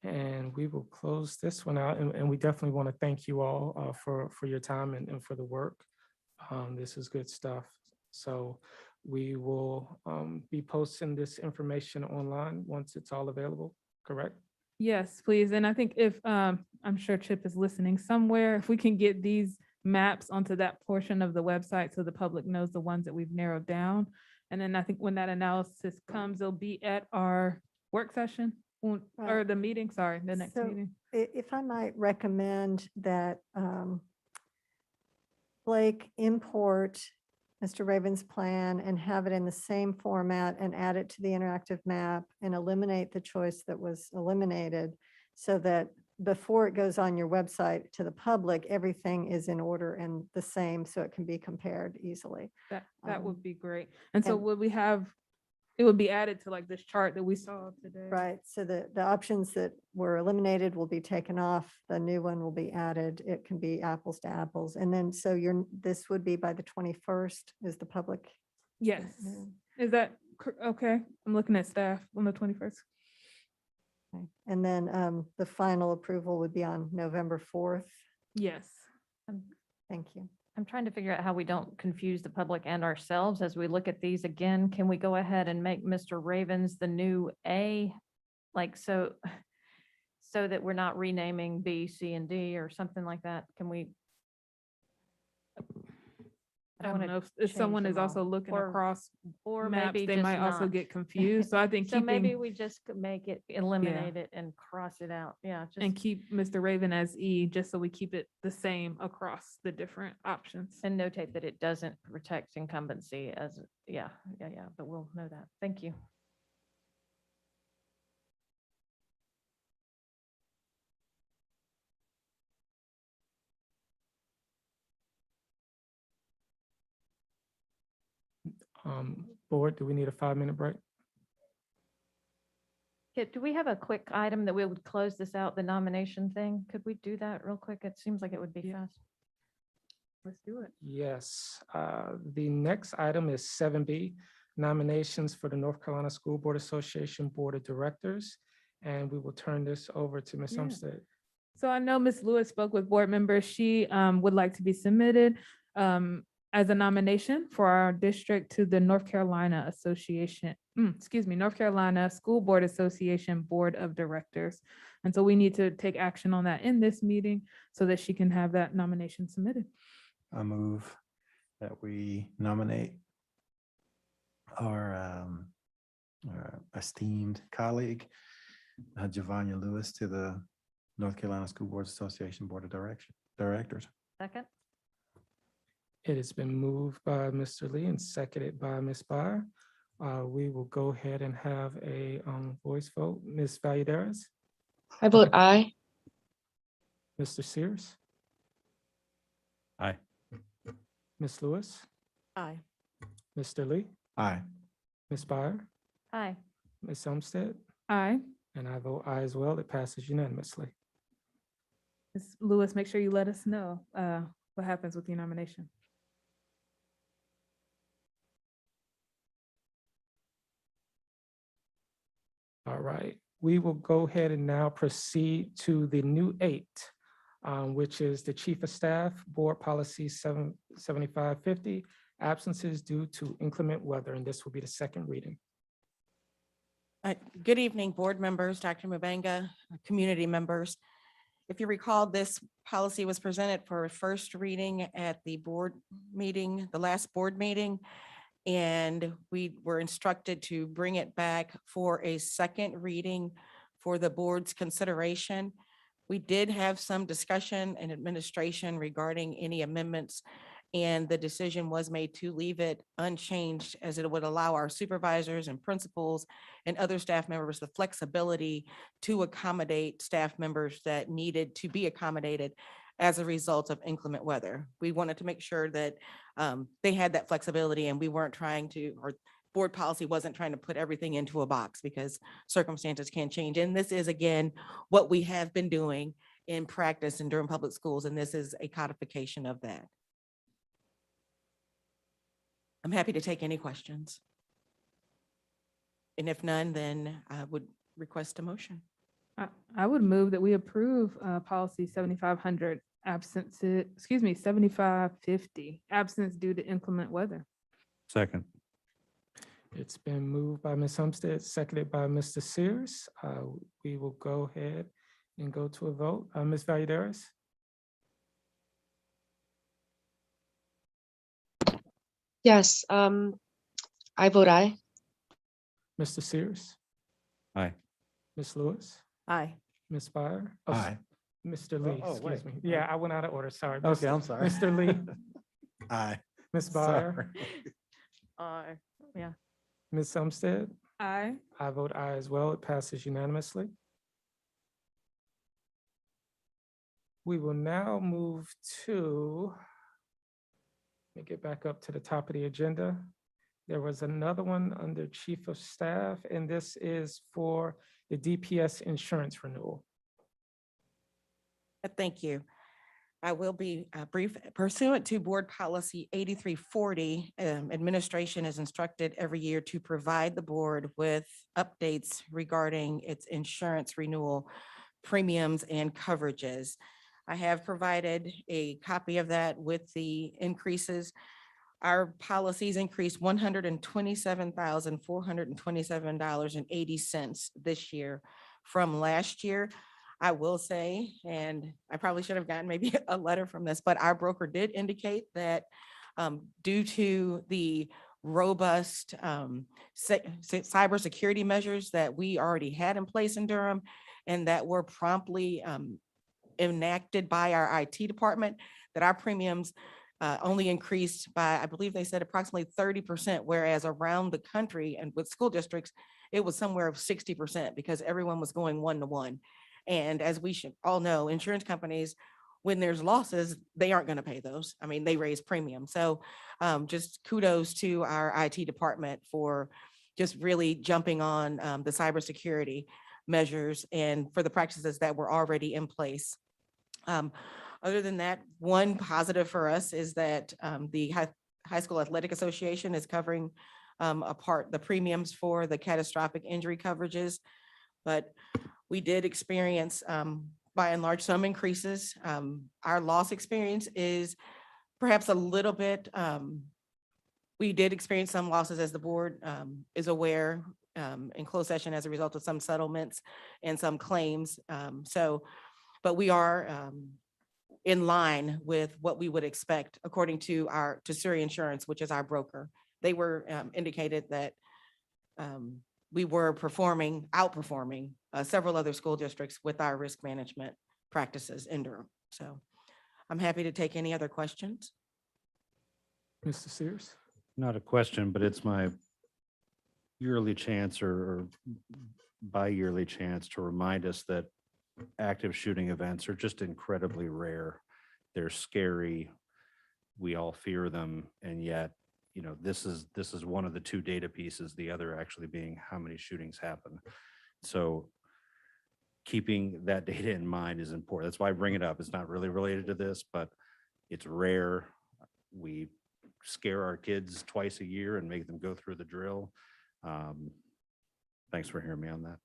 And we will close this one out, and we definitely want to thank you all for your time and for the work. This is good stuff. So we will be posting this information online once it's all available, correct? Yes, please. And I think if, I'm sure Chip is listening somewhere, if we can get these maps onto that portion of the website so the public knows the ones that we've narrowed down. And then I think when that analysis comes, it'll be at our work session or Right. the meeting, sorry, the next So, meeting. If I might recommend that Blake import Mr. Raven's plan and have it in the same format and add it to the interactive map and eliminate the choice that was eliminated so that before it goes on your website to the public, everything is in order and the same so it can be compared easily. That would be great. And so and- would we have, it would be added to like this chart that we saw today. Right, so the options that were eliminated will be taken off, the new one will be added, it can be apples to apples. And then, so this would be by the 21st is the public. Yes. Yeah. Is that, okay? I'm looking at staff on the 21st. Okay. And then the final approval would be on November 4th. Yes. Thank you. I'm trying to figure out how we don't confuse the public and ourselves as we look at these again. Can we go ahead and make Mr. Ravens the new A? Like, so that we're not renaming B, C, and D or something like that? Can we? I don't wanna know if change someone them is also all. looking Or- across Or maps, maybe they just might also not. get confused. So I think So maybe keeping, we just could make it, eliminate it and cross it out. Yeah, and just, keep Mr. Raven as E, just so we keep it the same across the different options. and notate that it doesn't protect incumbency as, yeah, but we'll know that. Thank you. Board, do we need a 5-minute break? Okay, do we have a quick item that we would close this out, the nomination thing? Could we do that real quick? It seems like it would be Yeah. fast. Let's do it. Yes, the next item is 7B, nominations for the North Carolina School Board Association Board of Directors. And we will turn this over to Ms. Yeah. Umstead. So I know Ms. Lewis spoke with board members. She would like to be submitted as a nomination for our district to the North Carolina Association, North Carolina School Board Association Board of Directors. And so we need to take action on that in this meeting so that she can have that nomination submitted. I move that we nominate our esteemed colleague, Javanya Lewis, to the North Carolina School Boards Association Board of Directors. Second? It has been moved by Mr. Lee and seconded by Ms. Byer. We will go ahead and have a voice vote. Ms. Valladares, I vote aye. Mr. Sears, Aye. Ms. Lewis, Aye. Mr. Lee, Aye. Ms. Byer. Aye. Ms. Umstead, Aye. and I vote aye as well. It passes unanimously. Ms. Lewis, make sure you let us know what happens with your nomination. All right, we will go ahead and now proceed to the new 8, which is the Chief of Staff, Board Policy 7550, absences due to inclement weather, and this will be the second reading. Good evening, board members, Dr. Mubanga, community members. If you recall, this policy was presented for first reading at the board meeting, the last board meeting. And we were instructed to bring it back for a second reading for the board's consideration. We did have some discussion and administration regarding any amendments, and the decision was made to leave it unchanged as it would allow our supervisors and principals and other staff members the flexibility to accommodate staff members that needed to be accommodated as a result of inclement weather. We wanted to make sure that they had that flexibility, and we weren't trying to, or board policy wasn't trying to put everything into a box, because circumstances can change. And this is, again, what we have been doing in practice in Durham Public Schools, and this is a codification of that. I'm happy to take any questions. And if none, then I would request a motion. I would move that we approve policy 7500 absences, 7550, absence due to inclement weather. Second. It's been moved by Ms. Umstead, seconded by Mr. Sears. We will go ahead and go to a vote. Ms. Valladares? Yes, I vote aye. Mr. Sears? Aye. Ms. Lewis? Aye. Ms. Byer? Aye. Mr. Lee, oh, excuse me. wait. Yeah, I went out of order, sorry. Okay, I'm sorry. Mr. Lee, Aye. Ms. Byer, Sorry. Yeah. Ms. Umstead? Aye. I vote aye as well. It passes unanimously. We will now move to, let me get back up to the top of the agenda. There was another one under Chief of Staff, and this is for the DPS insurance renewal. Thank you. I will be brief. Pursuant to Board Policy 8340, administration is instructed every year to provide the board with updates regarding its insurance renewal premiums and coverages. I have provided a copy of that with the increases. Our policies increased $127,427.80 this year from last year. I will say, and I probably should have gotten maybe a letter from this, but our broker did indicate that due to the robust cybersecurity measures that we already had in place in Durham and that were promptly enacted by our IT department, that our premiums only increased by, I believe they said approximately 30%, whereas around the country and with school districts, it was somewhere of 60% because everyone was going one-to-one. And as we should all know, insurance companies, when there's losses, they aren't going to pay those. I mean, they raise premium. So just kudos to our IT department for just really jumping on the cybersecurity measures and for the practices that were already in place. Other than that, one positive for us is that the High School Athletic Association is covering the premiums for the catastrophic injury coverages. But we did experience, by and large, some increases. Our loss experience is perhaps a little bit, we did experience some losses, as the board is aware, in closed session as a result of some settlements and some claims. But we are in line with what we would expect according to Surrey Insurance, which is our broker. They were indicated that we were outperforming several other school districts with our risk management practices in Durham. So I'm happy to take any other questions. Mr. Sears? Not a question, but it's my yearly chance or bi-yearly chance to remind us that active shooting events are just incredibly rare. They're scary. We all fear them. And yet this is one of the two data pieces, the other actually being how many shootings happen. So keeping that data in mind is important. That's why I bring it up. It's not really related to this, but it's rare. We scare our kids twice a year and make them go through the drill. Thanks for hearing me on that.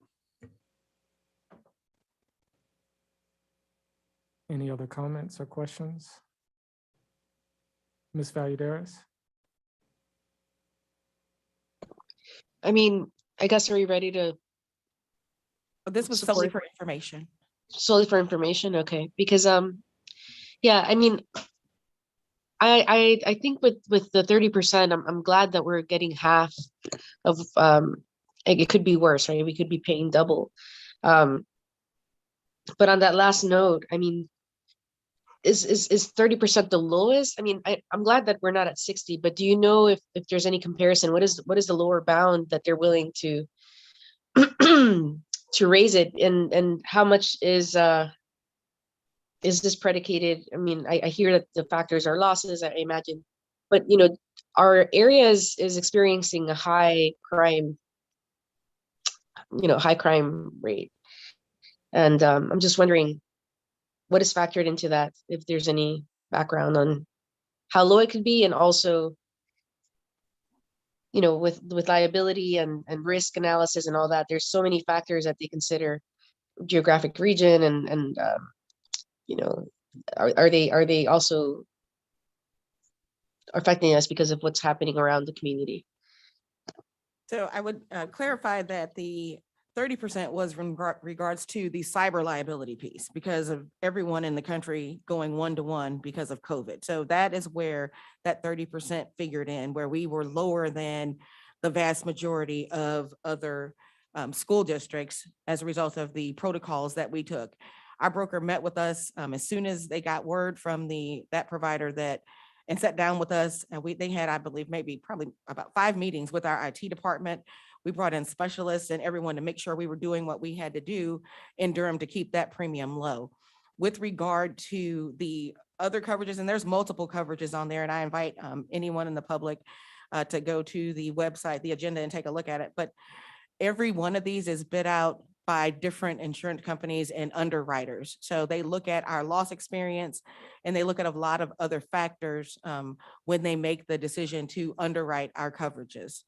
Any other comments or questions? Ms. Valladares? I mean, I guess, are we ready to But this was solely support for information. solely for information? Okay, because yeah, I mean, I think with the 30%, I'm glad that we're getting half of it could be worse, right? We could be paying double. But on that last note, I mean, is 30% the lowest? I mean, I'm glad that we're not at 60, but do you know if there's any comparison? What is the lower bound that they're willing to to raise it, and how much is this predicated? I mean, I hear that the factors are losses, I imagine, but our area is experiencing a high crime rate, and I'm just wondering what is factored into that, if there's any background on how low it could be, and also with liability and risk analysis and all that. There's so many factors that they consider: geographic region, and are they also affecting us because of what's happening around the community? So I would clarify that the 30% was in regards to the cyber liability piece, because of everyone in the country going 1-to-1 because of COVID. So that is where that 30% figured in, where we were lower than the vast majority of other school districts as a result of the protocols that we took. Our broker met with us as soon as they got word from that provider and sat down with us. And they had, I believe, probably about 5 meetings with our IT department. We brought in specialists and everyone to make sure we were doing what we had to do in Durham to keep that premium low. With regard to the other coverages, and there's multiple coverages on there, and I invite anyone in the public to go to the website, the agenda, and take a look at it. But every one of these is bid out by different insurance companies and underwriters. So they look at our loss experience, and they look at a lot of other factors when they make the decision to underwrite our coverages.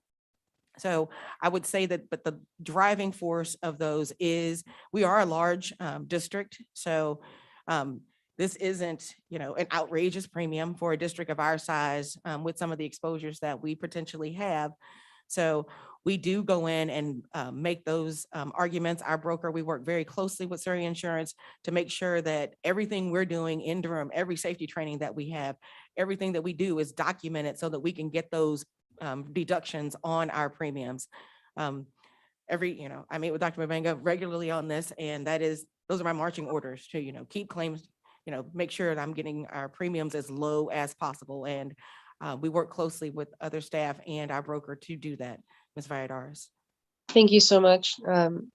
So I would say that, but the driving force of those is we are a large district. So this isn't, an outrageous premium for a district of our size with some of the exposures that we potentially have. So we do go in and make those arguments. Our broker, we work very closely with Surrey Insurance to make sure that everything we're doing in Durham, every safety training that we have, everything that we do is documented so that we can get those deductions on our premiums. I meet with Dr. Mbenga regularly on this, and those are my marching orders to, keep claims, make sure that I'm getting our premiums as low as possible. And we work closely with other staff and our broker to do that. Ms. Valladares. Thank you so much,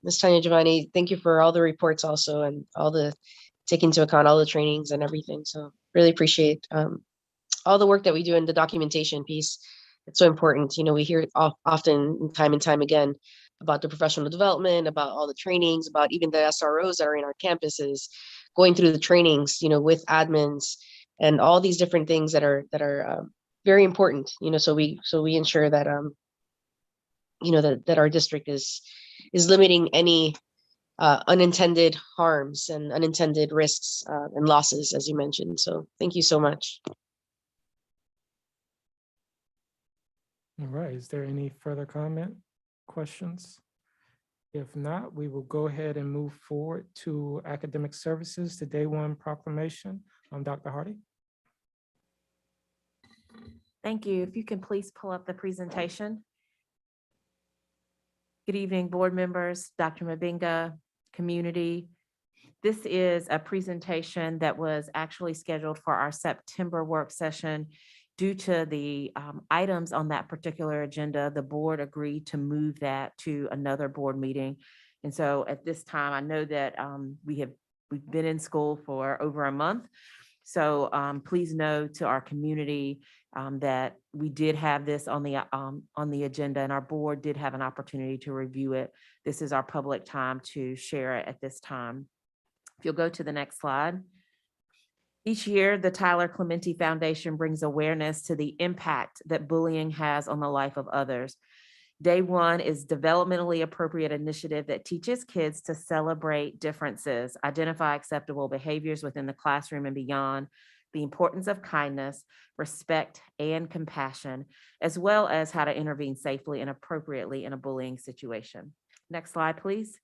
Ms. Tanya Giovanni. Thank you for all the reports also, and taking into account all the trainings and everything. So really appreciate all the work that we do in the documentation piece. It's so important. We hear it often, time and time again, about the professional development, about all the trainings, about even the SROs that are in our campuses, going through the trainings, with admins and all these different things that are very important. So we ensure that that our district is limiting any unintended harms and unintended risks and losses, as you mentioned. So thank you so much. All right, is there any further comment, questions? If not, we will go ahead and move forward to academic services, the Day 1 proclamation. Dr. Hardy. Thank you. If you can please pull up the presentation. Good evening, board members, Dr. Mbenga, community. This is a presentation that was actually scheduled for our September work session. Due to the items on that particular agenda, the board agreed to move that to another board meeting. And so at this time, I know that we've been in school for over a month. So please know to our community that we did have this on the agenda, and our board did have an opportunity to review it. This is our public time to share it at this time. If you'll go to the next slide. Each year, the Tyler Clementi Foundation brings awareness to the impact that bullying has on the life of others. Day One is developmentally appropriate initiative that teaches kids to celebrate differences, identify acceptable behaviors within the classroom and beyond, the importance of kindness, respect, and compassion, as well as how to intervene safely and appropriately in a bullying situation. Next slide, please.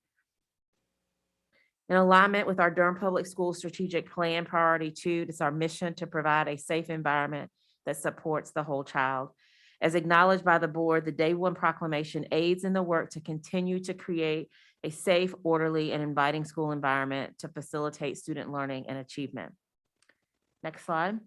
In alignment with our Durham Public Schools Strategic Plan Priority 2, it's our mission to provide a safe environment that supports the whole child. As acknowledged by the board, the Day One proclamation aids in the work to continue to create a safe, orderly, and inviting school environment to facilitate student learning and achievement. Next slide.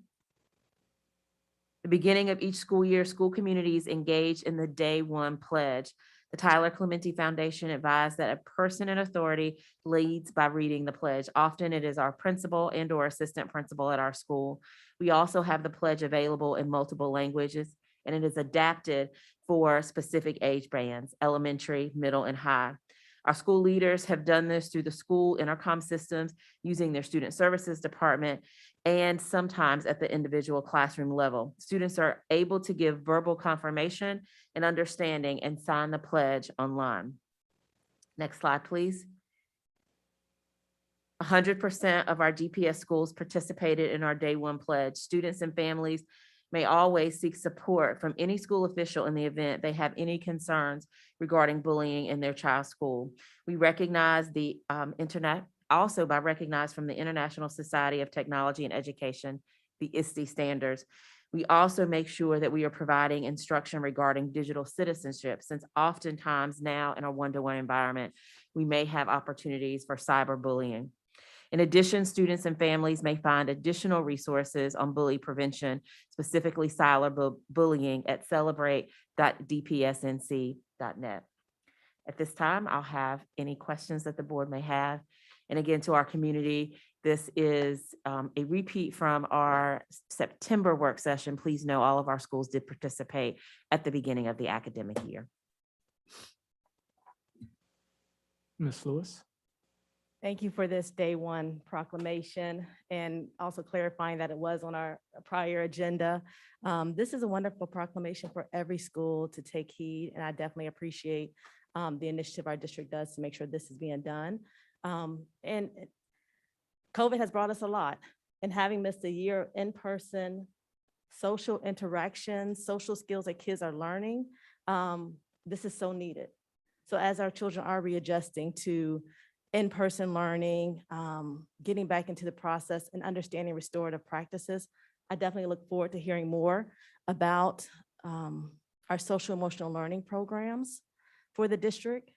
The beginning of each school year, school communities engage in the Day One pledge. The Tyler Clementi Foundation advised that a person in authority leads by reading the pledge. Often it is our principal and/or assistant principal at our school. We also have the pledge available in multiple languages, and it is adapted for specific age bands, elementary, middle, and high. Our school leaders have done this through the school intercom systems, using their student services department, and sometimes at the individual classroom level. Students are able to give verbal confirmation and understanding and sign the pledge online. Next slide, please. 100% of our DPS schools participated in our Day One pledge. Students and families may always seek support from any school official in the event they have any concerns regarding bullying in their child's school. We recognize the internet also by recognized from the International Society of Technology and Education, the ISTE standards. We also make sure that we are providing instruction regarding digital citizenship, since oftentimes now in a one-to-one environment, we may have opportunities for cyberbullying. In addition, students and families may find additional resources on bully prevention, specifically cyberbullying at celebrate.dpsnc.net. At this time, I'll have any questions that the board may have. And again, to our community, this is a repeat from our September work session. Please know all of our schools did participate at the beginning of the academic year. Ms. Lewis? Thank you for this Day One proclamation and also clarifying that it was on our prior agenda. This is a wonderful proclamation for every school to take heed, and I definitely appreciate the initiative our district does to make sure this is being done. And COVID has brought us a lot, and having missed a year in person, social interactions, social skills that kids are learning, this is so needed. So as our children are readjusting to in-person learning, getting back into the process and understanding restorative practices, I definitely look forward to hearing more about our social emotional learning programs for the district,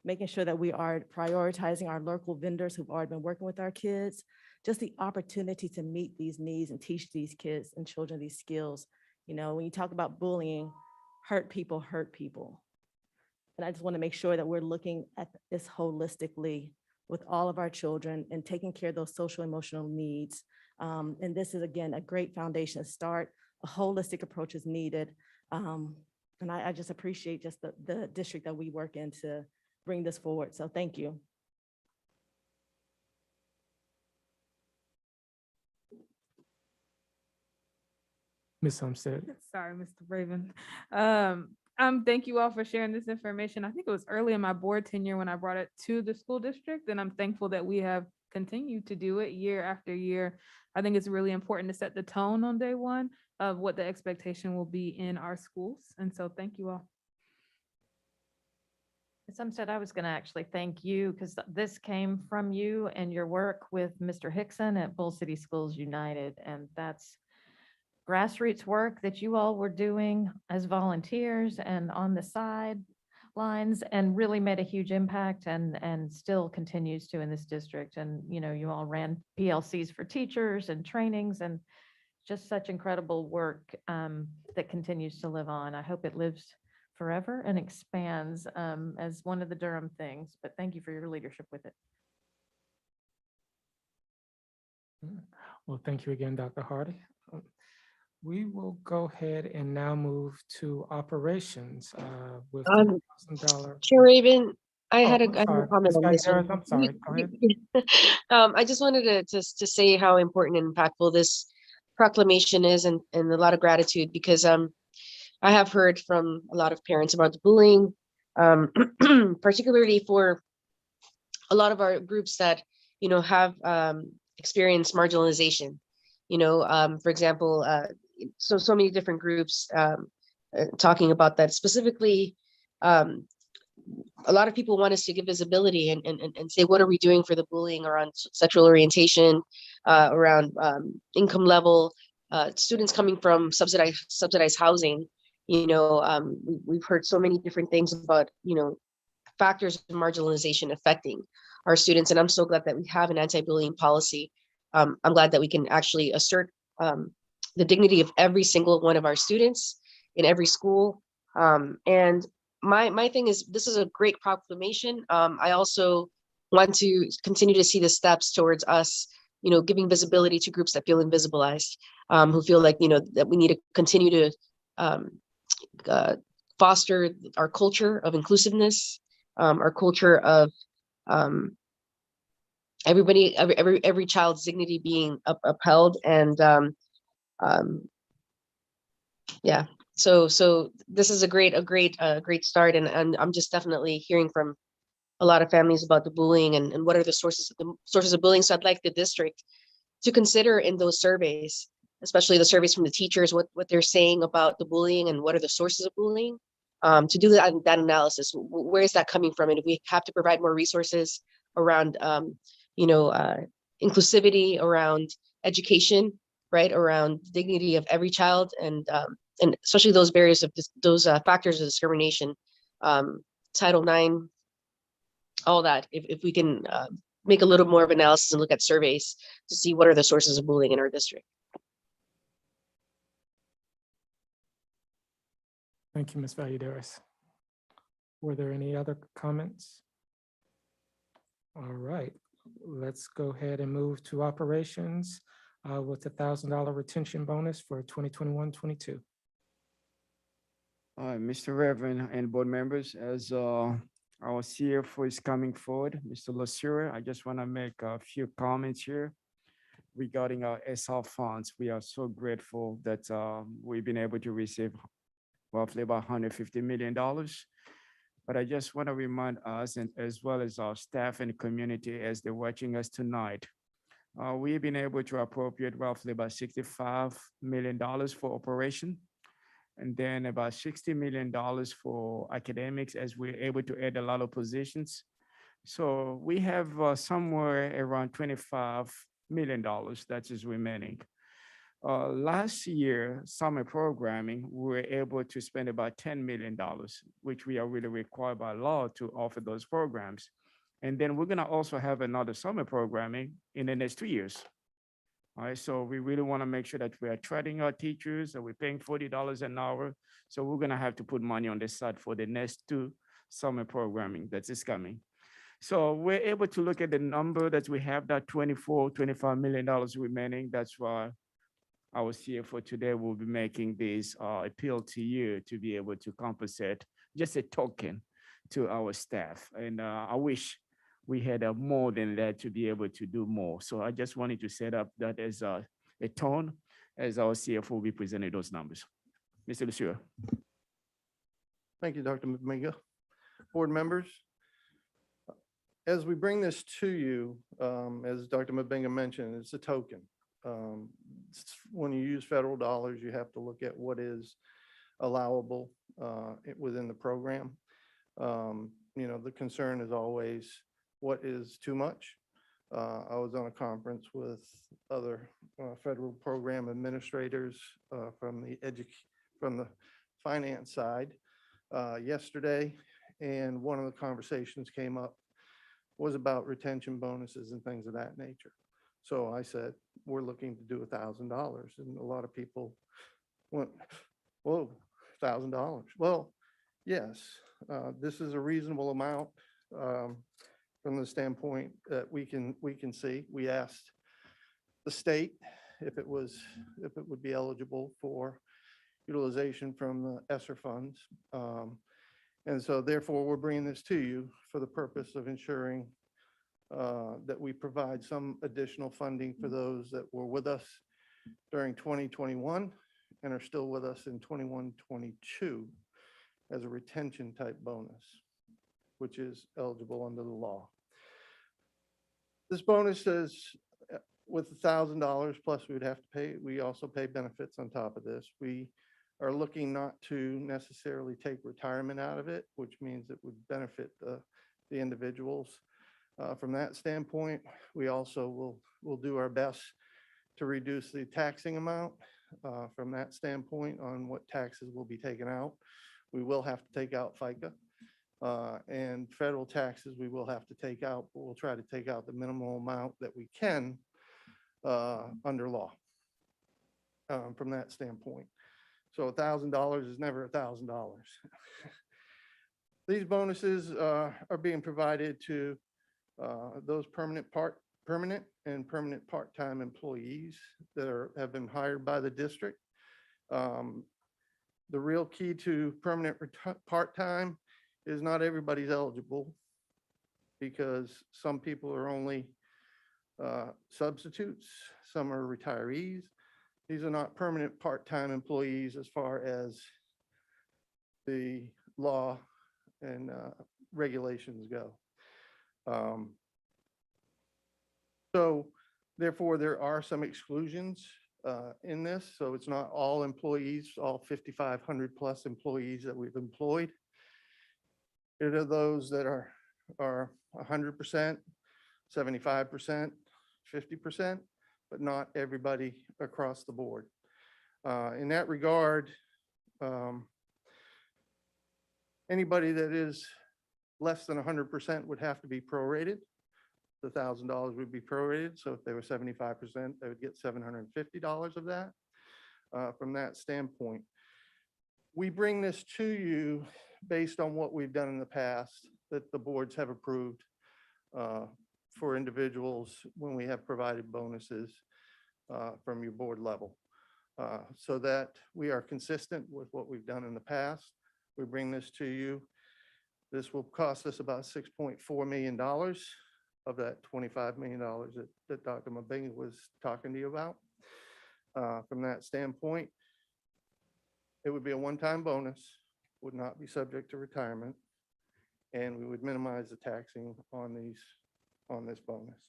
making sure that we are prioritizing our local vendors who've already been working with our kids, just the opportunity to meet these needs and teach these kids and children these skills. You know, when you talk about bullying, hurt people hurt people. And I just want to make sure that we're looking at this holistically with all of our children and taking care of those social emotional needs. And this is, again, a great foundation to start. A holistic approach is needed. And I just appreciate just the district that we work in to bring this forward. So thank you. Ms. Umstead? Sorry, Mr. Raven. Thank you all for sharing this information. I think it was early in my board tenure when I brought it to the school district, and I'm thankful that we have continued to do it year after year. I think it's really important to set the tone on Day One of what the expectation will be in our schools. And so thank you all. Some said I was going to actually thank you because this came from you and your work with Mr. Hickson at Bull City Schools United. And that's grassroots work that you all were doing as volunteers and on the sidelines, and really made a huge impact and still continues to in this district. And, you know, you all ran PLCs for teachers and trainings, and just such incredible work that continues to live on. I hope it lives forever and expands as one of the Durham things, but thank you for your leadership with it. Well, thank you again, Dr. Hardy. We will go ahead and now move to operations with the $1,000. Chair Raven, I Oh, had a I'm sorry. comment Ms. on this one. Valladares, I'm sorry. Go ahead. I just wanted to say how important and impactful this proclamation is, and a lot of gratitude, because I have heard from a lot of parents about the bullying, particularly for a lot of our groups that, have experienced marginalization. For example, so many different groups talking about that. Specifically, a lot of people want us to give visibility and say, what are we doing for the bullying around sexual orientation, around income level, students coming from subsidized housing. We've heard so many different things about, factors of marginalization affecting our students. And I'm so glad that we have an anti-bullying policy. I'm glad that we can actually assert the dignity of every single one of our students in every school. And my thing is, this is a great proclamation. I also want to continue to see the steps towards us, giving visibility to groups that feel invisibilized, who feel like, that we need to continue to foster our culture of inclusiveness, our culture of every child's dignity being upheld. And yeah, so this is a great start, and I'm just definitely hearing from a lot of families about the bullying and what are the sources of bullying. So I'd like the district to consider in those surveys, especially the surveys from the teachers, what they're saying about the bullying and what are the sources of bullying, to do that analysis. Where is that coming from? And if we have to provide more resources around, inclusivity, around education, right, around dignity of every child, and especially those barriers of those factors of discrimination, Title IX, all that. If we can make a little more of analysis and look at surveys to see what are the sources of bullying in our district. Thank you, Ms. Valladares. Were there any other comments? All right, let's go ahead and move to operations with the $1,000 retention bonus for 2021-22. All right, Mr. Reverend and board members, as our CFO is coming forward, Mr. LaSure, I just want to make a few comments here regarding our SR funds. We are so grateful that we've been able to receive roughly about $150 million. But I just want to remind us, and as well as our staff and community as they're watching us tonight, we've been able to appropriate roughly about $65 million for operation, and then about $60 million for academics, as we're able to add a lot of positions. So we have somewhere around $25 million that is remaining. Last year, summer programming, we were able to spend about $10 million, which we are really required by law to offer those programs. And then we're gonna also have another summer programming in the next 2 years. All right, so we really wanna make sure that we are training our teachers, and we're paying $40 an hour. So we're gonna have to put money on the side for the next 2 summer programming that is coming. So we're able to look at the number that we have, that $25 million remaining. That's why our CFO today will be making this appeal to you to be able to compensate just a token to our staff. And I wish we had more than that to be able to do more. So I just wanted to set up that as a tone as our CFO will be presenting those numbers. Mr. LaSure. Thank you, Dr. Mabenga. Board members, as we bring this to you, as Dr. Mabenga mentioned, it's a token. When you use federal dollars, you have to look at what is allowable within the program. The concern is always what is too much. I was on a conference with other federal program administrators from the finance side yesterday, and one of the conversations came up was about retention bonuses and things of that nature. So I said, we're looking to do $1,000. And a lot of people went, whoa, $1,000. Well, yes, this is a reasonable amount from the standpoint that we can see. We asked the state if it would be eligible for utilization from the ESSER funds. And so therefore, we're bringing this to you for the purpose of ensuring that we provide some additional funding for those that were with us during 2021 and are still with us in 21-22 as a retention type bonus, which is eligible under the law. This bonus is with $1,000 plus we would have to pay. We also pay benefits on top of this. We are looking not to necessarily take retirement out of it, which means it would benefit the individuals. From that standpoint, we also will do our best to reduce the taxing amount from that standpoint on what taxes will be taken out. We will have to take out FICA and federal taxes we will have to take out, but we'll try to take out the minimal amount that we can under law from that standpoint. So $1,000 is never $1,000. These bonuses are being provided to those permanent and permanent part-time employees that have been hired by the district. The real key to permanent part-time is not everybody's eligible because some people are only substitutes, some are retirees. These are not permanent part-time employees as far as the law and regulations go. So therefore, there are some exclusions in this. So it's not all employees, all 5,500 plus employees that we've employed. It are those that are 100%, 75%, 50%, but not everybody across the board. In that regard, anybody that is less than 100% would have to be prorated. The $1,000 would be prorated. So if they were 75%, they would get $750 of that. From that standpoint, we bring this to you based on what we've done in the past that the boards have approved for individuals when we have provided bonuses from your board level. So that we are consistent with what we've done in the past. We bring this to you. This will cost us about $6.4 million of that $25 million that Dr. Mabenga was talking to you about. From that standpoint, it would be a one-time bonus, would not be subject to retirement, and we would minimize the taxing on this bonus.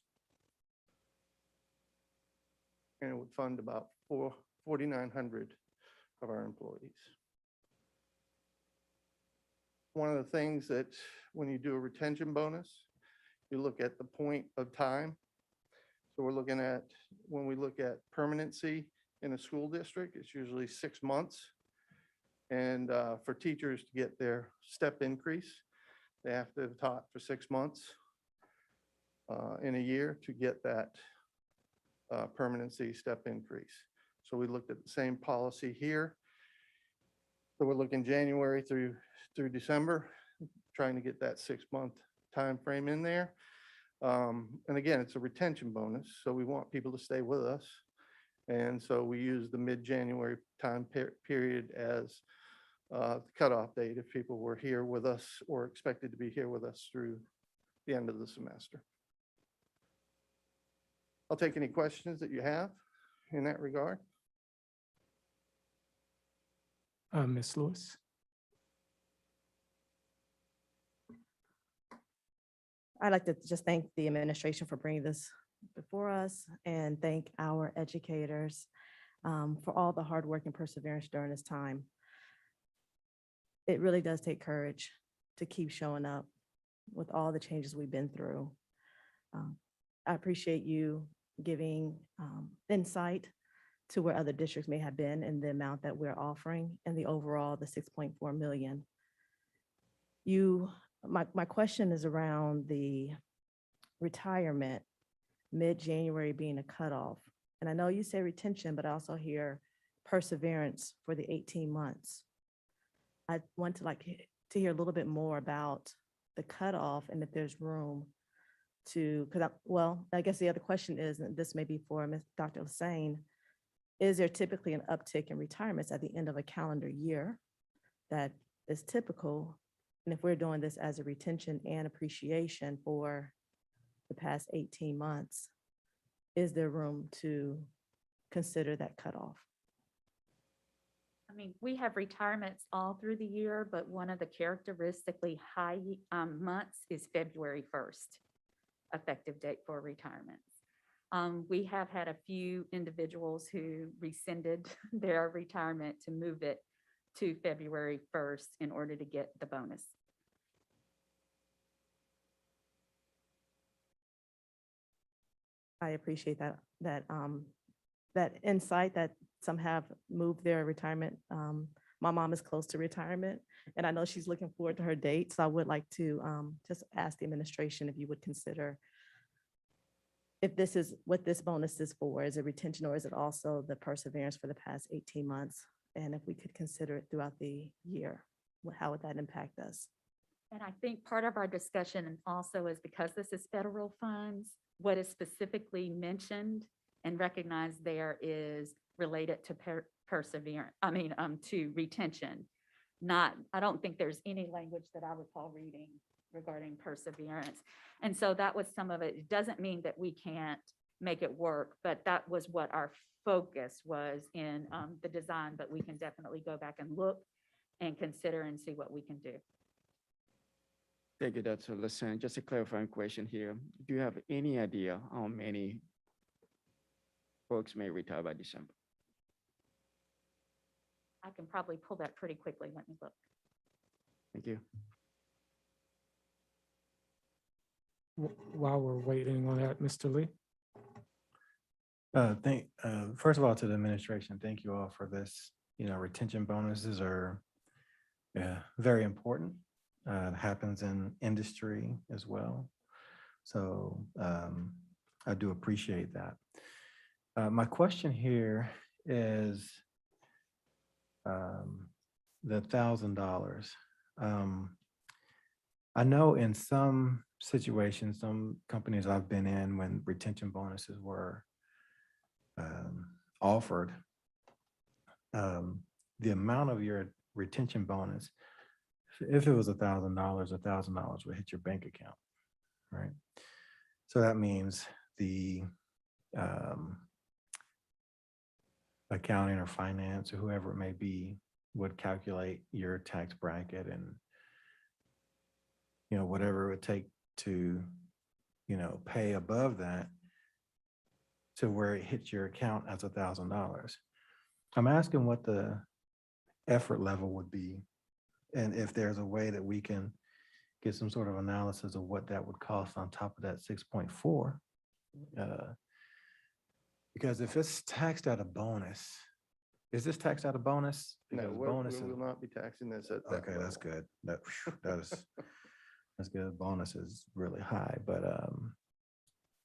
And it would fund about 4,900 of our employees. One of the things that when you do a retention bonus, you look at the point of time. So we're looking at, when we look at permanency in a school district, it's usually 6 months. And for teachers to get their step increase, they have to have taught for 6 months in a year to get that permanency step increase. So we looked at the same policy here. So we're looking January through December, trying to get that 6-month time frame in there. And again, it's a retention bonus, so we want people to stay with us. And so we use the mid-January time period as the cutoff date if people were here with us or expected to be here with us through the end of the semester. I'll take any questions that you have in that regard. Ms. Lewis. I'd like to just thank the administration for bringing this before us and thank our educators for all the hard work and perseverance during this time. It really does take courage to keep showing up with all the changes we've been through. I appreciate you giving insight to where other districts may have been and the amount that we're offering and the overall, the 6.4 million. My question is around the retirement, mid-January being a cutoff. And I know you say retention, but I also hear perseverance for the 18 months. I want to hear a little bit more about the cutoff and if there's room to, because I guess the other question is, and this may be for Dr. Hussain, is there typically an uptick in retirements at the end of a calendar year that is typical? And if we're doing this as a retention and appreciation for the past 18 months, is there room to consider that cutoff? I mean, we have retirements all through the year, but one of the characteristically high months is February 1st, effective date for retirements. We have had a few individuals who rescinded their retirement to move it to February 1st in order to get the bonus. I appreciate that insight that some have moved their retirement. My mom is close to retirement, and I know she's looking forward to her date. So I would like to just ask the administration if you would consider if this is what this bonus is for. Is it retention, or is it also the perseverance for the past 18 months? And if we could consider it throughout the year, how would that impact us? And I think part of our discussion also is because this is federal funds, what is specifically mentioned and recognized there is related to perseverance, to retention. I don't think there's any language that I recall reading regarding perseverance. And so that was some of it. It doesn't mean that we can't make it work, but that was what our focus was in the design, but we can definitely go back and look and consider and see what we can do. Thank you, Dr. Lassan. Just a clarifying question here. Do you have any idea how many folks may retire by December? I can probably pull that pretty quickly. Let me look. Thank you. While we're waiting on that, Mr. Lee. First of all, to the administration, thank you all for this. Retention bonuses are very important. It happens in industry as well. So I do appreciate that. My question here is the $1,000. I know in some situations, some companies I've been in, when retention bonuses were offered, the amount of your retention bonus, if it was $1,000, $1,000 would hit your bank account, right? So that means the accounting or finance or whoever it may be would calculate your tax bracket and whatever it would take to pay above that to where it hits your account as $1,000. I'm asking what the effort level would be, and if there's a way that we can get some sort of analysis of what that would cost on top of that 6.4. Because if it's taxed at a bonus, is this taxed at a bonus? No, Because we bonus will not be taxing this at that okay, that's level. good. That's good. Bonus is really high, but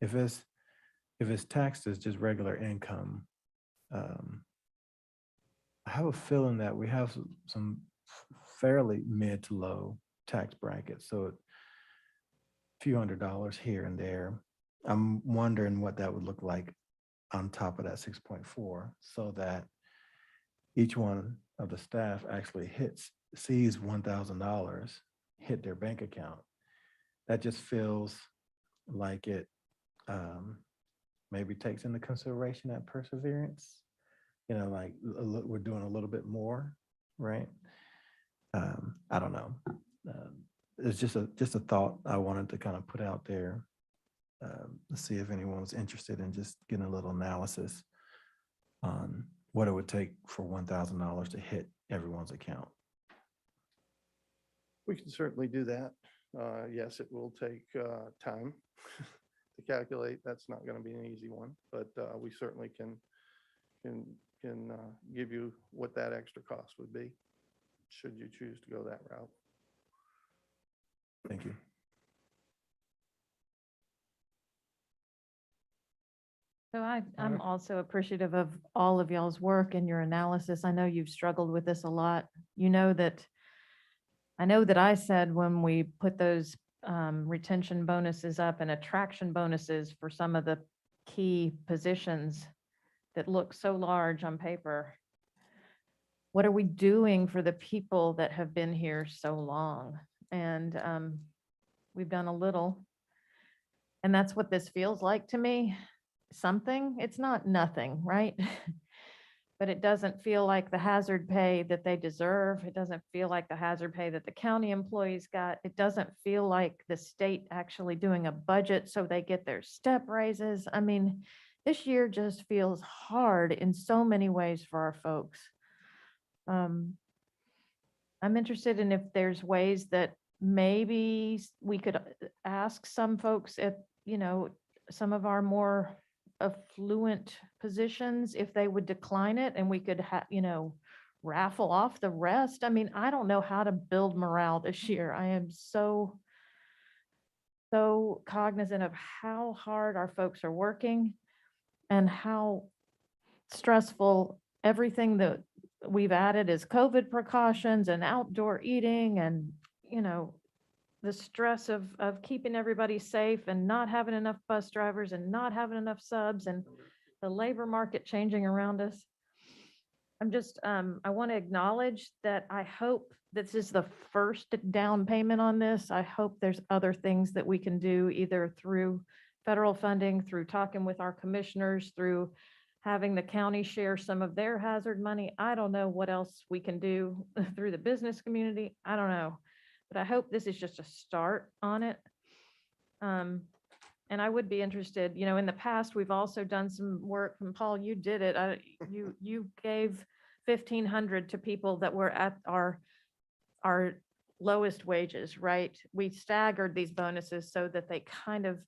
if it's taxed as just regular income, I have a feeling that we have some fairly mid to low tax brackets, so a few $100s here and there. I'm wondering what that would look like on top of that 6.4, so that each one of the staff actually sees $1,000 hit their bank account. That just feels like it maybe takes into consideration that perseverance. Like we're doing a little bit more, right? I don't know. It's just a thought I wanted to kind of put out there. Let's see if anyone was interested in just getting a little analysis on what it would take for $1,000 to hit everyone's account. We can certainly do that. Yes, it will take time to calculate. That's not going to be an easy one, but we certainly can give you what that extra cost would be, should you choose to go that route. Thank you. So I'm also appreciative of all of y'all's work and your analysis. I know you've struggled with this a lot. I know that I said when we put those retention bonuses up and attraction bonuses for some of the key positions that look so large on paper. What are we doing for the people that have been here so long? And we've done a little. And that's what this feels like to me. Something, it's not nothing, right? But it doesn't feel like the hazard pay that they deserve. It doesn't feel like the hazard pay that the county employees got. It doesn't feel like the state actually doing a budget so they get their step raises. I mean, this year just feels hard in so many ways for our folks. I'm interested in if there's ways that maybe we could ask some folks at, some of our more affluent positions, if they would decline it and we could raffle off the rest. I mean, I don't know how to build morale this year. I am so cognizant of how hard our folks are working and how stressful everything that we've added is COVID precautions and outdoor eating and, the stress of keeping everybody safe and not having enough bus drivers and not having enough subs and the labor market changing around us. I'm just, I want to acknowledge that I hope this is the first down payment on this. I hope there's other things that we can do either through federal funding, through talking with our commissioners, through having the county share some of their hazard money. I don't know what else we can do through the business community. I don't know. But I hope this is just a start on it. And I would be interested, in the past, we've also done some work, and Paul, you did it. You gave 1,500 to people that were at our lowest wages, right? We staggered these bonuses so that they kind of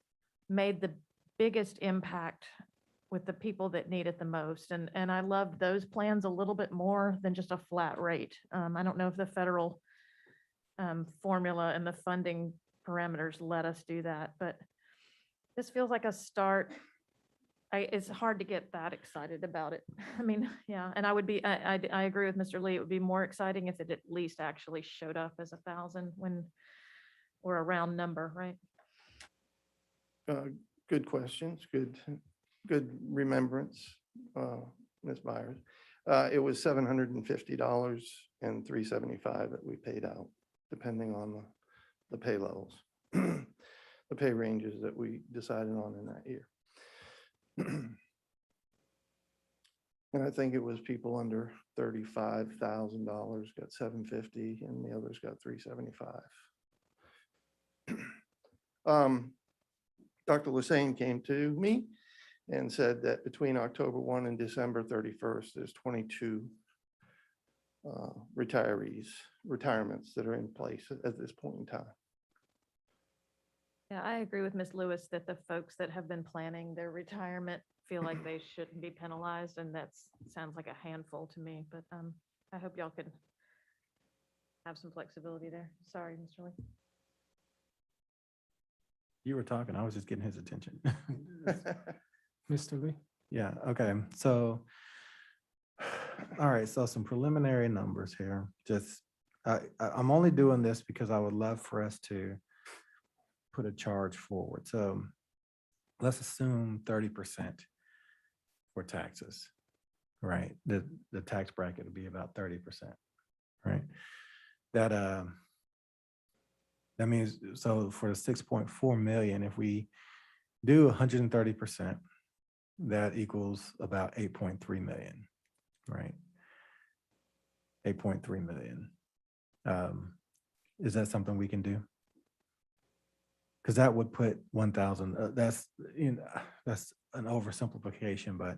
made the biggest impact with the people that need it the most. And I love those plans a little bit more than just a flat rate. I don't know if the federal formula and the funding parameters let us do that, but this feels like a start. It's hard to get that excited about it. I mean, yeah, and I agree with Mr. Lee. It would be more exciting if it at least actually showed up as 1,000 or a round number, right? Good questions, good remembrance, Ms. Byers. It was $750 and $375 that we paid out, depending on the pay levels, the pay ranges that we decided on in that year. And I think it was people under $35,000 got $750 and the others got $375. Dr. Lassane came to me and said that between October 1 and December 31st, there's 22 retirements that are in place at this point in time. Yeah, I agree with Ms. Lewis that the folks that have been planning their retirement feel like they shouldn't be penalized, and that sounds like a handful to me, but I hope y'all could have some flexibility there. Sorry, Mr. Lee. You were talking, I was just getting his attention. Mr. Lee? Yeah, okay, so, all right, so some preliminary numbers here. Just, I'm only doing this because I would love for us to put a charge forward. So let's assume 30% for taxes, right? The tax bracket would be about 30%, right? That means, so for the 6.4 million, if we do 130%, that equals about 8.3 million, right? 8.3 million. Is that something we can do? Because that would put 1,000, that's an oversimplification, but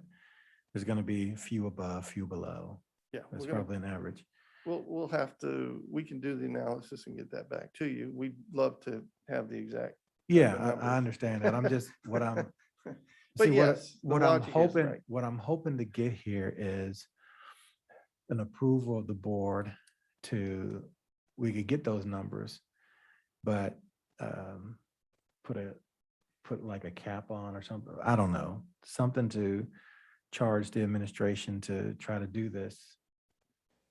there's going to be few above, few below. Yeah, That's probably an average. We'll have to, we can do the analysis and get that back to you. We'd love to have the exact. Yeah, numbers. I understand that. I'm just, what I'm, But see, yes, the what I'm logic is hoping, right. what I'm hoping to get here is an approval of the board to, we could get those numbers, but put like a cap on or something. I don't know, something to charge the administration to try to do this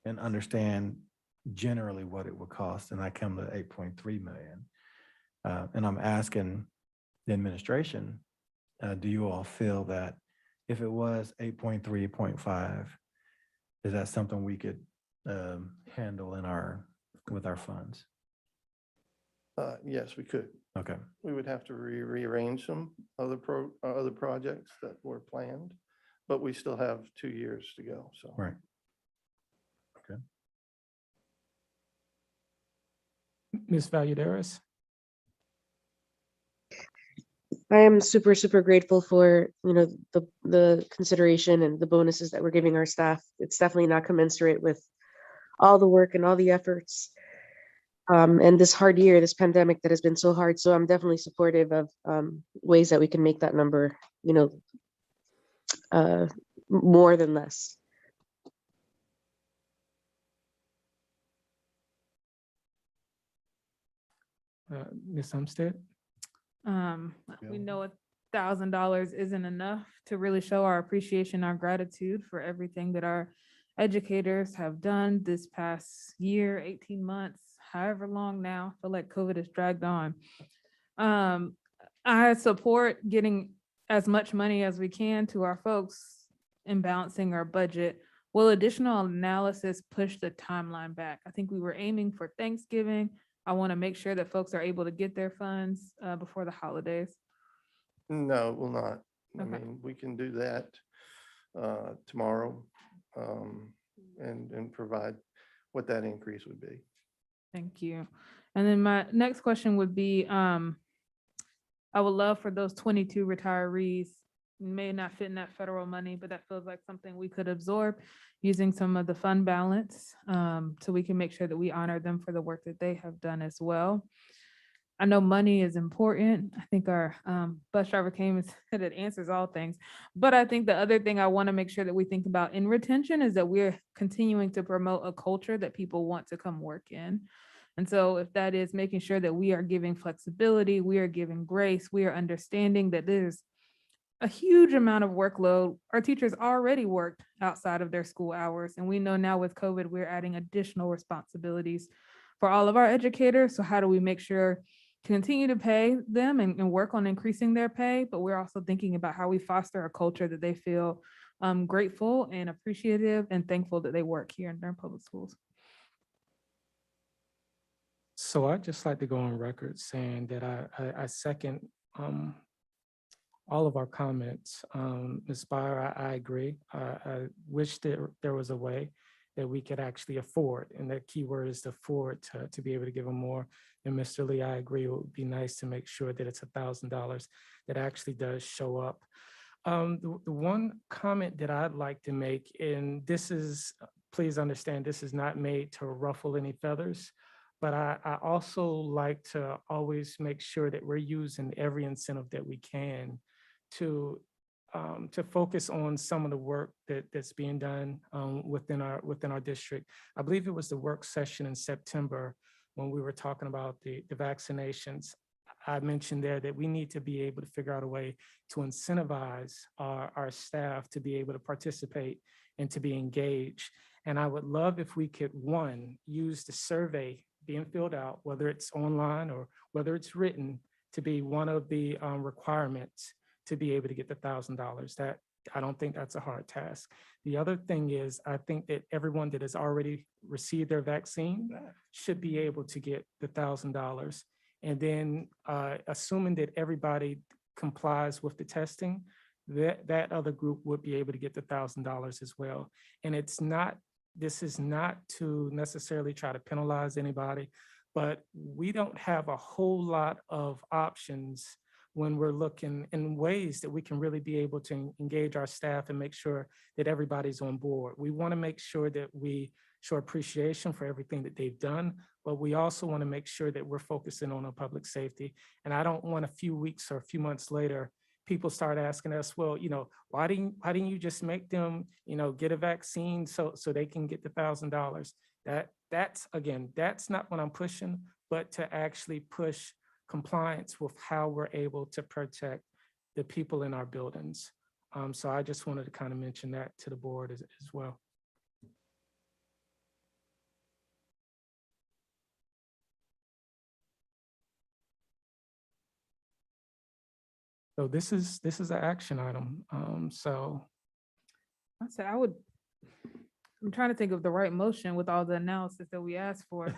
and understand generally what it would cost. And I come to 8.3 million. And I'm asking the administration, do you all feel that if it was 8.3, 8.5, is that something we could handle with our funds? Yes, we could. Okay. We would have to rearrange some other projects that were planned, but we still have 2 years to go, so. Right. Okay. Ms. Valladares? I am super, super grateful for, the consideration and the bonuses that we're giving our staff. It's definitely not commensurate with all the work and all the efforts. And this hard year, this pandemic that has been so hard. So I'm definitely supportive of ways that we can make that number, more than less. Ms. Umstead? We know $1,000 isn't enough to really show our appreciation, our gratitude for everything that our educators have done this past year, 18 months, however long now. I feel like COVID has dragged on. I support getting as much money as we can to our folks and balancing our budget. Will additional analysis push the timeline back? I think we were aiming for Thanksgiving. I want to make sure that folks are able to get their funds before the holidays. No, it will not. I Okay. mean, we can do that tomorrow and provide what that increase would be. Thank you. And then my next question would be, I would love for those 22 retirees, may not fit in that federal money, but that feels like something we could absorb using some of the fund balance, so we can make sure that we honor them for the work that they have done as well. I know money is important. I think our bus driver came and said it answers all things. But I think the other thing I want to make sure that we think about in retention is that we're continuing to promote a culture that people want to come work in. And so if that is making sure that we are giving flexibility, we are giving grace, we are understanding that there's a huge amount of workload. Our teachers already worked outside of their school hours. And we know now with COVID, we're adding additional responsibilities for all of our educators. So how do we make sure to continue to pay them and work on increasing their pay? But we're also thinking about how we foster a culture that they feel grateful and appreciative and thankful that they work here in Durham Public Schools. So I'd just like to go on record saying that I second all of our comments. Ms. Byer, I agree. I wish that there was a way that we could actually afford, and the key word is to afford, to be able to give them more. And Mr. Lee, I agree, it would be nice to make sure that it's $1,000 that actually does show up. The one comment that I'd like to make, and this is, please understand, this is not made to ruffle any feathers, but I also like to always make sure that we're using every incentive that we can to focus on some of the work that's being done within our district. I believe it was the work session in September when we were talking about the vaccinations. I mentioned there that we need to be able to figure out a way to incentivize our staff to be able to participate and to be engaged. And I would love if we could, one, use the survey being filled out, whether it's online or whether it's written, to be one of the requirements to be able to get the $1,000. That, I don't think that's a hard task. The other thing is, I think that everyone that has already received their vaccine should be able to get the $1,000. And then assuming that everybody complies with the testing, that other group would be able to get the $1,000 as well. And this is not to necessarily try to penalize anybody, but we don't have a whole lot of options when we're looking in ways that we can really be able to engage our staff and make sure that everybody's on board. We want to make sure that we show appreciation for everything that they've done, but we also want to make sure that we're focusing on our public safety. And I don't want a few weeks or a few months later, people start asking us, well, why didn't you just make them, get a vaccine so they can get the $1,000? That's not what I'm pushing, but to actually push compliance with how we're able to protect the people in our buildings. So I just wanted to kind of mention that to the board as well. So this is an action item. So I said I'm trying to think of the right motion with all the analysis that we asked for.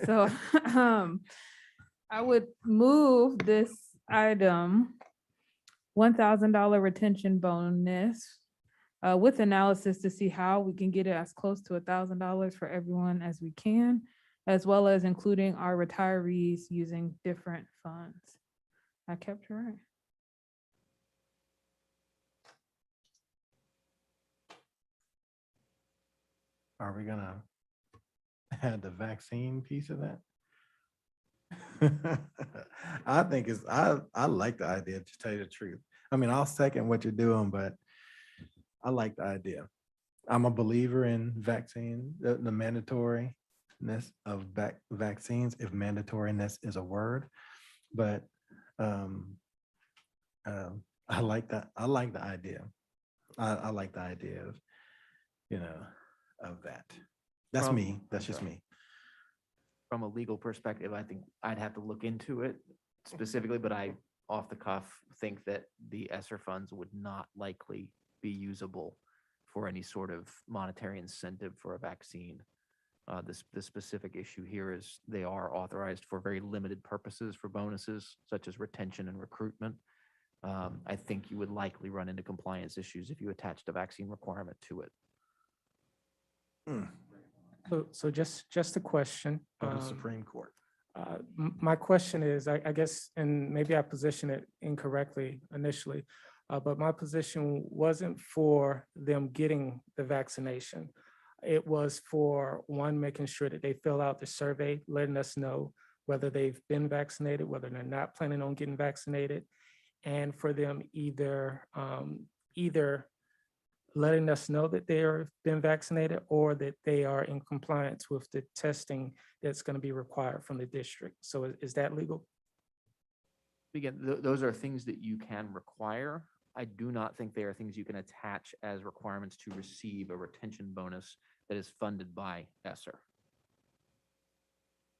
So I would move this item, $1,000 retention bonus with analysis to see how we can get it as close to $1,000 for everyone as we can, as well as including our retirees using different funds. I kept it right. Are we gonna add the vaccine piece of that? I think I like the idea, to tell you the truth. I mean, I'll second what you're doing, but I like the idea. I'm a believer in vaccine, the mandatoriness of vaccines, if mandatoriness is a word. But I like that. I like the idea. I like the idea of, of that. That's From- me. That's I'm just sorry. me. From a legal perspective, I think I'd have to look into it specifically, but I, off the cuff, think that the ESSER funds would not likely be usable for any sort of monetary incentive for a vaccine. The specific issue here is they are authorized for very limited purposes for bonuses such as retention and recruitment. I think you would likely run into compliance issues if you attached a vaccine requirement to it. So just a question. Go to Supreme Court. My question is, I guess, and maybe I positioned it incorrectly initially, but my position wasn't for them getting the vaccination. It was for one, making sure that they fill out the survey, letting us know whether they've been vaccinated, whether they're not planning on getting vaccinated, and for them either letting us know that they are been vaccinated or that they are in compliance with the testing that's going to be required from the district. So is that legal? Again, those are things that you can require. I do not think they are things you can attach as requirements to receive a retention bonus that is funded by ESSER.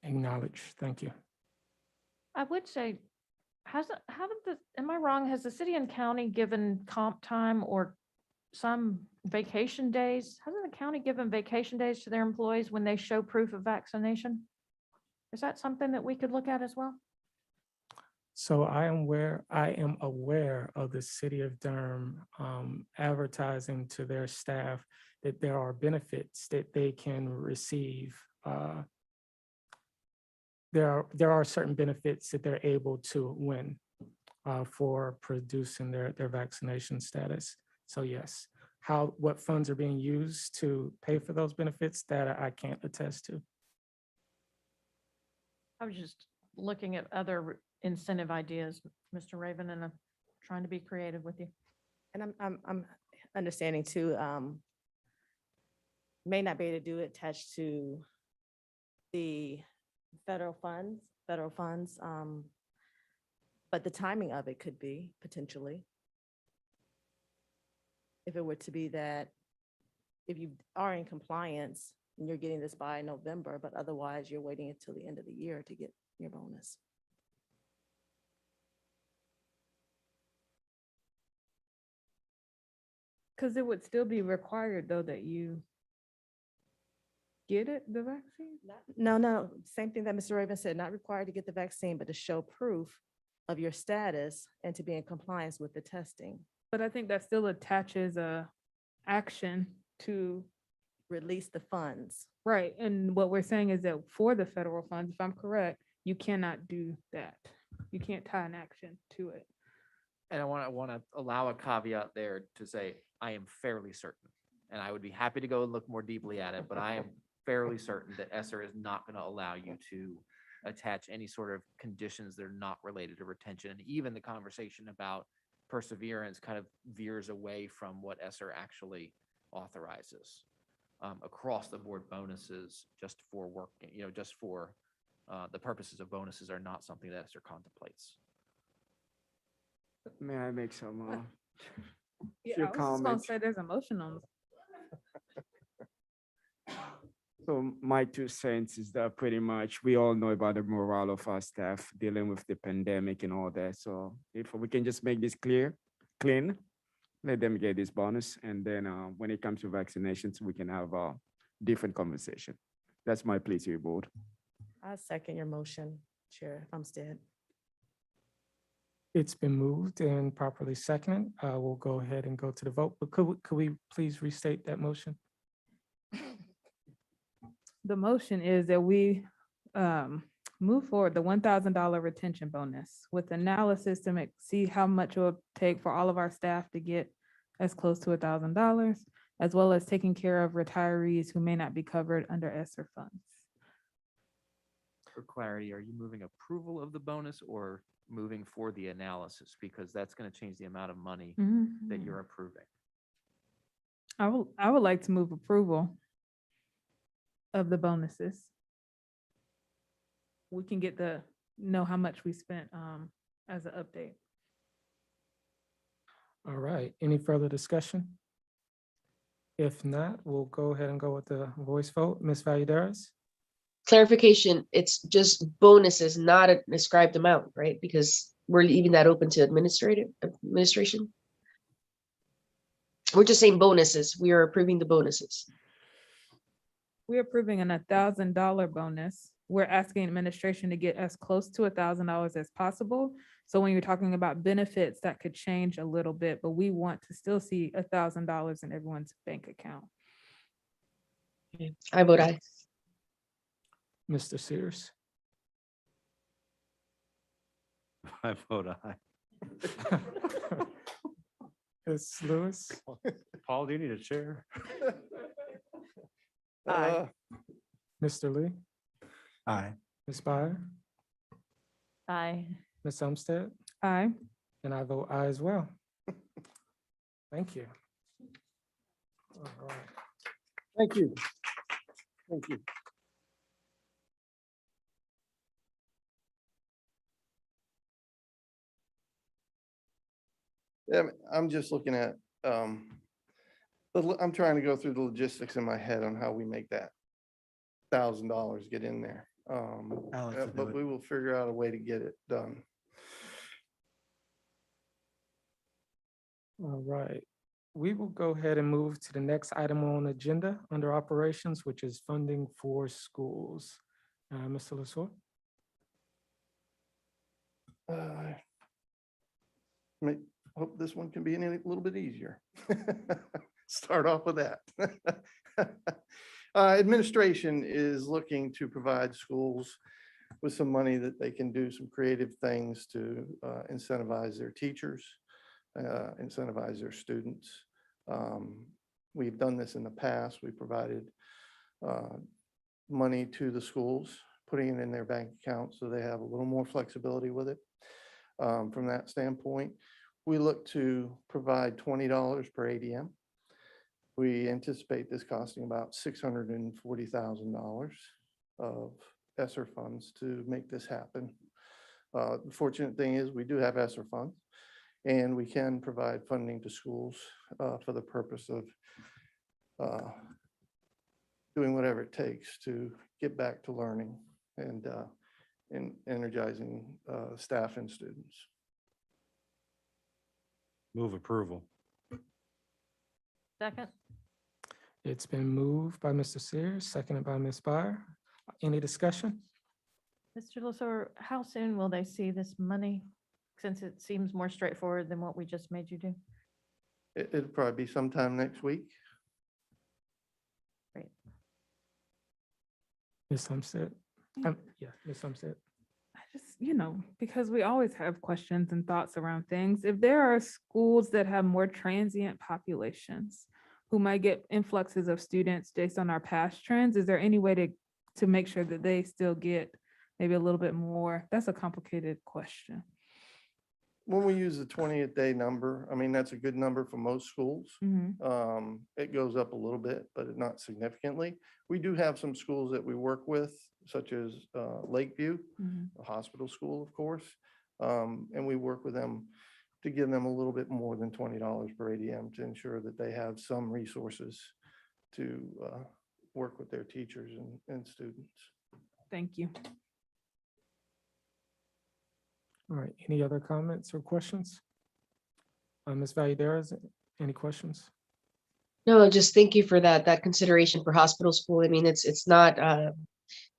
Acknowledge. Thank you. I would say, am I wrong? Has the city and county given comp time or some vacation days? Hasn't the county given vacation days to their employees when they show proof of vaccination? Is that something that we could look at as well? So I am aware of the city of Durham advertising to their staff that there are benefits that they can receive. There are certain benefits that they're able to win for producing their vaccination status. So yes, what funds are being used to pay for those benefits, that I can't attest to. I was just looking at other incentive ideas, Mr. Raven, and I'm trying to be creative with you. And I'm understanding too, may not be able to do it attached to the federal funds, but the timing of it could be potentially. If it were to be that, if you are in compliance and you're getting this by November, but otherwise you're waiting until the end of the year to get your bonus. Because it would still be required though that you get the vaccine? No, same thing that Mr. Raven said, not required to get the vaccine, but to show proof of your status and to be in compliance with the testing. But I think that still attaches a action to. Release the funds. Right, and what we're saying is that for the federal funds, if I'm correct, you cannot do that. You can't tie an action to it. And I want to allow a caveat there to say, I am fairly certain, and I would be happy to go and look more deeply at it, but I am fairly certain that ESSER is not going to allow you to attach any sort of conditions that are not related to retention. And even the conversation about perseverance kind of veers away from what ESSER actually authorizes. Across the board bonuses just for work, just for the purposes of bonuses are not something that ESSER contemplates. May I make some Yeah, few I was just gonna comments? say there's a motion on. So my 2 cents is that pretty much we all know about the morale of our staff dealing with the pandemic and all that. So if we can just make this clean, let them get this bonus. And then when it comes to vaccinations, we can have a different conversation. That's my plea to your board. I second your motion, Chair Umstead. It's been moved and properly seconded. We'll go ahead and go to the vote, but could we please restate that motion? The motion is that we move forward the $1,000 retention bonus with analysis to see how much it will take for all of our staff to get as close to $1,000, as well as taking care of retirees who may not be covered under ESSER funds. For clarity, are you moving approval of the bonus or moving for the analysis? Because that's going to change the amount of money that you're approving. I would like to move approval of the bonuses. We can get know how much we spent as an update. All right, any further discussion? If not, we'll go ahead and go with the voice vote. Ms. Valladares? Clarification, it's just bonuses, not an ascribed amount, right? Because we're leaving that open to administration. We're just saying bonuses. We are approving the bonuses. We're approving an $1,000 bonus. We're asking administration to get as close to $1,000 as possible. So when you're talking about benefits, that could change a little bit, but we want to still see $1,000 in everyone's bank account. I vote aye. Mr. Sears? I vote aye. Ms. Lewis? Paul, do you need a chair? Aye. Mr. Lee? Aye. Ms. Byer? Aye. Ms. Umstead? Aye. And I vote aye as well. Thank you. All right. Thank you. Thank you. Yeah, I'm just looking at, I'm trying to go through the logistics in my head on how we make that $1,000 get in there. Alex will do But it. we will figure out a way to get it done. All right. We will go ahead and move to the next item on the agenda under operations, which is funding for schools. Mr. Lasore? Hope this one can be a little bit easier. Start off with that. Administration is looking to provide schools with some money that they can do some creative things to incentivize their teachers, incentivize their students. We've done this in the past. We provided money to the schools, putting it in their bank account so they have a little more flexibility with it. From that standpoint, we look to provide $20 per ADM. We anticipate this costing about $640,000 of ESSER funds to make this happen. The fortunate thing is we do have ESSER funds, and we can provide funding to schools for the purpose of doing whatever it takes to get back to learning and energizing staff and students. Move approval. Second? It's been moved by Mr. Sears, seconded by Ms. Byer. Any discussion? Mr. Lasore, how soon will they see this money? Since it seems more straightforward than what we just made you do. It'll probably be sometime next week. Great. Ms. Umstead? Yeah, Ms. Umstead. Just, because we always have questions and thoughts around things. If there are schools that have more transient populations who might get influxes of students based on our past trends, is there any way to make sure that they still get maybe a little bit more? That's a complicated question. When we use the 20th day number, I mean, that's a good number for most schools. It goes up a little bit, but not significantly. We do have some schools that we work with, such as Lakeview, a hospital school, of course. And we work with them to give them a little bit more than $20 per ADM to ensure that they have some resources to work with their teachers and students. Thank you. All right, any other comments or questions? Ms. Valladares, any questions? No, just thank you for that consideration for hospital school. I mean, it's not,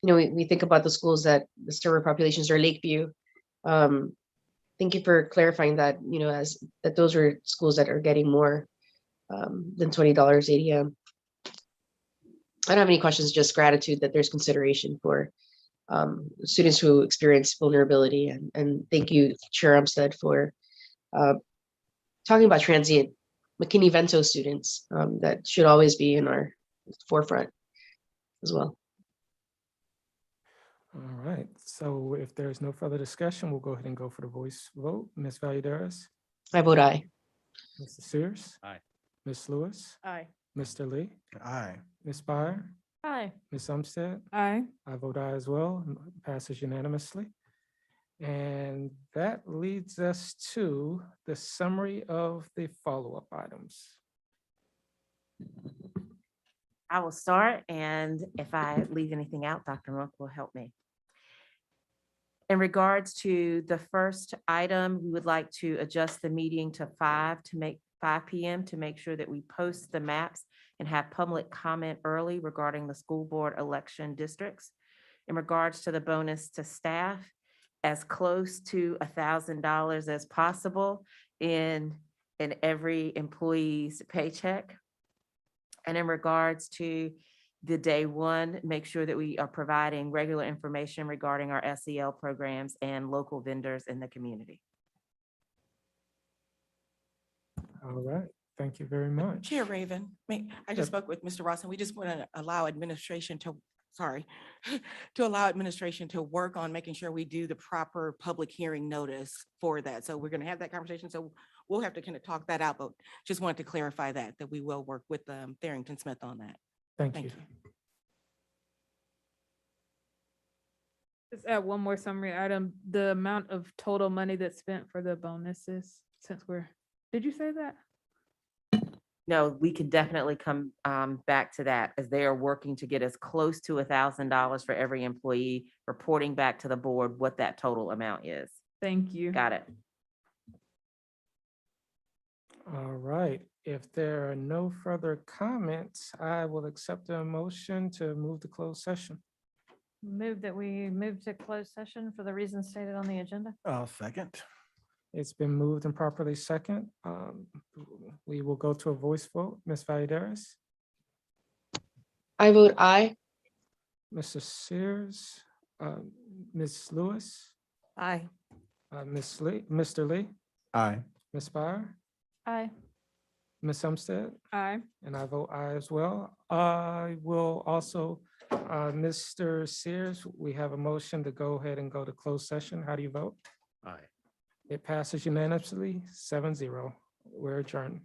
we think about the schools that the server populations are Lakeview. Thank you for clarifying that, as that those are schools that are getting more than $20 ADM. I don't have any questions, just gratitude that there's consideration for students who experience vulnerability. And thank you, Chair Umstead, for talking about transient McKinney-Vento students that should always be in our forefront as well. All right, so if there's no further discussion, we'll go ahead and go for the voice vote. Ms. Valladares? I vote aye. Mr. Sears? Aye. Ms. Lewis? Aye. Mr. Lee? Aye. Ms. Byer? Aye. Ms. Umstead? Aye. I vote aye as well, passes unanimously. And that leads us to the summary of the follow-up items. I will start, and if I leave anything out, Dr. Monk will help me. In regards to the first item, we would like to adjust the meeting to 5 p.m. to make sure that we post the maps and have public comment early regarding the school board election districts. In regards to the bonus to staff, as close to $1,000 as possible in every employee's paycheck. And in regards to the day one, make sure that we are providing regular information regarding our SEL programs and local vendors in the community. All right, thank you very much. Chair Raven, I Yep. just spoke with Mr. Ross, and we just want to allow administration to, to allow administration to work on making sure we do the proper public hearing notice for that. So we're going to have that conversation. So we'll have to kind of talk that out, but just wanted to clarify that we will work with Tharrington Smith on that. Thank you. Just add one more summary item, the amount of total money that's spent for the bonuses, since did you say that? No, we can definitely come back to that, as they are working to get as close to $1,000 for every employee, reporting back to the board what that total amount is. Thank you. Got it. All right, if there are no further comments, I will accept a motion to move to closed session. Move that we move to closed session for the reasons stated on the agenda. I'll second. It's been moved and properly second. We will go to a voice vote. Ms. Valladares? I vote aye. Mr. Sears? Ms. Lewis? Aye. Ms. Lee? Mr. Lee? Aye. Ms. Byer? Aye. Ms. Umstead? Aye. And I vote aye as well. I will also, Mr. Sears, we have a motion to go ahead and go to closed session. How do you vote? Aye. It passes unanimously, 7-0. We're adjourned.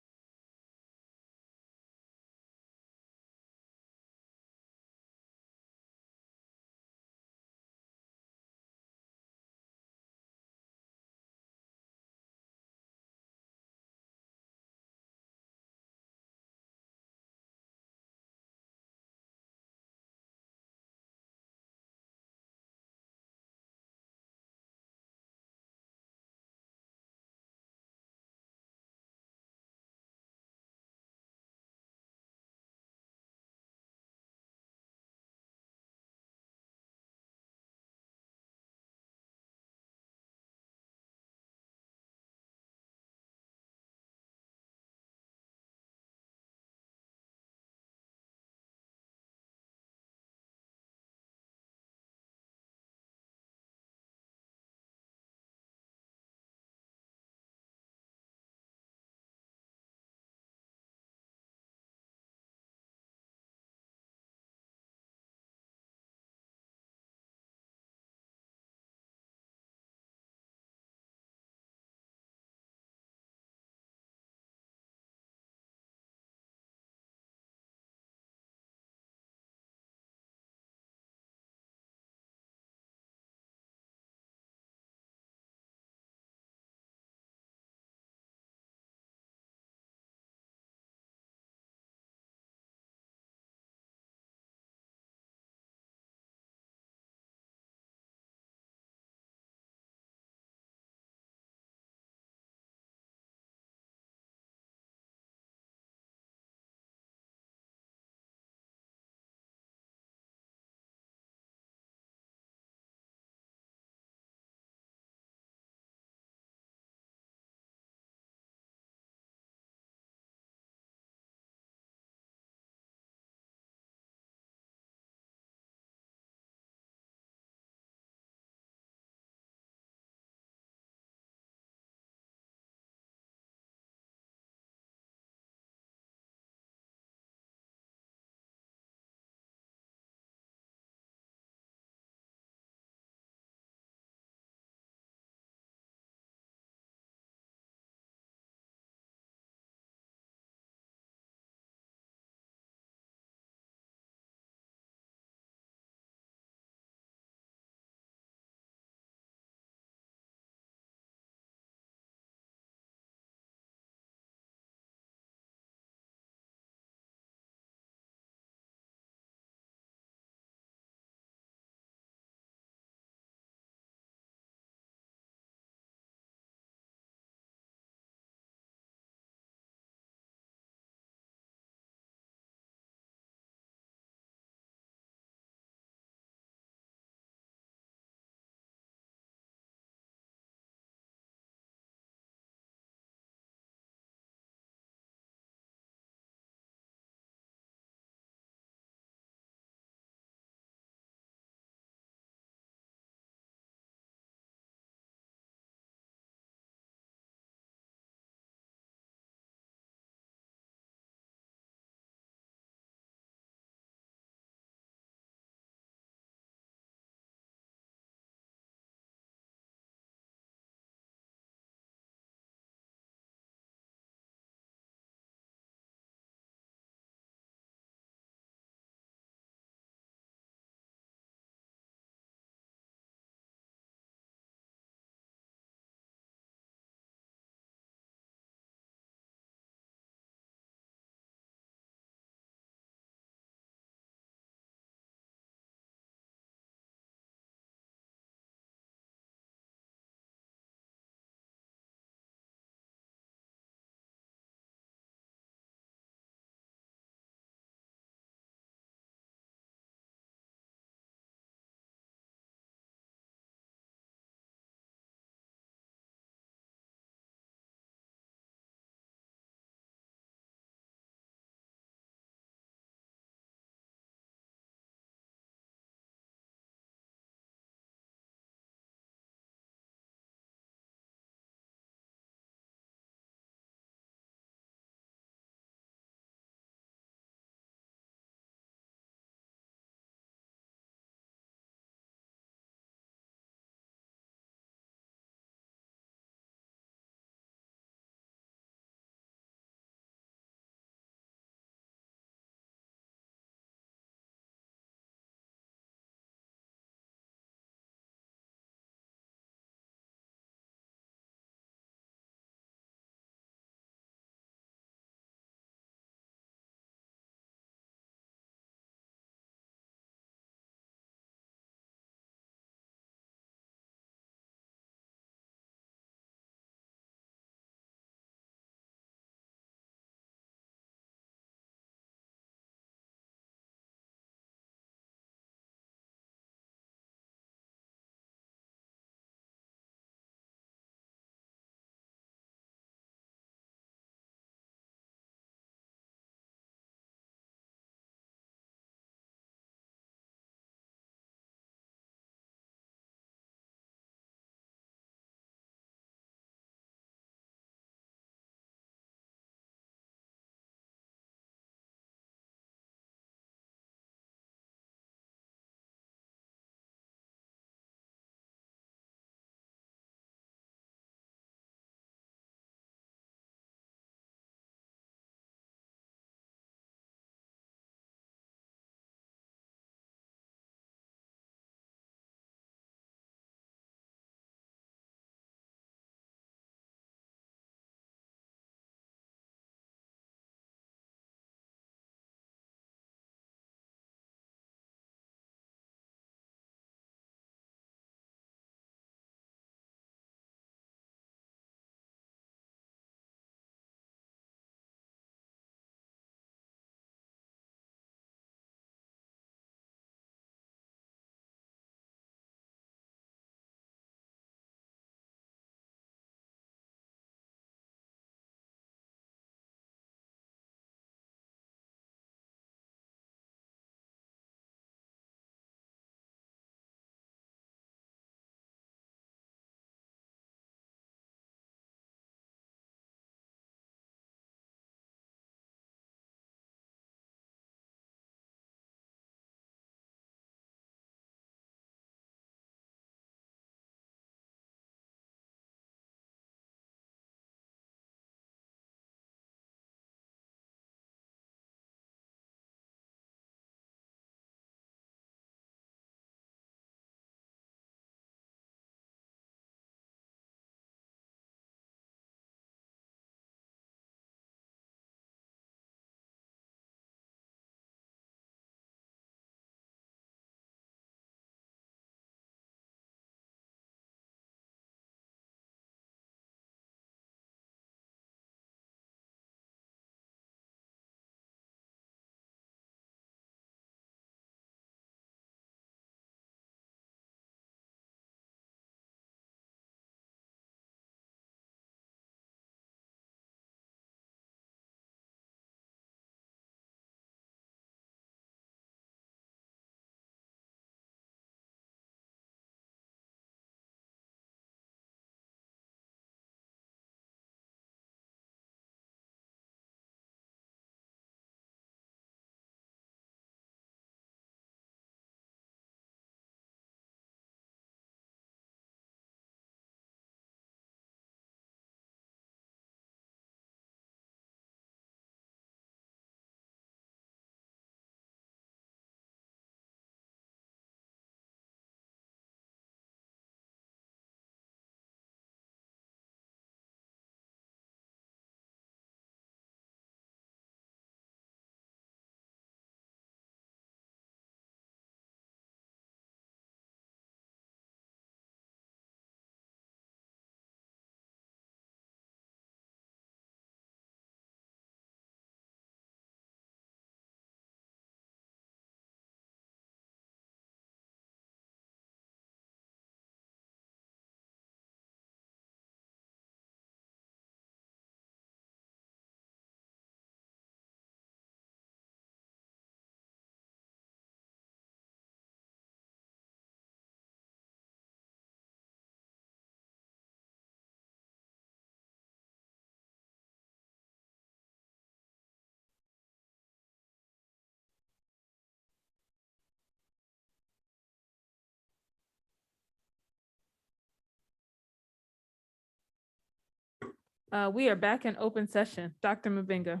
We are back in open session. Dr. Mabenga.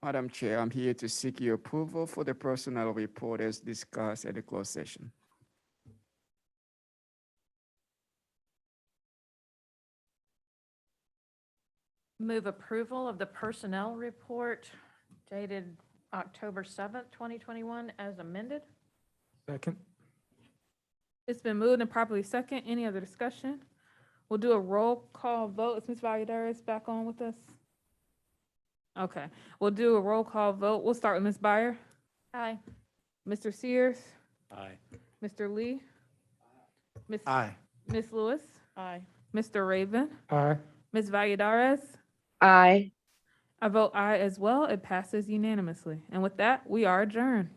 Madam Chair, I'm here to seek your approval for the personnel report as discussed at the closed session. Move approval of the personnel report dated October 7th, 2021 as amended. Second. It's been moved and properly second. Any other discussion? We'll do a roll call vote. Is Ms. Valladares back on with us? Okay, we'll do a roll call vote. We'll start with Ms. Byer, Aye. Mr. Sears, Aye. Mr. Lee, Ms. Aye. Ms. Lewis, Aye. Mr. Raven, Aye. Ms. Valladares. Aye. I vote aye as well. It passes unanimously. And with that, we are adjourned.